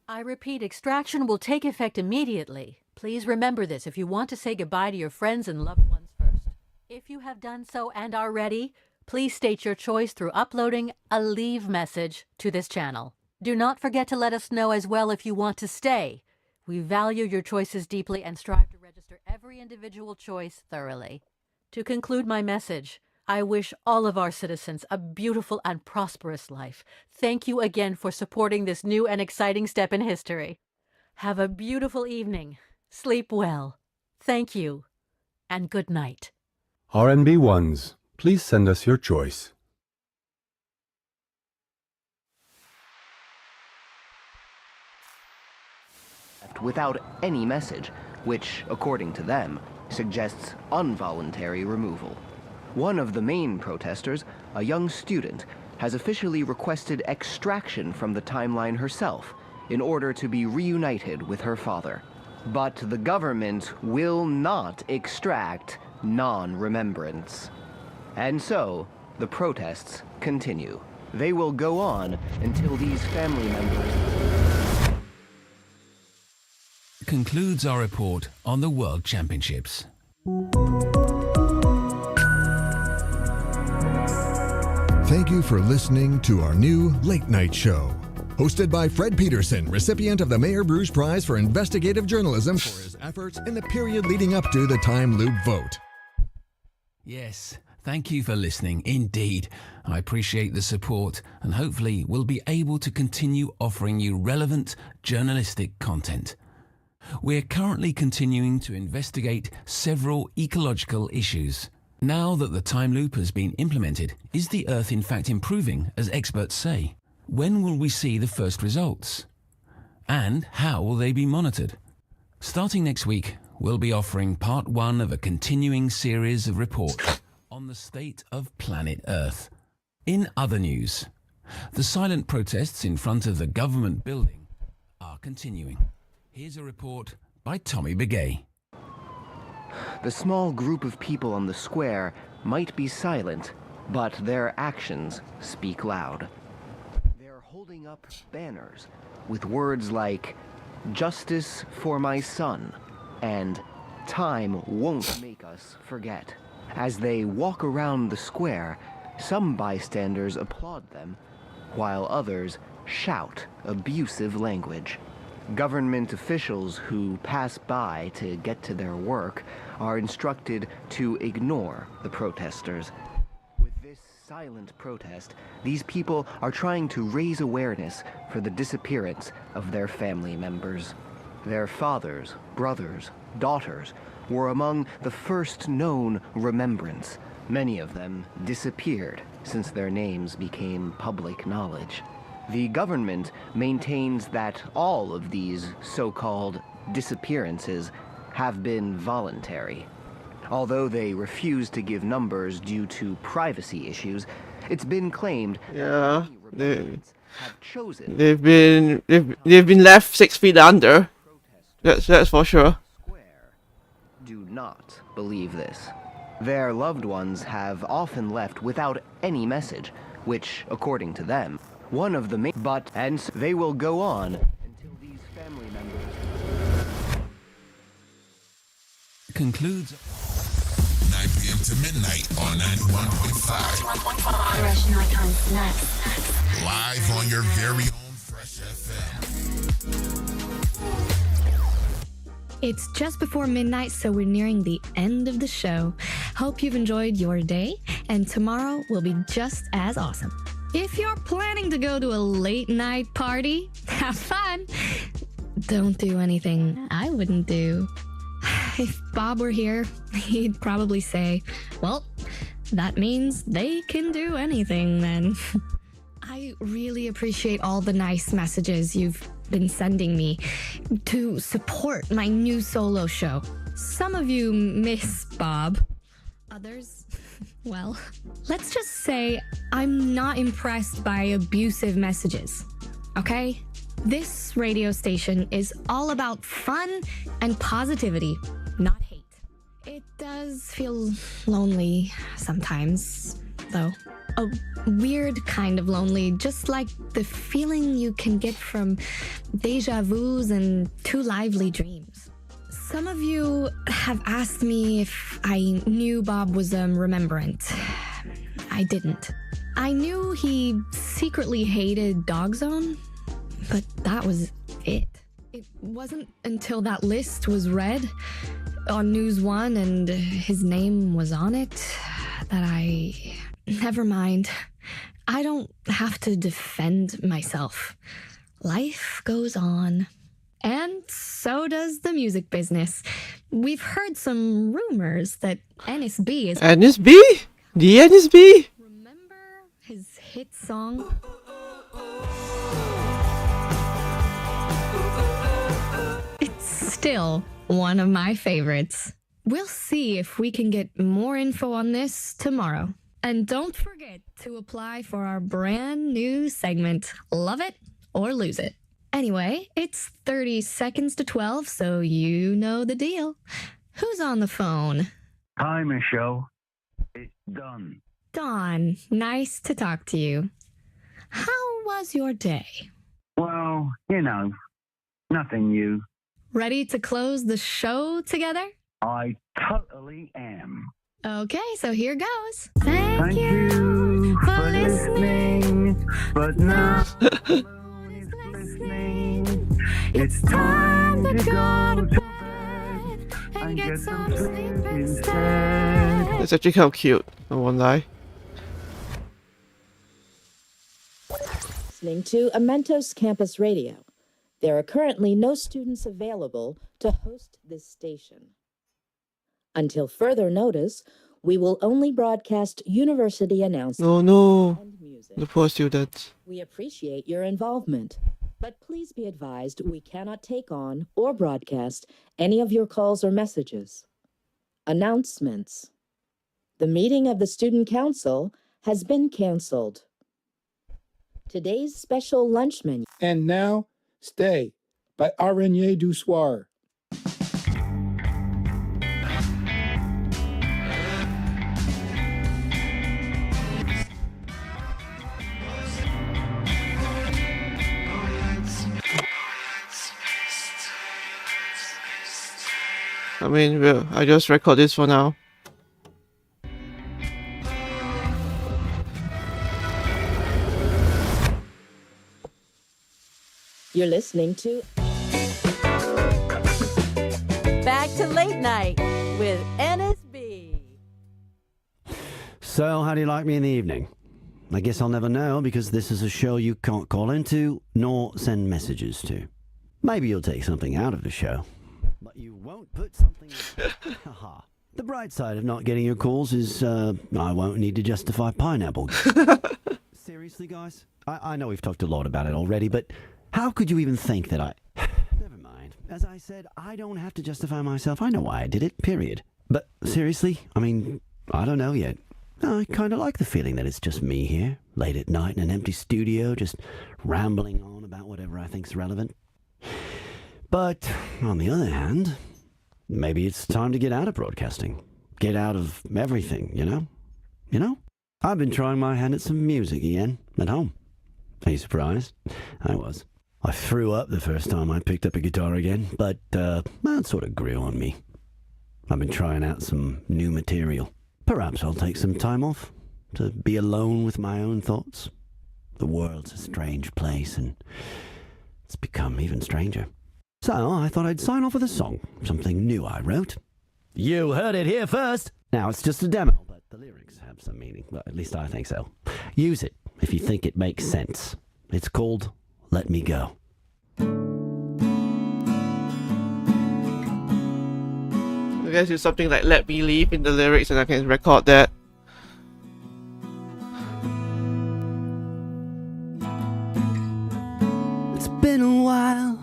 I repeat, extraction will take effect immediately. Please remember this if you want to say goodbye to your friends and loved ones first. If you have done so and are ready, please state your choice through uploading a leave message to this channel. Do not forget to let us know as well if you want to stay. We value your choices deeply and strive to register every individual choice thoroughly. To conclude my message, I wish all of our citizens a beautiful and prosperous life. Thank you again for supporting this new and exciting step in history. Have a beautiful evening. Sleep well. Thank you, and good night. RNB1s, please send us your choice. Without any message, which, according to them, suggests involuntary removal. One of the main protesters, a young student, has officially requested extraction from the timeline herself in order to be reunited with her father. But the government will not extract non-remembrance. And so, the protests continue. They will go on until these family members... Concludes our report on the World Championships. Thank you for listening to our new late night show. Hosted by Fred Peterson, recipient of the Mayor Bruce Prize for Investigative Journalism for his efforts in the period leading up to the time loop vote. Yes, thank you for listening. Indeed, I appreciate the support and hopefully we'll be able to continue offering you relevant journalistic content. We're currently continuing to investigate several ecological issues. Now that the time loop has been implemented, is the Earth in fact improving, as experts say? When will we see the first results? And how will they be monitored? Starting next week, we'll be offering part 1 of a continuing series of reports on the state of planet Earth. In other news, the silent protests in front of the government building are continuing. Here's a report by Tommy Begay. The small group of people on the square might be silent, but their actions speak loud. They're holding up banners with words like, "Justice for my son," and "Time won't make us forget." As they walk around the square, some bystanders applaud them, while others shout abusive language. Government officials who pass by to get to their work are instructed to ignore the protesters. With this silent protest, these people are trying to raise awareness for the disappearance of their family members. Their fathers, brothers, daughters were among the first known remembrance. Many of them disappeared since their names became public knowledge. The government maintains that all of these so-called disappearances have been voluntary. Although they refuse to give numbers due to privacy issues, it's been claimed yeah, have chosen. They've been left 6 feet under. That's for sure. Do not believe this. Their loved ones have often left without any message, which, according to them, one of the main, and they will go on until these family members concludes 9 p.m. to midnight on 91.5. Fresh nighttime snacks. Live on your very own Fresh FM. It's just before midnight, so we're nearing the end of the show. Hope you've enjoyed your day, and tomorrow will be just as awesome. If you're planning to go to a late night party, have fun. Don't do anything I wouldn't do. if Bob were here, he'd probably say, well, that means they can do anything then. I really appreciate all the nice messages you've been sending me to support my new solo show. Some of you miss Bob. Others, well, let's just say I'm not impressed by abusive messages, okay? This radio station is all about fun and positivity, not hate. It does feel lonely sometimes, though. A weird kind of lonely, just like the feeling you can get from deja vus and too lively dreams. Some of you have asked me if I knew Bob was a remembrant. I didn't. I knew he secretly hated Dog Zone, but that was it. It wasn't until that list was read on News One and his name was on it that I... Never mind. I don't have to defend myself. Life goes on. And so does the music business. We've heard some rumors that NSB is... NSB? The NSB? Remember his hit song? It's still one of my favorites. We'll see if we can get more info on this tomorrow. And don't forget to apply for our brand new segment, Love It or Lose It. Anyway, it's 30 seconds to 12, so you know the deal. Who's on the phone? Hi, Michelle. It's Don. Don, nice to talk to you. How was your day? Well, nothing new. Ready to close the show together? I totally am. Okay, so here goes. Thank you for listening, but now listening. It's time to go to bed and get some sleep instead. It's actually kind of cute, I won't lie. Listening to Amentos Campus Radio. There are currently no students available to host this station. Until further notice, we will only broadcast university announcements. No. The poor students. We appreciate your involvement, but please be advised we cannot take on or broadcast any of your calls or messages. Announcements. The meeting of the Student Council has been canceled. Today's special lunch menu. And now, Stay by Araignée du Soir. I mean, I just record this for now. You're listening to Back to Late Night with NSB. So, how do you like me in the evening? I guess I'll never know because this is a show you can't call into nor send messages to. Maybe you'll take something out of the show, but you won't put something in. Haha. The bright side of not getting your calls is I won't need to justify pineapple. Seriously, guys? I know we've talked a lot about it already, but how could you even think that I... Never mind. As I said, I don't have to justify myself. I know why I did it, period. But seriously, I mean, I don't know yet. I kind of like the feeling that it's just me here, late at night in an empty studio, just rambling on about whatever I think's relevant. But, on the other hand, maybe it's time to get out of broadcasting. Get out of everything, you know? You know? I've been trying my hand at some music again, at home. Are you surprised? I was. I threw up the first time I picked up a guitar again, but that sort of grew on me. I've been trying out some new material. Perhaps I'll take some time off to be alone with my own thoughts. The world's a strange place, and it's become even stranger. So I thought I'd sign off with a song, something new I wrote. You heard it here first. Now it's just a demo, but the lyrics have some meaning. Well, at least I think so. Use it if you think it makes sense. It's called Let Me Go. guess it's something like "Let Me Leave" in the lyrics, and I can record that. It's been a while,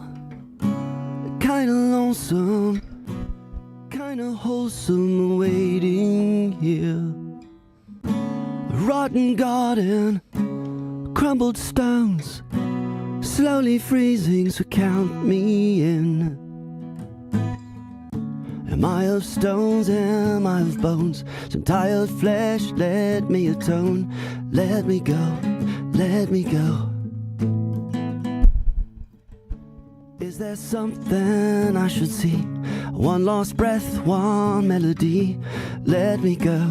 kinda lonesome, kinda wholesome waiting here. A rotten garden, crumbled stones, slowly freezing, so count me in. Am I of stones, am I of bones? Some tired flesh, let me atone. Let me go, let me go. Is there something I should see? One lost breath, one melody. Let me go,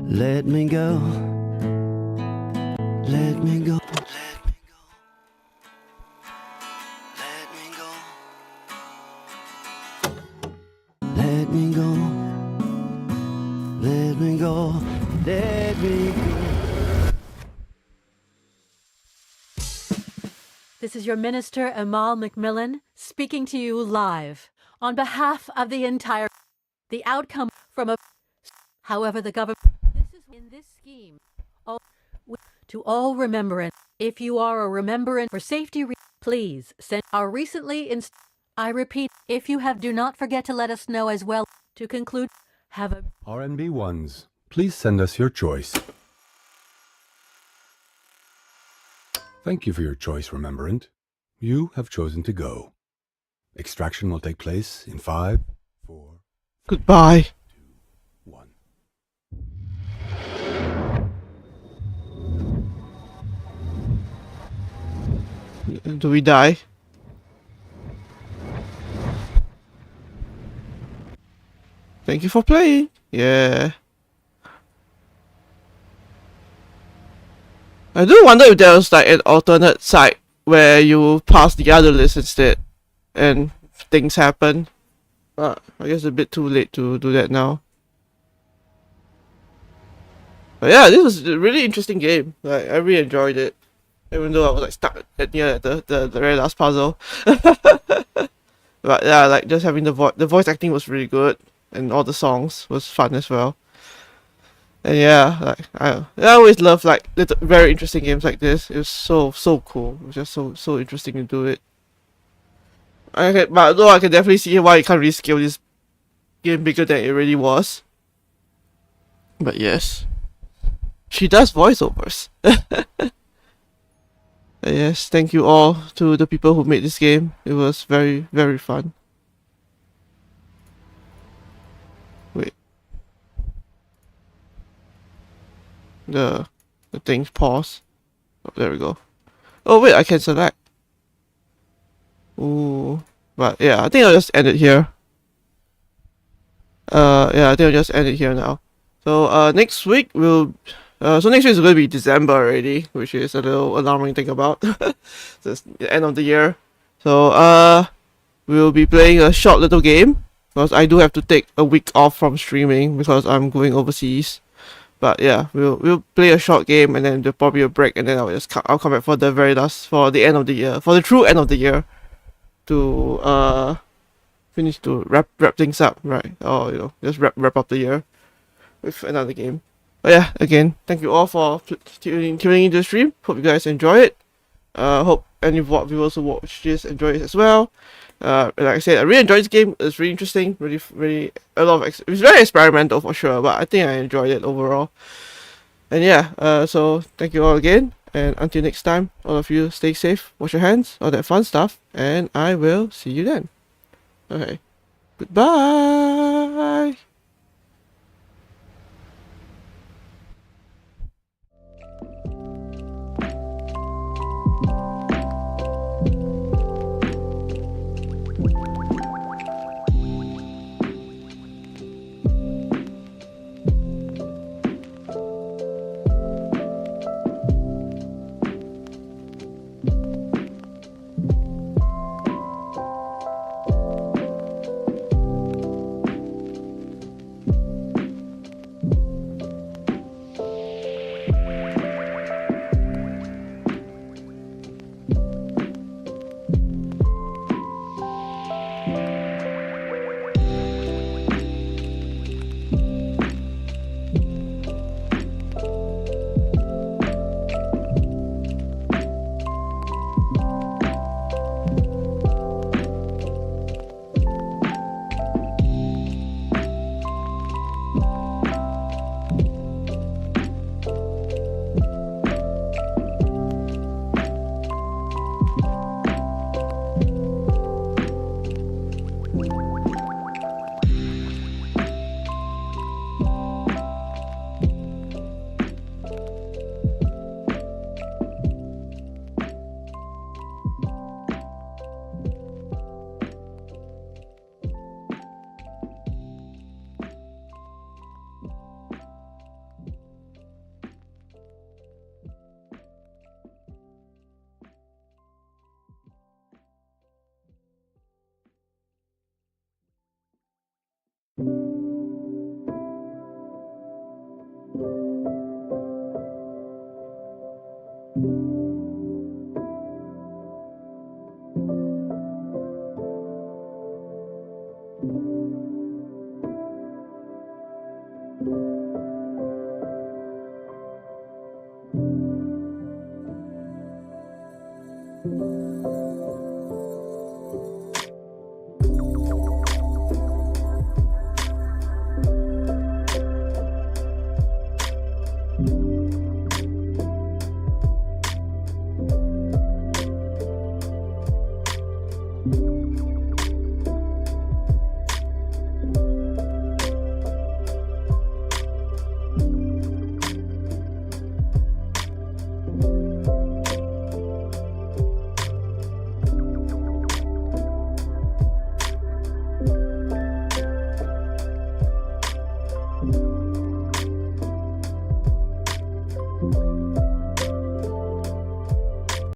let me go. Let me go. Let me go, let me go, let me go. This is your minister, Amal McMillan, speaking to you live. On behalf of the entire... The outcome from a... However, the government... This is in this scheme. To all remembrance. If you are a remembrance for safety, please send our recently... I repeat, if you have, do not forget to let us know as well. To conclude, have a... RNB ones, please send us your choice. Thank you for your choice, Remembrant. You have chosen to go. Extraction will take place in 5, 4... Goodbye. 2, 1. Do we die? Thank you for playing. Yeah. I do wonder if there was like an alternate side where you pass the other list instead and things happen. But I guess it's a bit too late to do that now. But yeah, this was a really interesting game. Like, I really enjoyed it. Even though I was like stuck near the very last puzzle. But yeah, like just having the voice acting was really good. And all the songs was fun as well. And yeah, like I always love like very interesting games like this. It was so cool. It was just so interesting to do it. But though I can definitely see why you can't really scale this game bigger than it really was. But yes, she does voiceovers. Yes, thank you all to the people who made this game. It was very fun. Wait. The things pause. Oh, there we go. Oh wait, I can select. Ooh. But yeah, I think I'll just end it here. Yeah, I think I'll just end it here now. So next week next week is going to be December already, which is a little alarming thing about. So it's the end of the year. So we'll be playing a short little game because I do have to take a week off from streaming because I'm going overseas. But yeah, we'll play a short game and then there'll probably a break, and then I'll come back for the end of the year, for the true end of the year, to finish to wrap things up, right? Or just wrap up the year with another game. But yeah, again, thank you all for tuning into the stream. Hope you guys enjoy it. Hope any viewers who watch this enjoy it as well. Like I said, I really enjoyed this game. It's really interesting. Really a lot of it's very experimental for sure, but I think I enjoyed it overall. And yeah, so thank you all again, and until next time, all of you stay safe, wash your hands, all that fun stuff, and I will see you then. Okay, goodbye. you